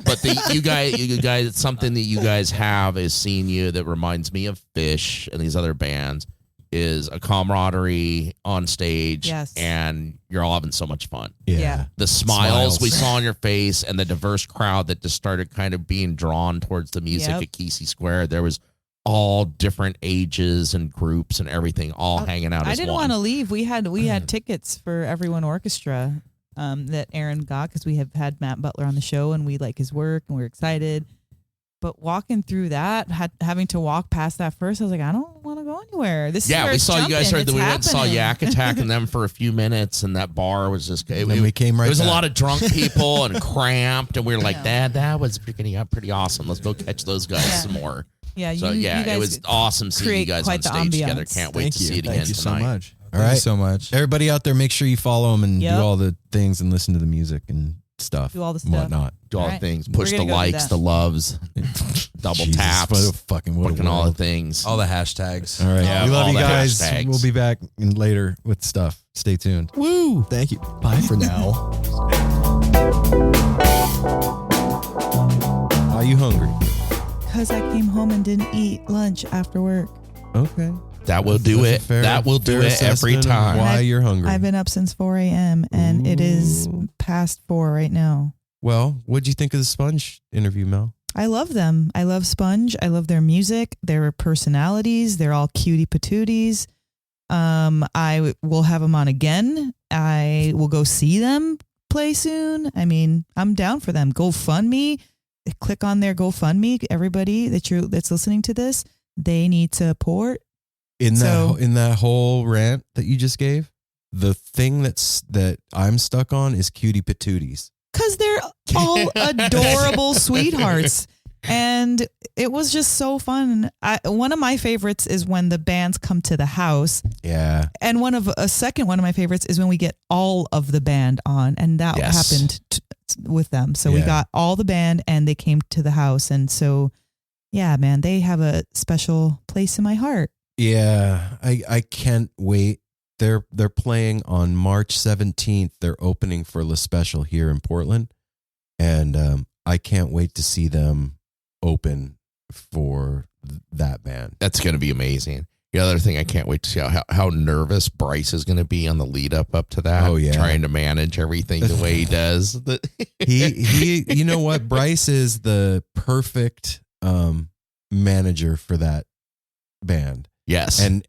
But you guys, something that you guys have is seeing you that reminds me of Fish and these other bands, is a camaraderie on stage. Yes. And you're all having so much fun. Yeah. The smiles we Smiles. saw on your face and the diverse crowd that just started kind of being drawn towards the music Yep. at Kesey Square. There was all different ages and groups and everything all hanging out I as didn't one. want to leave. We had tickets for Everyone Orchestra that Aaron got because we have had Matt Butler on the show and we like his work and we're excited. But walking through that, having to walk past that first, I was like, I don't want to go anywhere. This is Yeah, where we it's saw you guys. jumping. We It's went and saw happening. Yak attacking them for a few minutes, and that bar was just. It, Then we came right There was back. a lot of drunk people and cramped, and we were like, that was pretty awesome. Let's go catch those guys Yeah. some more. Yeah, So you it guys was awesome seeing you create guys quite on the stage together. ambiance. Can't wait Thank to you. see it again Thank you so tonight. much. All Thank right. you so much. Everybody out there, make sure you follow them and Yep. do all the things and listen to the music and stuff. Do all the and stuff. whatnot. Do all All the right. things. We're Push the gonna go do likes, that. the loves, double Jesus, taps, what a fucking what a fucking all the world. things. All the hashtags. All right. Yeah, we love all you the guys. hashtags. We'll be back later with stuff. Stay tuned. Woo. Thank you. Bye for now. Are you hungry? Because I came home and didn't eat lunch after work. Okay. That will do That's a it. fair- That will do fair it every assessment of time. Why I've- you're hungry? I've been up since 4 a.m. and it is past 4 right now. Well, what'd you think of the Spunj interview, Mel? I love them. I love Spunj. I love their music, their personalities. They're all cutie patooties. I will have them on again. I will go see them play soon. I mean, I'm down for them. GoFundMe. Click on their GoFundMe. Everybody that's listening to this, they need support. In So- that whole rant that you just gave, the thing that I'm stuck on is cutie patooties. Because they're all adorable sweethearts. And it was just so fun. One of my favorites is when the bands come to the house. Yeah. And a second one of my favorites is when we get all of the band on. And that Yes. happened with them. So we Yeah. got all the band and they came to the house. And so, yeah, man, they have a special place in my heart. Yeah. I can't wait. They're playing on March 17th. They're opening for La Special here in Portland. And I can't wait to see them open for that band. That's going to be amazing. The other thing I can't wait to see how nervous Bryce is going to be on the lead up to that. Oh, yeah. Trying to manage everything the way he does. He you know what? Bryce is the perfect manager for that band. Yes. And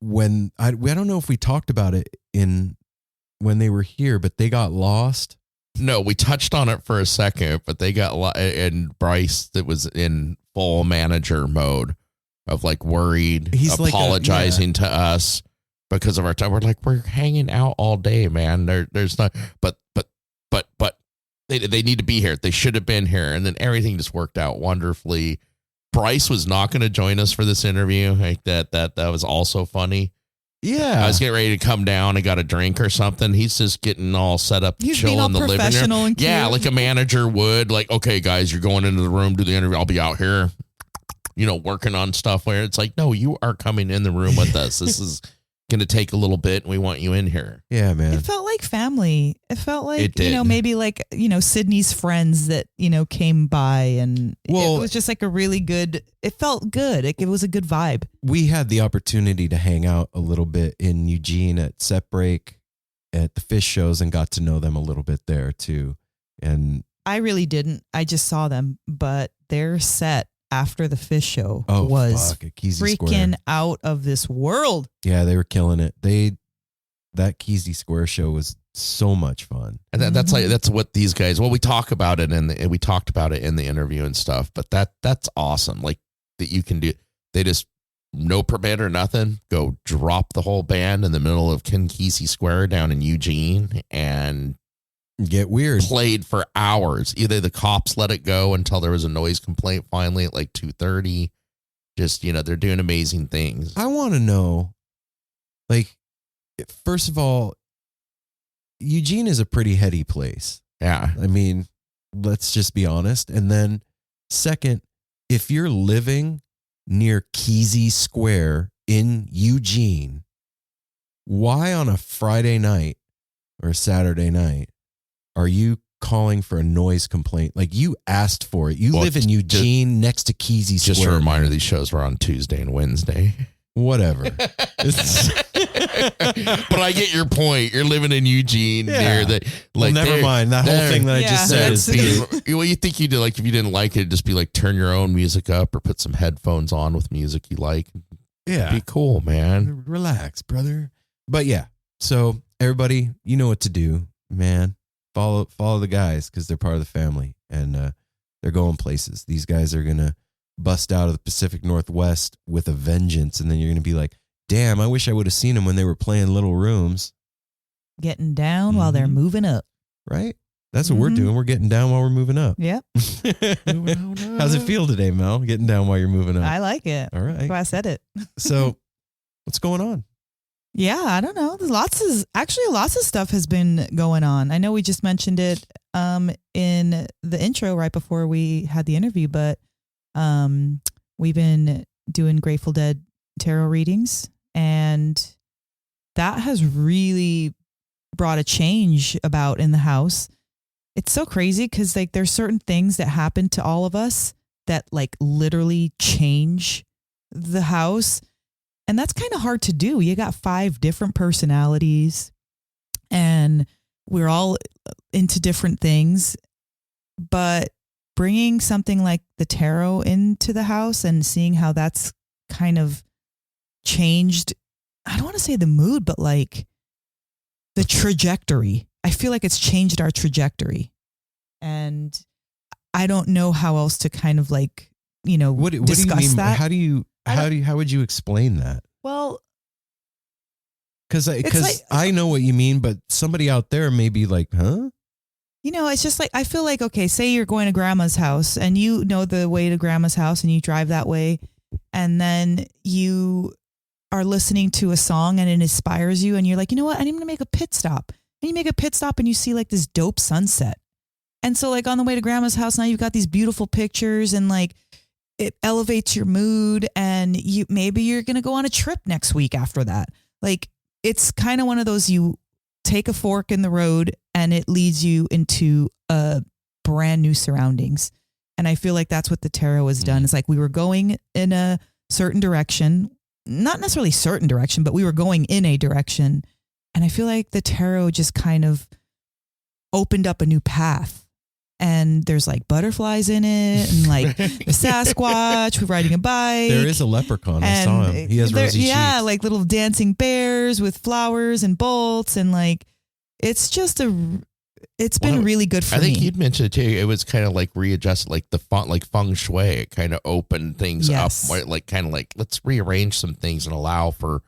when I don't know if we talked about it when they were here, but they got lost. No, we touched on it for a second, but they got and Bryce that was in full manager mode of like worried, He's like apologizing to us because of our time. We're like, we're hanging out all day, man. There's not, but they need to be here. They should have been here, and then everything just worked out wonderfully. Bryce was not going to join us for this interview. Like that was also funny. Yeah. I was getting ready to come down and got a drink or something. He's just getting all set up, He's chill being all in the living professional room. and cute. Yeah, like a manager would. Like, okay, guys, you're going into the room, do the interview. I'll be out here, working on stuff. Where it's like, no, you are coming in the room with us. This is going to take a little bit, and we want you in here. Yeah, man. It felt like family. It felt like, It did. maybe like, Sydney's friends that, came by, and it was just like a really good, it felt good. It was a good vibe. We had the opportunity to hang out a little bit in Eugene at Set Break at the fish shows and got to know them a little bit there too. And I really didn't. I just saw them, but their set after the fish show Oh, was fuck, at Kesey freaking Square. out of this world. Yeah, they were killing it. That Kesey Square show was so much fun. And that's what these guys. Well, we talked about it in the interview and stuff. But that's awesome. Like that you can do. They just no permit or nothing. Go drop the whole band in the middle of Kesey Square down in Eugene and get weird. Played for hours. Either the cops let it go until there was a noise complaint finally at like 2:30. Just they're doing amazing things. I want to know, like, first of all, Eugene is a pretty heady place. Yeah. I mean, let's just be honest. And then second, if you're living near Kesey Square in Eugene, why on a Friday night or Saturday night are you calling for a noise complaint? Like, you asked for it. You live in Eugene next to Kesey Square. Just a reminder, these shows were on Tuesday and Wednesday. Whatever. But I get your point. You're living in Eugene near the never mind. That whole thing that I just said is true. Well, you think you did, like, if you didn't like it, just be like, turn your own music up or put some headphones on with music you like. Yeah. Be cool, man. Relax, brother. But yeah. So everybody, you know what to do, man. Follow the guys because they're part of the family and they're going places. These guys are gonna bust out of the Pacific Northwest with a vengeance, and then you're gonna be like, damn, I wish I would have seen them when they were playing Little Rooms. Getting down while they're moving up. Right? That's what we're doing. We're getting down while we're moving up. Yep. How's it feel today, Mel? Getting down while you're moving up. I like it. All right. That's why I said it. So what's going on? Yeah, I don't know. There's lots of stuff has been going on. I know we just mentioned it in the intro right before we had the interview, but we've been doing Grateful Dead tarot readings, and that has really brought a change about in the house. It's so crazy because like there's certain things that happen to all of us that like literally change the house. And that's kind of hard to do. You got 5 different personalities and we're all into different things, but bringing something like the tarot into the house and seeing how that's kind of changed, I don't want to say the mood, but like the trajectory. I feel like it's changed our trajectory. And I don't know how else to kind of like, what discuss do you mean? that. How would you explain that? Well, because like, I know what you mean, but somebody out there may be like, huh? It's just like, I feel like, okay, say you're going to grandma's house and you know the way to grandma's house and you drive that way and then you are listening to a song and it inspires you and you're like, you know what? I'm going to make a pit stop. And you make a pit stop and you see like this dope sunset. And so like on the way to grandma's house, now you've got these beautiful pictures and like it elevates your mood and maybe you're going to go on a trip next week after that. Like it's kind of one of those, you take a fork in the road and it leads you into a brand new surroundings. And I feel like that's what the tarot has done. It's like we were going in a certain direction, not necessarily certain direction, but we were going in a direction. And I feel like the tarot just kind of opened up a new path. And there's like butterflies in it and like the Sasquatch riding a bike. There is a leprechaun. I saw him. He has rosy cheeks. Yeah, like little dancing bears with flowers and bolts. And like, it's just been really good for me. I think you'd mentioned it too. It was kind of like readjusted, like the font, like feng shui. It kind of opened things up, like kind of like let's rearrange some things and allow for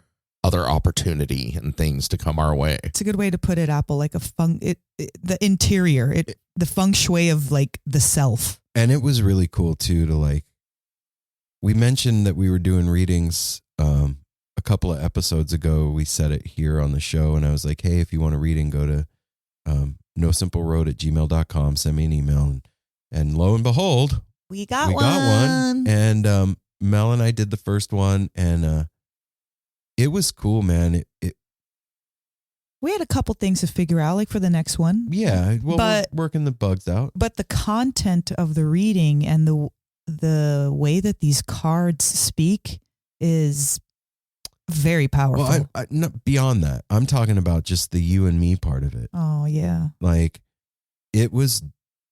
other opportunity and things to come our way. It's a good way to put it, Apple. Like the interior, the feng shui of like the self. And it was really cool too to like. We mentioned that we were doing readings a couple of episodes ago, we said it here on the show, and I was like, hey, if you want a reading, go to nosimpleroad@gmail.com, send me an email. And lo and behold, we got one. And Mel and I did the first one, and it was cool, man. We had a couple things to figure out, like for the next one. Yeah, well, we're working the bugs out. But the content of the reading and the way that these cards speak is very powerful. Well, no, beyond that, I'm talking about just the you and me part of it. Oh, yeah. Like, it was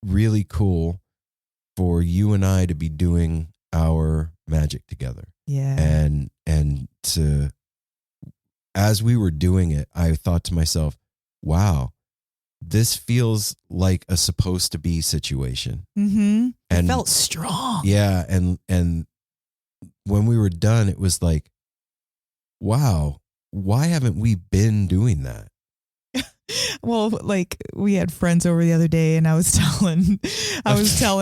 really cool for you and I to be doing our magic together. Yeah. And to, as we were doing it, I thought to myself, wow, this feels like a supposed to be situation. Mm-hmm. And it felt strong. Yeah. And when we were done, it was like, wow, why haven't we been doing that? Well, like we had friends over the other day, and I was telling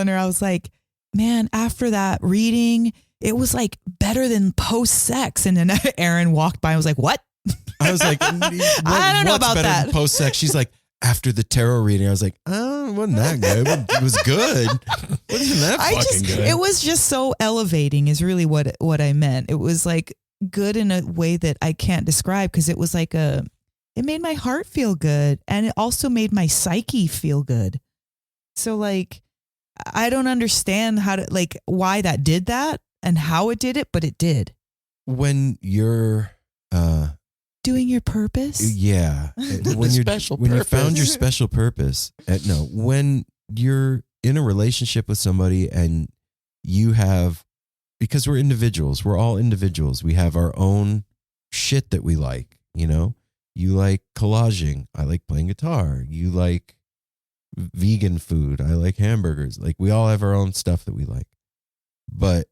her, I was like, man, after that reading, it was like better than post-sex. And then Aaron walked by and was like, what? I was like, I don't know about that. Post-sex. She's like, after the tarot reading, I was like, oh, it wasn't that good. It was good. Wasn't that fucking good? It was just so elevating is really what I meant. It was like good in a way that I can't describe, because it was like it made my heart feel good, and it also made my psyche feel good. So like, I don't understand why that did that and how it did it, but it did. When you're doing your purpose, yeah. When you found your special purpose, when you're in a relationship with somebody and you have, because we're individuals, we're all individuals. We have our own shit that we like, you know. You like collaging. I like playing guitar. You like vegan food. I like hamburgers. Like, we all have our own stuff that we like. But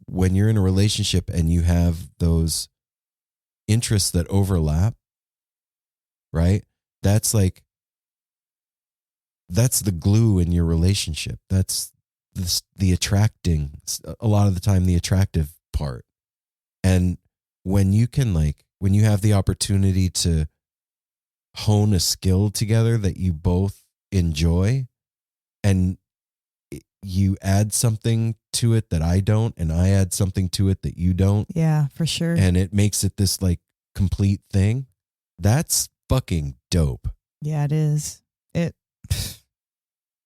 when you're in a relationship and you have those interests that overlap, right? That's the glue in your relationship. That's the attracting, a lot of the time, the attractive part. And when you have the opportunity to hone a skill together that you both enjoy, and you add something to it that I don't, and I add something to it that you don't. Yeah, for sure. And it makes it this like complete thing. That's fucking dope. Yeah, it is.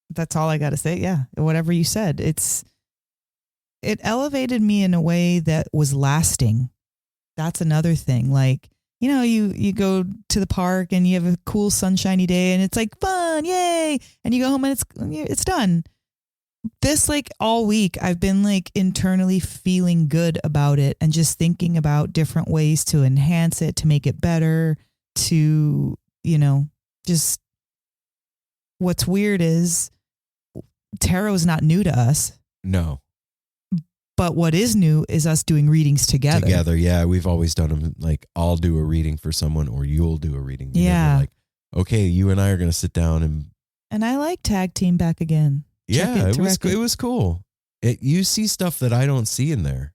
That's all I got to say. Yeah. Whatever you said, it elevated me in a way that was lasting. That's another thing. Like, you know, you go to the park and you have a cool sunshiny day and it's like fun. Yay. And you go home and it's done. This, like, all week I've been like internally feeling good about it and just thinking about different ways to enhance it, to make it better, to, you know, just what's weird is tarot is not new to us. No. But what is new is us doing readings together. Yeah. We've always done them. Like, I'll do a reading for someone or you'll do a reading. Yeah. Like, okay, you and I are going to sit down and I like tag team back again. Yeah, it was cool. You see stuff that I don't see in there.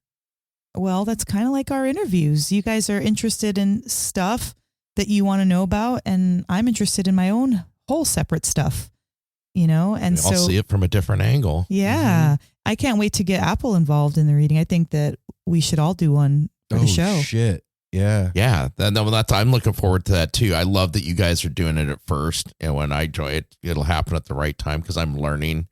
Well, that's kind of like our interviews. You guys are interested in stuff that you want to know about, and I'm interested in my own whole separate stuff, you know? And I'll see it from a different angle. Yeah. Mm-hmm. I can't wait to get Apple involved in the reading. I think that we should all do one for the show. Oh, shit. Yeah. Yeah. I'm looking forward to that too. I love that you guys are doing it at first. And when I join it, it'll happen at the right time because I'm learning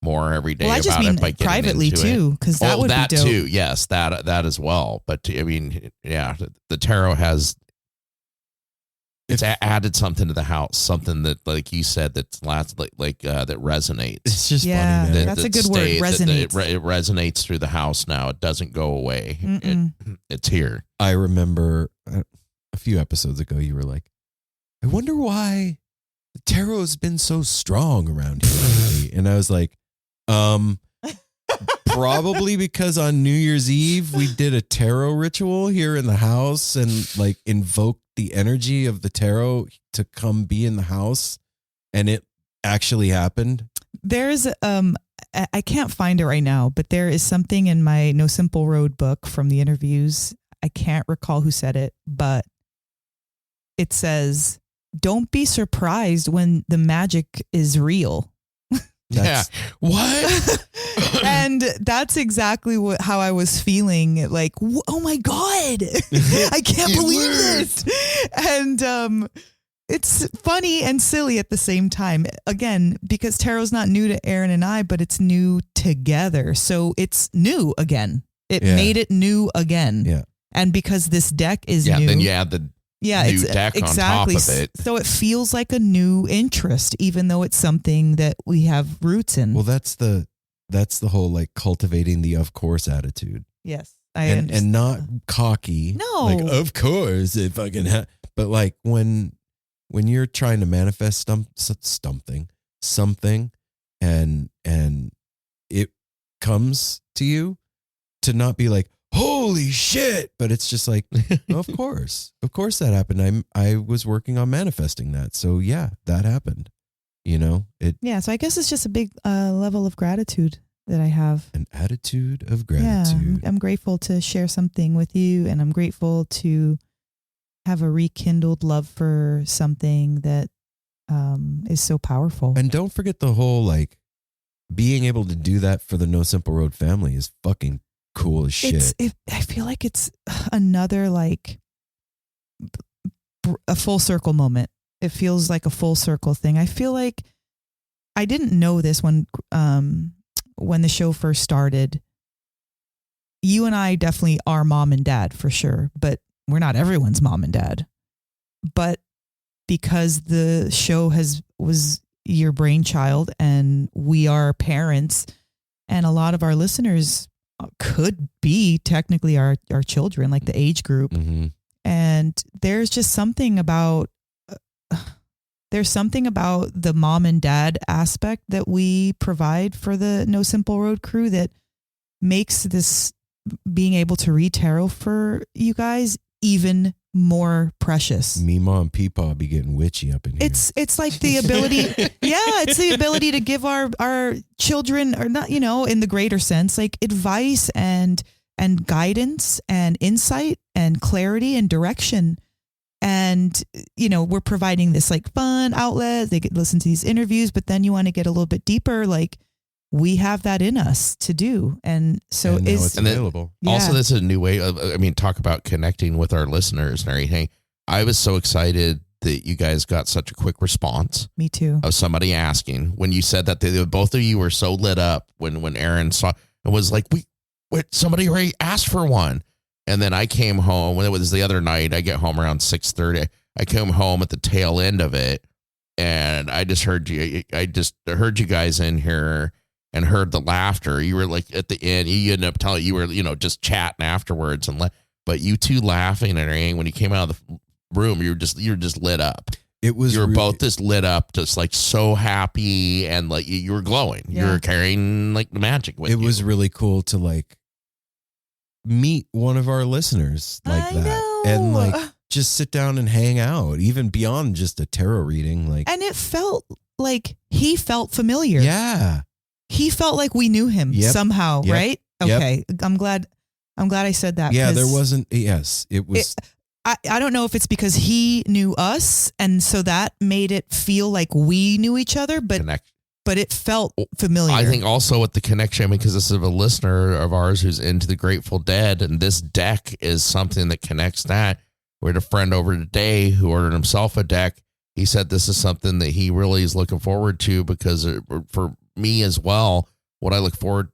more every day about it by getting privately into too, because that would that be dope. too. Yes, that as well. But I mean, yeah, the tarot has added something to the house, something that, like you said, that's that resonates. It's just funny, man. That's a good word. Resonates. It resonates through the house now. It doesn't go away. It's here. I remember a few episodes ago, you were like, I wonder why the tarot has been so strong around here lately. And I was like, probably because on New Year's Eve we did a tarot ritual here in the house and like invoked the energy of the tarot to come be in the house, and it actually happened. There's I can't find it right now, but there is something in my No Simple Road book from the interviews. I can't recall who said it, but it says, "Don't be surprised when the magic is real." What? And that's exactly how I was feeling. Like, oh my God, I can't believe this. And it's funny and silly at the same time. Again, because tarot's not new to Aaron and I, but it's new together. So it's new again. It made it new again. Yeah. And because this deck is new. Then you add the new deck on top of it. So it feels like a new interest, even though it's something that we have roots in. Well, that's the whole like cultivating the of course attitude. Yes. I and understand. and not cocky. No. Like, of course, if I can but like when you're trying to manifest something and it comes to you, to not be like, holy shit, but it's just like, of course that happened. I was working on manifesting that. So yeah, that happened. You know, Yeah, so I guess it's just a big level of gratitude that I have. An attitude of gratitude. Yeah, I'm grateful to share something with you, and I'm grateful to have a rekindled love for something that is so powerful. And don't forget the whole like being able to do that for the No Simple Road family is fucking cool as shit. I feel like it's another like a full circle moment. It feels like a full circle thing. I feel like I didn't know this when the show first started. You and I definitely are mom and dad for sure, but we're not everyone's mom and dad. But because the show was your brainchild and we are parents, and a lot of our listeners could be technically our children, like the age group. Mm-hmm. And there's just something about the mom and dad aspect that we provide for the No Simple Road crew that makes this being able to read tarot for you guys even more precious. Meemaw and Peepaw be getting witchy up in here. It's like the ability, it's the ability to give our children, or not, in the greater sense, like advice and guidance and insight and clarity and direction. And, we're providing this like fun outlet. They get to listen to these interviews, but then you want to get a little bit deeper. Like, we have that in us to do. And so it's available. Also, this is a new way of, talk about connecting with our listeners and everything. I was so excited that you guys got such a quick response. Me too. Of somebody asking when you said that both of you were so lit up when Aaron saw it, was like, somebody already asked for one. And then I came home when it was the other night. I get home around 6:30. I came home at the tail end of it, and I just heard you. I just heard you guys in here and heard the laughter. You were like at the end. You ended up telling you were just chatting afterwards, but you two laughing and everything. When you came out of the room, you were just lit up. You were both just lit up, just like so happy, and like you were glowing. Yeah. You were carrying like the magic with you. It was really cool to like meet one of our listeners like and like just sit down and hang out, even beyond just a tarot reading. Like, and it felt like he felt familiar. Yeah. He felt like we knew him somehow, Yep. right? Okay. Yep. I'm glad I said that. Yeah, there wasn't. Yes, it was. I don't know if it's because he knew us, and so that made it feel like we knew each other, but it felt familiar. I think also with the connection, because this is a listener of ours who's into the Grateful Dead, and this deck is something that connects that. We had a friend over today who ordered himself a deck. He said this is something that he really is looking forward to, because for me as well, what I look forward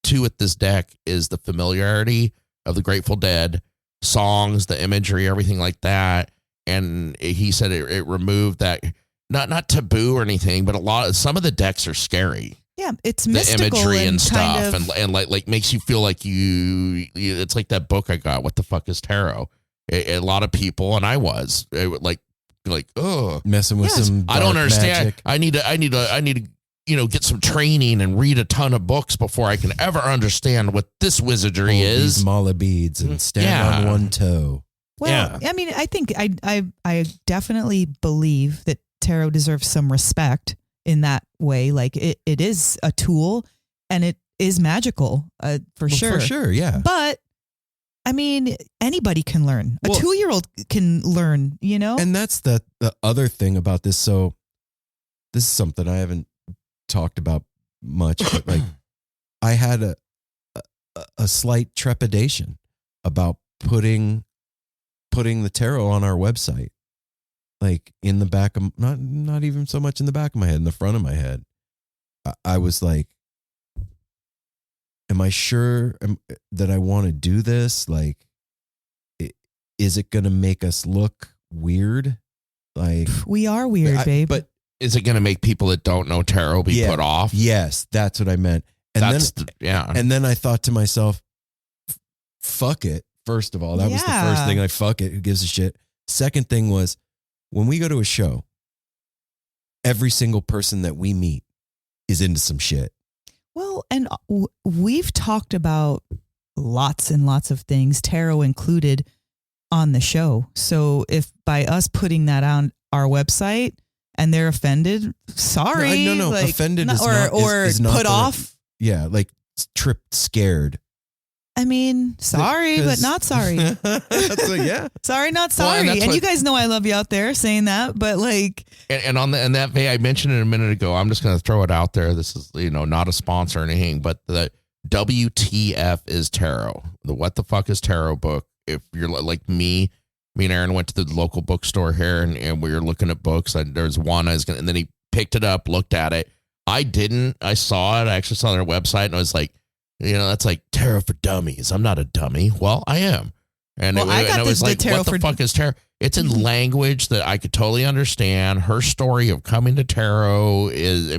to with this deck is the familiarity of the Grateful Dead, songs, the imagery, everything like that. And he said it removed that, not taboo or anything, but some of the decks are scary. Yeah, it's the mystical imagery and kind stuff, and like makes you feel like it's like that book I got, What the Fuck is Tarot? A lot of people, and I was like, oh, messing with some I don't dark understand. magic. I need to get some training and read a ton of books before I can ever understand what this wizardry Hold is. these mala beads and stand on one toe. Well, I mean, I think I definitely believe that tarot deserves some respect in that way. Like it is a tool and it is magical for sure. For sure, yeah. But I mean, anybody can learn. A Well- 2-year-old can learn, you know? And that's the other thing about this. So this is something I haven't talked about much, but like I had a slight trepidation about putting the tarot on our website. Like in the back of, not even so much in the back of my head, in the front of my head. I was like, am I sure that I want to do this? Like, is it going to make us look weird? Like, we are weird, babe. But is it going to make people that don't know tarot be put off? Yes, that's what I meant. And and then I thought to myself, fuck it. First of all, that was the first thing. Like, fuck it. Who gives a shit? Second thing was, when we go to a show, every single person that we meet is into some shit. Well, and we've talked about lots and lots of things, tarot included, on the show. So if by us putting that on our website and they're offended, sorry. No. Like, offended is or not put off. Yeah, like tripped, scared. I mean, sorry, but not sorry. That's like, yeah. Sorry, not Well, sorry. and and you guys know I love you out there saying that, but like, And on the, and that vein, I mentioned it a minute ago. I'm just going to throw it out there. This is, not a sponsor or anything, but the WTF is tarot. The What the Fuck is Tarot book. If you're like me and Aaron went to the local bookstore here and we were looking at books, and there's one and then he picked it up, looked at it. I didn't. I saw it. I actually saw their website and I was like, that's like tarot for dummies. I'm not a dummy. Well, I am. And I was like, what the fuck is tarot? It's in language that I could totally understand. Her story of coming to tarot is,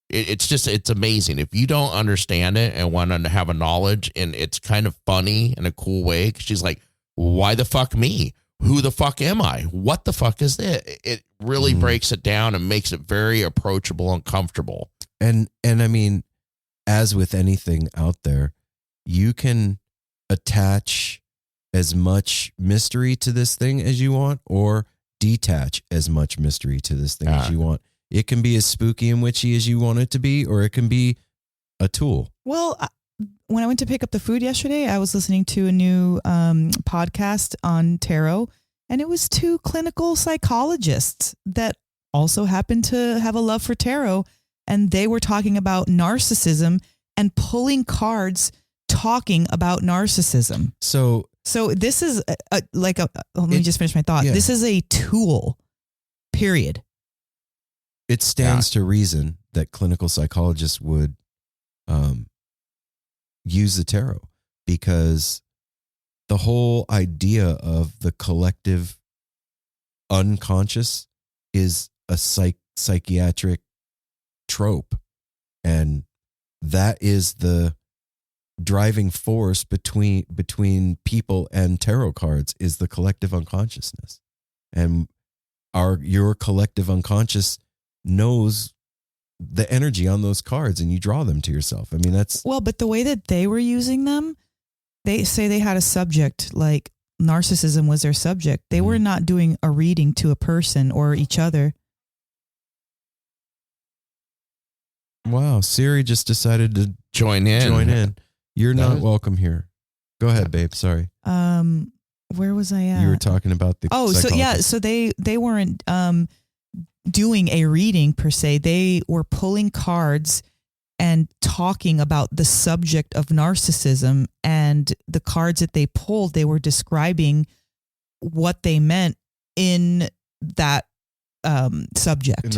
it's amazing. If you don't understand it and want to have a knowledge, and it's kind of funny in a cool way, because she's like, why the fuck me? Who the fuck am I? What the fuck is it? It really breaks it down and makes it very approachable and comfortable. And I mean, as with anything out there, you can attach as much mystery to this thing as you want, or detach as much mystery to this thing as you want. It can be as spooky and witchy as you want it to be, or it can be a tool. well, when I went to pick up the food yesterday, I was listening to a new podcast on tarot, and it was 2 clinical psychologists that also happened to have a love for tarot. And they were talking about narcissism and pulling cards, talking about narcissism. So this is let me just finish my thought. Yeah. This is a tool, period. It stands to reason that clinical psychologists would use the tarot, because the whole idea of the collective unconscious is a psychiatric trope, and that is the driving force between people and tarot cards, is the collective unconsciousness. And your collective unconscious knows the energy on those cards, and you draw them to yourself. I mean, that's but the way that they were using them, they say they had a subject, like narcissism was their subject. They were not doing a reading to a person or each other. wow. Siri just decided to Join in. You're not welcome here. Go ahead, babe. Sorry. Where was I at? You were talking about the psychologist. So they weren't doing a reading per se. They were pulling cards and talking about the subject of narcissism, and the cards that they pulled, they were describing what they meant in that subject, in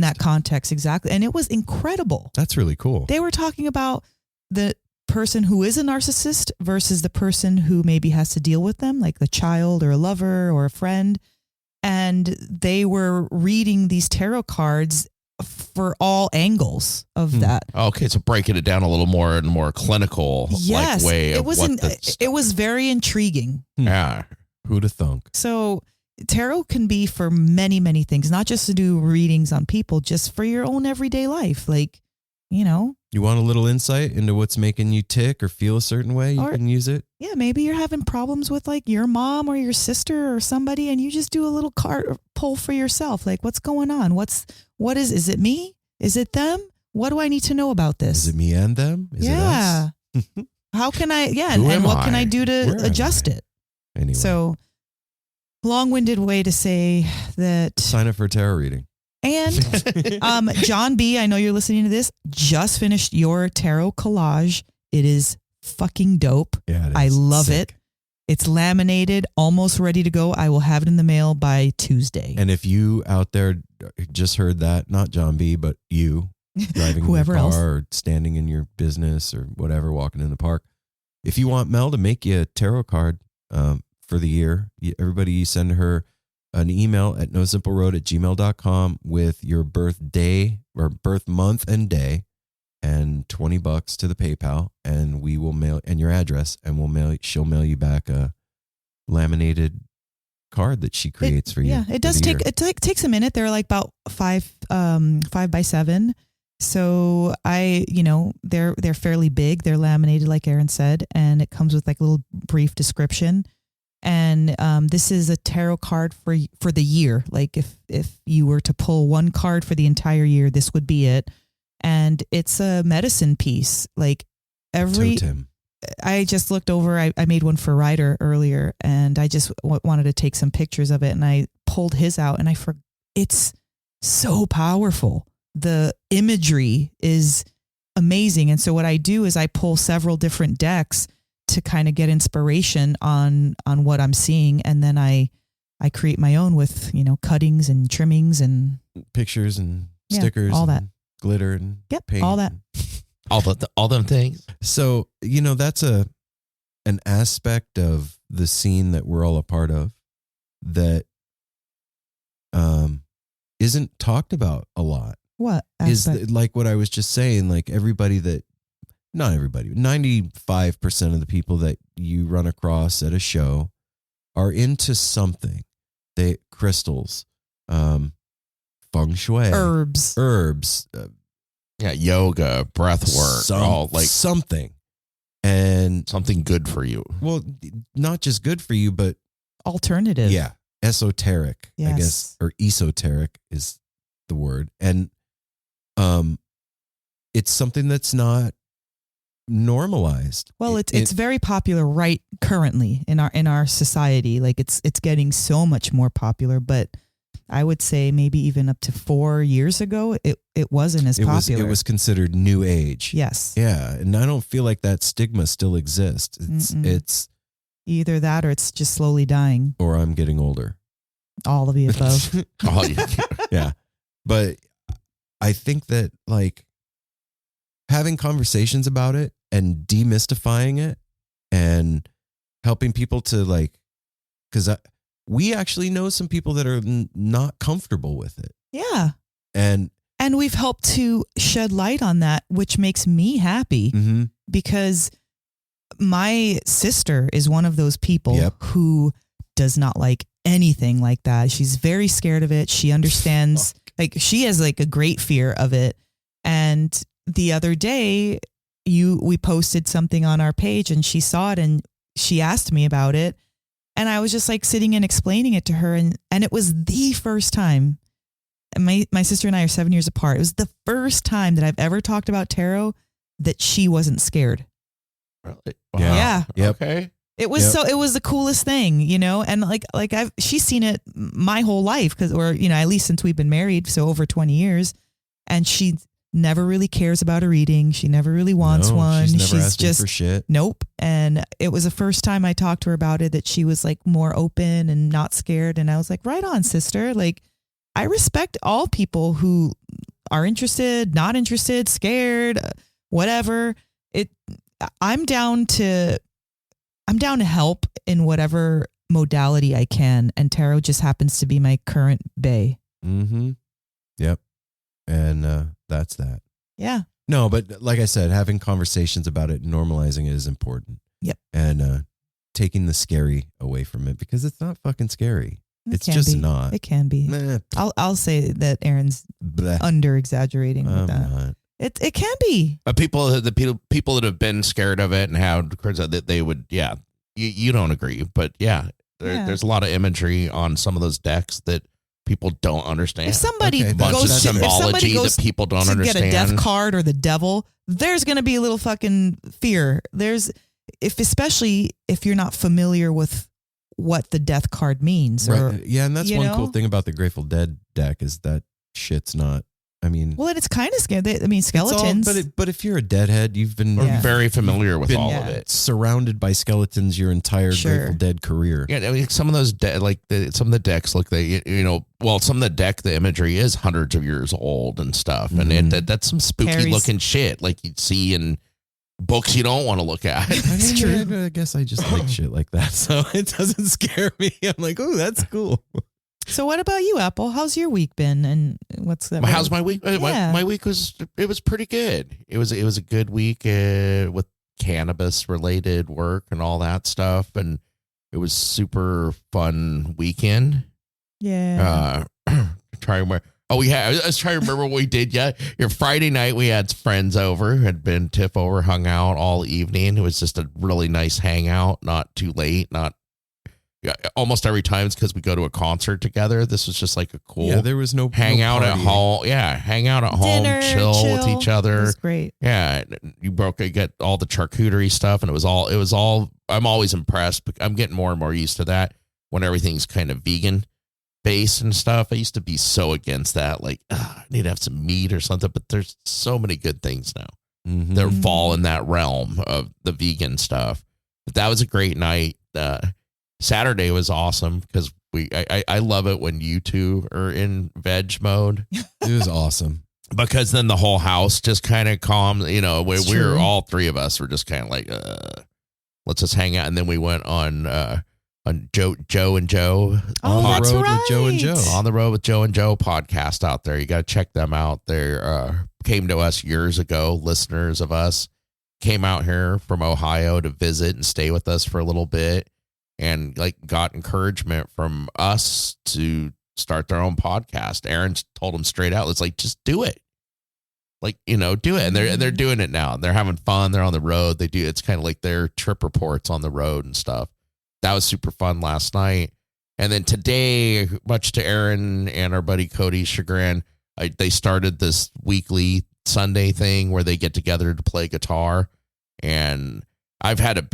that context, exactly. And it was incredible. That's really cool. They were talking about the person who is a narcissist versus the person who maybe has to deal with them, like a child or a lover or a friend. And they were reading these tarot cards for all angles of that. Okay, so breaking it down a little more and more clinical way of it was very intriguing. Yeah. Who'd have thunk? So tarot can be for many, many things, not just to do readings on people, just for your own everyday life. Like, You want a little insight into what's making you tick or feel a certain way? You can use it. Yeah, maybe you're having problems with like your mom or your sister or somebody, and you just do a little card pull for yourself. Like, what's going on? Is it me? Is it them? What do I need to know about this? Is it me and them? Is it us? how can I, Who and am what can I? I do Where to am adjust it? Anyway, So, long-winded way to say that. sign up for a tarot reading. And John B., I know you're listening to this, just finished your tarot collage. It is fucking dope. Yeah, I love it. It's laminated, almost ready to go. I will have it in the mail by Tuesday. And if you out there just heard that, not John B., but you driving Whoever in your car else. or standing in your business or whatever, walking in the park, if you want Mel to make you a tarot card for the year, everybody send her an email at nosimpleroad@gmail.com with your birthday or birth month and day and $20 to the PayPal, and we will mail, and your address, and she'll mail you back a laminated card that she creates for you. Yeah, it does take, takes a minute. They're like about 5 by 7. So they're fairly big. They're laminated, like Aaron said, and it comes with like a little brief description. And this is a tarot card for the year. Like if you were to pull one card for the entire year, this would be it. And it's a medicine piece. Like Totem. I just looked over. I made one for Ryder earlier, and I just wanted to take some pictures of it. And I pulled his out, and it's so powerful. The imagery is amazing. And so what I do is I pull several different decks to kind of get inspiration on what I'm seeing, and then I create my own with cuttings and trimmings and pictures and stickers, all that and glitter and paint, all that, all them things. So that's an aspect of the scene that we're all a part of that isn't talked about a lot. What is aspect? like what I was just saying? Like not everybody, 95% of the people that you run across at a show are into something. Crystals, feng shui, herbs, yoga, breath work, all like something, and something good for you. Well, not just good for you, but alternative. Yeah, esoteric, I Yes. guess, or esoteric is the word, and it's something that's not normalized. Well, it's very popular right currently in our society. Like it's getting so much more popular, but I would say maybe even up to 4 years ago, it wasn't as popular. It was considered new age. Yes. Yeah, and I don't feel like that stigma still exists. It's either that or it's just slowly dying. Or I'm getting older. All of the above. Yeah. But I think that like having conversations about it and demystifying it and helping people to because we actually know some people that are not comfortable with it. Yeah. And we've helped to shed light on that, which makes me happy because my sister is one of those people who does not like anything like that. She's very scared of it. She understands, she has a great fear of it. And the other day we posted something on our page and she saw it and she asked me about it. And I was just sitting and explaining it to her. And it was the first time, and my sister and I are 7 years apart. It was the first time that I've ever talked about tarot that she wasn't scared. Really? Wow. Yeah. Yep. Okay. It was it was the coolest thing, and she's seen it my whole life at least since we've been married, so over 20 years, and she never really cares about a reading. She never really wants one. She's never asked me for shit. Nope. And it was the first time I talked to her about it that she was more open and not scared. And I was like, right on, sister. I respect all people who are interested, not interested, scared, whatever. I'm down to help in whatever modality I can. And tarot just happens to be my current bae. Mm-hmm. Yep. And that's that. Yeah. No, but like I said, having conversations about it, normalizing it is important. Yep. And taking the scary away from it because it's not fucking scary. It's just not. It can be. Nah. I'll say that Aaron's under exaggerating with that. Not. It can be. People that have been scared of it and how that they would, you don't agree, but there's a lot of imagery on some of those decks that people don't understand. If somebody a bunch of goes to, if somebody symbology goes that people don't to understand. get a death card or the devil, there's going to be a little fucking fear. Especially if you're not familiar with what the death card means. Or, right. Yeah, and that's one cool thing about the Grateful Dead deck is that shit's not. I mean, well, it's kind of scary. I mean, skeletons. But if you're a deadhead, you've been very familiar with all of it. Surrounded by skeletons your entire Grateful Dead career. Yeah, I mean, some of those some of the decks look some of the deck, the imagery is hundreds of years old and stuff, and that's some spooky looking shit like you'd see in books you don't want to look at. It's true. I guess I just like shit like that, so it doesn't scare me. I'm like, oh, that's cool. So what about you, Apple? How's your week been? And what's that? How's my week? Yeah. My week was pretty good. It was a good week with cannabis related work and all that stuff, and it was super fun weekend. Yeah. I was trying to remember what we did. Yeah, Friday night we had friends over, had been Tiff over, hung out all evening. It was just a really nice hangout, not too late, almost every time it's because we go to a concert together. This was just like a cool. Yeah, there was no hang out at home. Yeah, hang out at Dinner, home, chill with each other. It was great. Yeah, you get all the charcuterie stuff, and it was all. I'm always impressed. But I'm getting more and more used to that when everything's kind of vegan based and stuff. I used to be so against that. Like, I need to have some meat or something. But there's so many good things now that fall in that realm of the vegan stuff. But that was a great night. Saturday was awesome because I love it when you two are in veg mode. It was awesome because then the whole house just kind of calms. We were all three of us were just kind of like, let's just hang out. And then we went on Joe and Joe. Oh, that's right. With Joe and Joe. On the Road with Joe and Joe podcast out there. You got to check them out. They came to us years ago. Listeners of us came out here from Ohio to visit and stay with us for a little bit. And got encouragement from us to start their own podcast. Aaron told them straight out, "It's just do it, do it." And they're doing it now. They're having fun. They're on the road. They do. It's kind of like their trip reports on the road and stuff. That was super fun last night. And then today, much to Aaron and our buddy Cody's chagrin, they started this weekly Sunday thing where they get together to play guitar. And I've had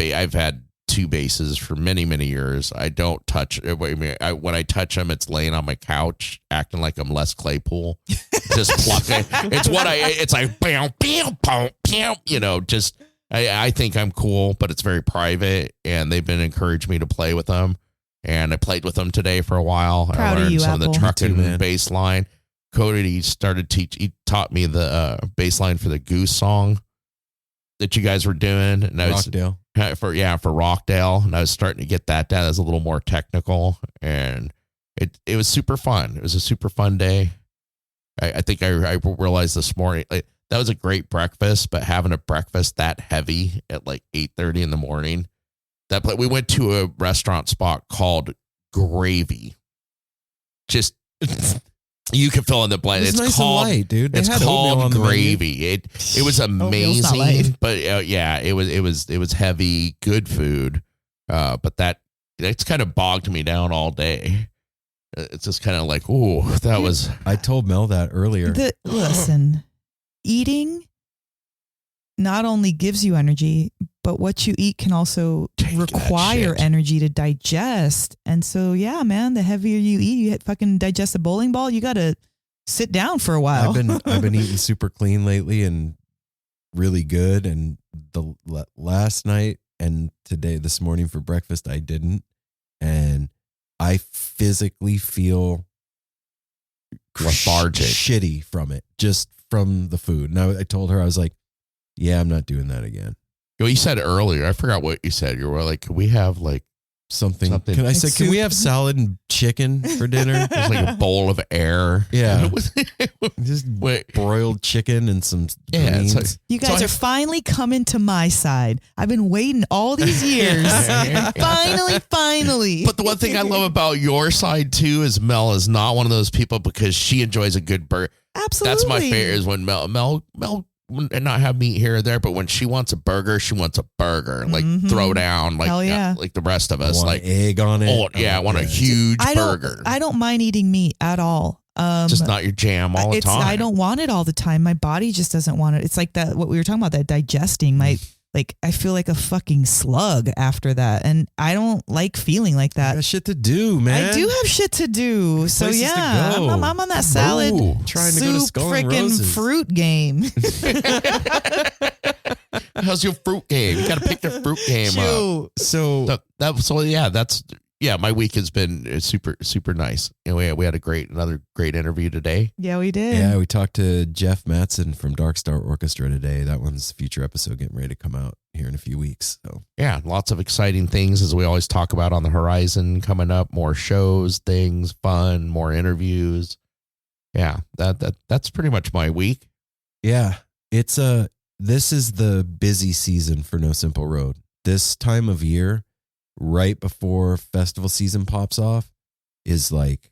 two basses for many, many years. I don't touch it. When I touch them, it's laying on my couch, acting like I'm Les Claypool. Just plucking. It's like, bam, bam, bam, bam, just, I think I'm cool, but it's very private. And they've been encouraging me to play with them. And I played with them today for a while. Proud I learned of you, some Apple. of the trucking bass line. Cody he taught me the bass line for the Goose song that you guys were doing. And Rockdale. For Rockdale, and I was starting to get that down. It was a little more technical, and it was super fun. It was a super fun day. I think I realized this morning that was a great breakfast, but having a breakfast that heavy at 8:30 in the morning, we went to a restaurant spot called Gravy. Just you can fill in the blank. It's nice called, and light, dude. It's called Gravy. It was amazing, but it was heavy, good food. But it's kind of bogged me down all day. It's just kind of like, ooh, that was. I told Mel that earlier. Listen, eating not only gives you energy, but what you eat can also require energy to digest. And so, yeah, man, the heavier you eat, you fucking digest a bowling ball. You got to sit down for a while. I've been eating super clean lately and really good. And the last night and this morning for breakfast, I didn't. And I physically feel lethargic, shitty from it, just from the food. And I told her, I was like, yeah, I'm not doing that again. Well, you said earlier, I forgot what you said. You were like, can we have something? Can we have salad and chicken for dinner? It's like a bowl of air. Yeah. Just broiled chicken and some greens. You guys are finally coming to my side. I've been waiting all these years. Finally. But the one thing I love about your side too is Mel is not one of those people because she enjoys a good burger. Absolutely. That's my favorite is when Mel not have meat here or there, but when she wants a burger, she wants a burger. Like throw down, like Hell yeah. like the rest of us, Want like egg on it. Oh yeah, I want a huge burger. I don't mind eating meat at all. Just not your jam all the time. I don't want it all the time. My body just doesn't want it. It's like that, what we were talking about, that digesting. Like I feel like a fucking slug after that. And I don't like feeling like that. I got shit to do, man. I do have shit to do. So Places yeah, to go. I'm on that salad, trying to go to soup, Skull and frickin' Roses. fruit game. How's your fruit game? You got to pick your fruit game up. So my week has been super nice. You know, we had another great interview today. Yeah, we did. Yeah, we talked to Jeff Mattson from Dark Star Orchestra today. That one's a future episode getting ready to come out here in a few weeks. So yeah, lots of exciting things as we always talk about on the horizon coming up. More shows, things, fun, more interviews. Yeah, that's pretty much my week. yeah, this is the busy season for No Simple Road. This time of year, right before festival season pops off, is like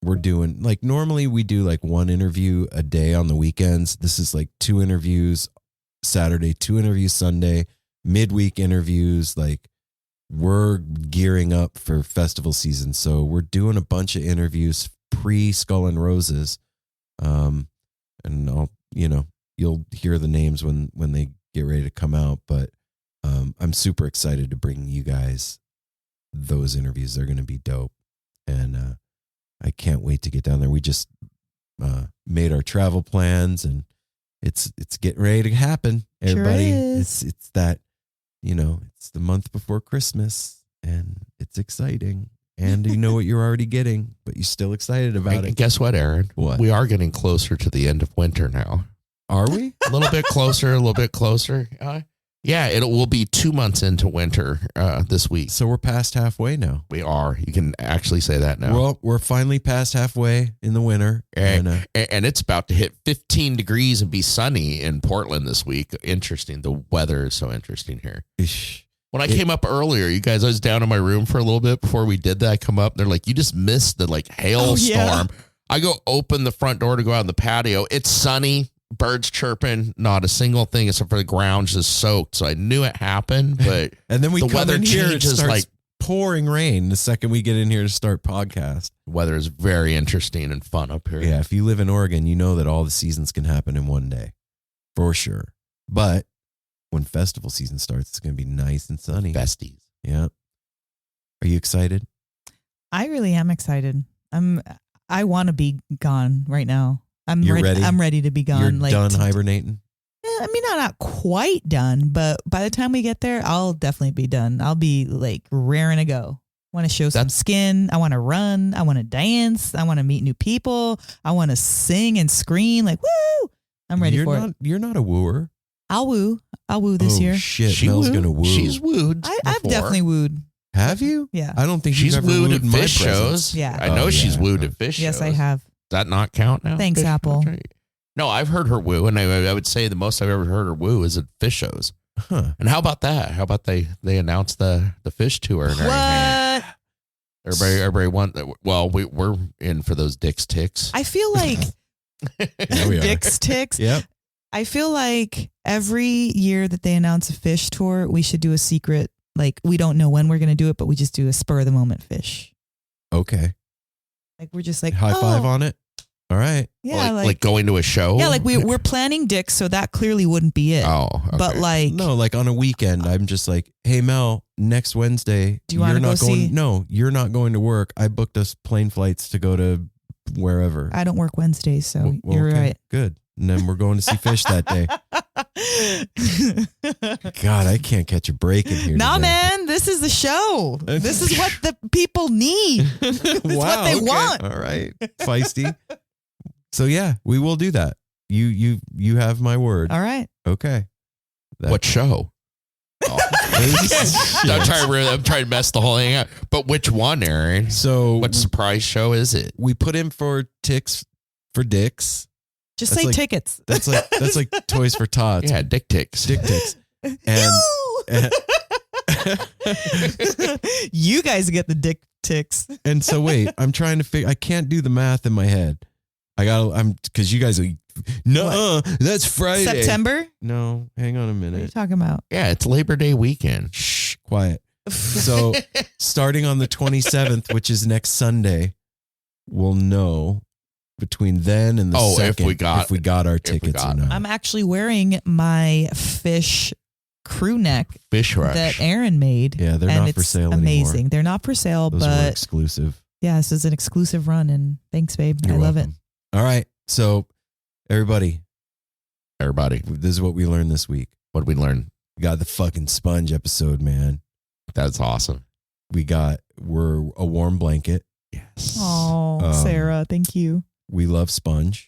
we're doing, like, normally we do like one interview a day on the weekends. This is like 2 interviews Saturday, 2 interviews Sunday, midweek interviews. Like, we're gearing up for festival season. So we're doing a bunch of interviews pre Skull and Roses. And you'll hear the names when they get ready to come out. But I'm super excited to bring you guys those interviews. They're going to be dope. And I can't wait to get down there. We just made our travel plans, and it's getting ready to happen. Everybody, is. it's that, it's the month before Christmas, and it's exciting. And you know what you're already getting, but you're still excited about it. Guess what, Aaron? What? We are getting closer to the end of winter now. Are we? A little bit closer, Yeah, we'll be 2 months into winter this week. So we're past halfway now. We are. You can actually say that now. Well, we're finally past halfway in the winter. And it's about to hit 15 degrees and be sunny in Portland this week. Interesting. The weather is so interesting here. When I came up earlier, you guys, I was down in my room for a little bit before we did that. I come up, they're like, you just missed the hailstorm. I go open the front door to go out on the patio. It's sunny. Birds chirping, not a single thing except for the ground just soaked. So I knew it happened, but and then the weather in here, changes, it starts like pouring rain the second we get in here to start podcast. Weather is very interesting and fun up here. Yeah, if you live in Oregon, you know that all the seasons can happen in one day, for sure. But when festival season starts, it's going to be nice and sunny. Festies. Yeah. Are you excited? I really am excited. I want to be gone right now. You're ready? I'm ready to be gone. You're done hibernating? I mean, I'm not quite done, but by the time we get there, I'll definitely be done. I'll be like raring to go. I want to show some skin. I want to run. I want to dance. I want to meet new people. I want to sing and scream like, woo! I'm ready for it. You're not a wooer. I'll woo this year. Shit, Mel's going to woo. She's wooed. I've definitely wooed. Have you? Yeah. I don't think she's you've ever wooed wooed at my fish presence. shows. Yeah. I know she's wooed at fish shows. Yes, I have. Does that not count now? Thanks, Apple. No, I've heard her woo, and I would say the most I've ever heard her woo is at fish shows. Huh. And how about that? How about they announced the fish tour and everything? Everybody want? Well, we're in for those Dick's Ticks. I feel like Dick's Ticks. Yep. I feel like every year that they announce a fish tour, we should do a secret. Like, we don't know when we're going to do it, but we just do a spur of the moment fish. Okay. Like, we're just like, high five on it. All right. Yeah, like going to a show. Yeah, like we're planning Dick's, so that clearly wouldn't be it. Oh, okay. But like, no, like on a weekend, I'm just like, hey Mel, next Wednesday, do you want to go see? No, you're not going to work. I booked us plane flights to go to wherever. I don't work Wednesdays, so you're okay, right. Good. And then we're going to see fish that day. God, I can't catch a break in here. Nah, today. man, this is the show. This is what the people need. This is what they want. All right, feisty. So yeah, we will do that. You have my word. All right. Okay. What show? I'm trying to mess the whole thing up. But which one, Aaron? So what surprise show is it? We put in for Ticks for Dicks. Just say tickets. That's like Toys for Tots. Yeah, Dick Ticks. Dick Ticks. And you guys get the Dick Ticks. And so wait, I'm trying to figure. I can't do the math in my head. Because you guys No, that's Friday. September? No, hang on a minute. What are you talking about? Yeah, it's Labor Day weekend. Shh, quiet. So starting on the 27th, which is next Sunday, we'll know between then and the 2nd if we got our tickets or not. I'm actually wearing my fish crew neck fish rack that Aaron made. Yeah, they're and not for sale amazing. anymore. They're not for sale, Those were but exclusive. yeah, this is an exclusive run, and thanks, babe. You're I love welcome. All right. So everybody, this is what we learned this week. What did we learn? We got the fucking Spunj episode, man. That's awesome. We're a warm blanket. Yes. Oh, Sarah, thank you. We love Spunj.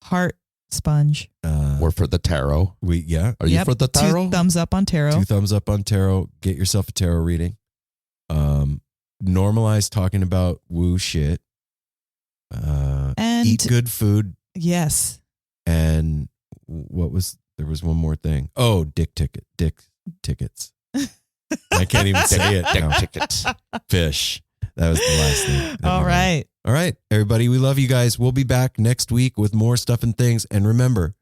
Heart Sponge. We're for the tarot. Are you for the tarot? 2 thumbs up on tarot. 2 thumbs up on tarot. Get yourself a tarot reading. Normalize talking about woo shit. And eat good food. Yes. And there was one more thing. Oh, dick tickets. I can't even say it. Dick tickets. Fish. That was the last thing. All right. All right, everybody. We love you guys. We'll be back next week with more stuff and things. And remember,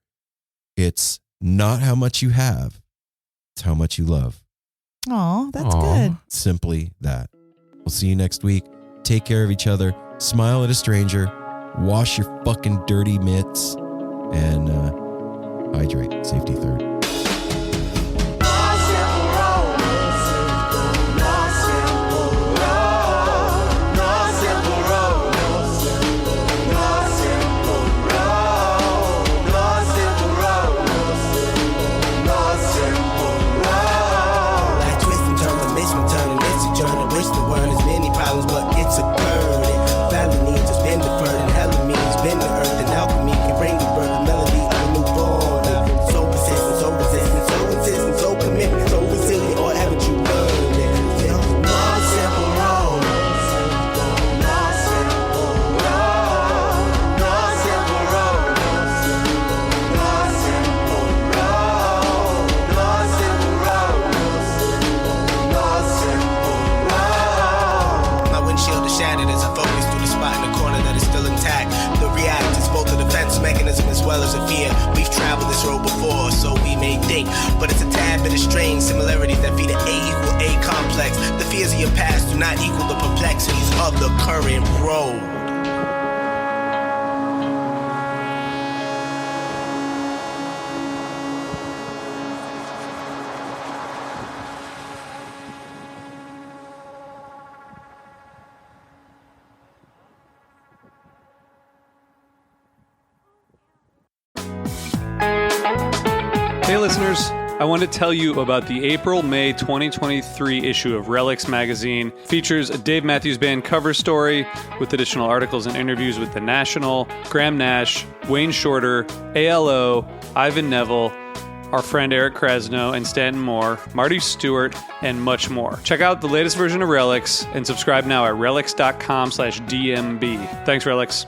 it's not how much you have, it's how much you love. Oh, that's good. Simply that. We'll see you next week. Take care of each other. Smile at a stranger. Wash your fucking dirty mitts. And hydrate. Safety third. But it's a tad bit of strange similarities that feed an A=A complex. The fears of your past do not equal the perplexities of the current road. Hey listeners, I want to tell you about the April-May 2023 issue of Relics magazine. Features a Dave Matthews Band cover story with additional articles and interviews with The National, Graham Nash, Wayne Shorter, ALO, Ivan Neville, our friend Eric Krasno and Stanton Moore, Marty Stewart, and much more. Check out the latest version of Relics and subscribe now at relics.com/DMB. Thanks, Relics.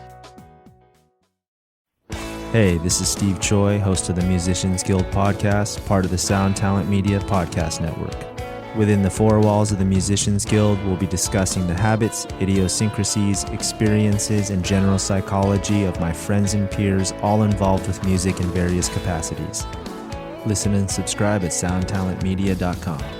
Hey, this is Steve Choi, host of the Musicians Guild podcast, part of the Sound Talent Media podcast network. Within the four walls of the Musicians Guild, we'll be discussing the habits, idiosyncrasies, experiences, and general psychology of my friends and peers, all involved with music in various capacities. Listen and subscribe at soundtalentmedia.com.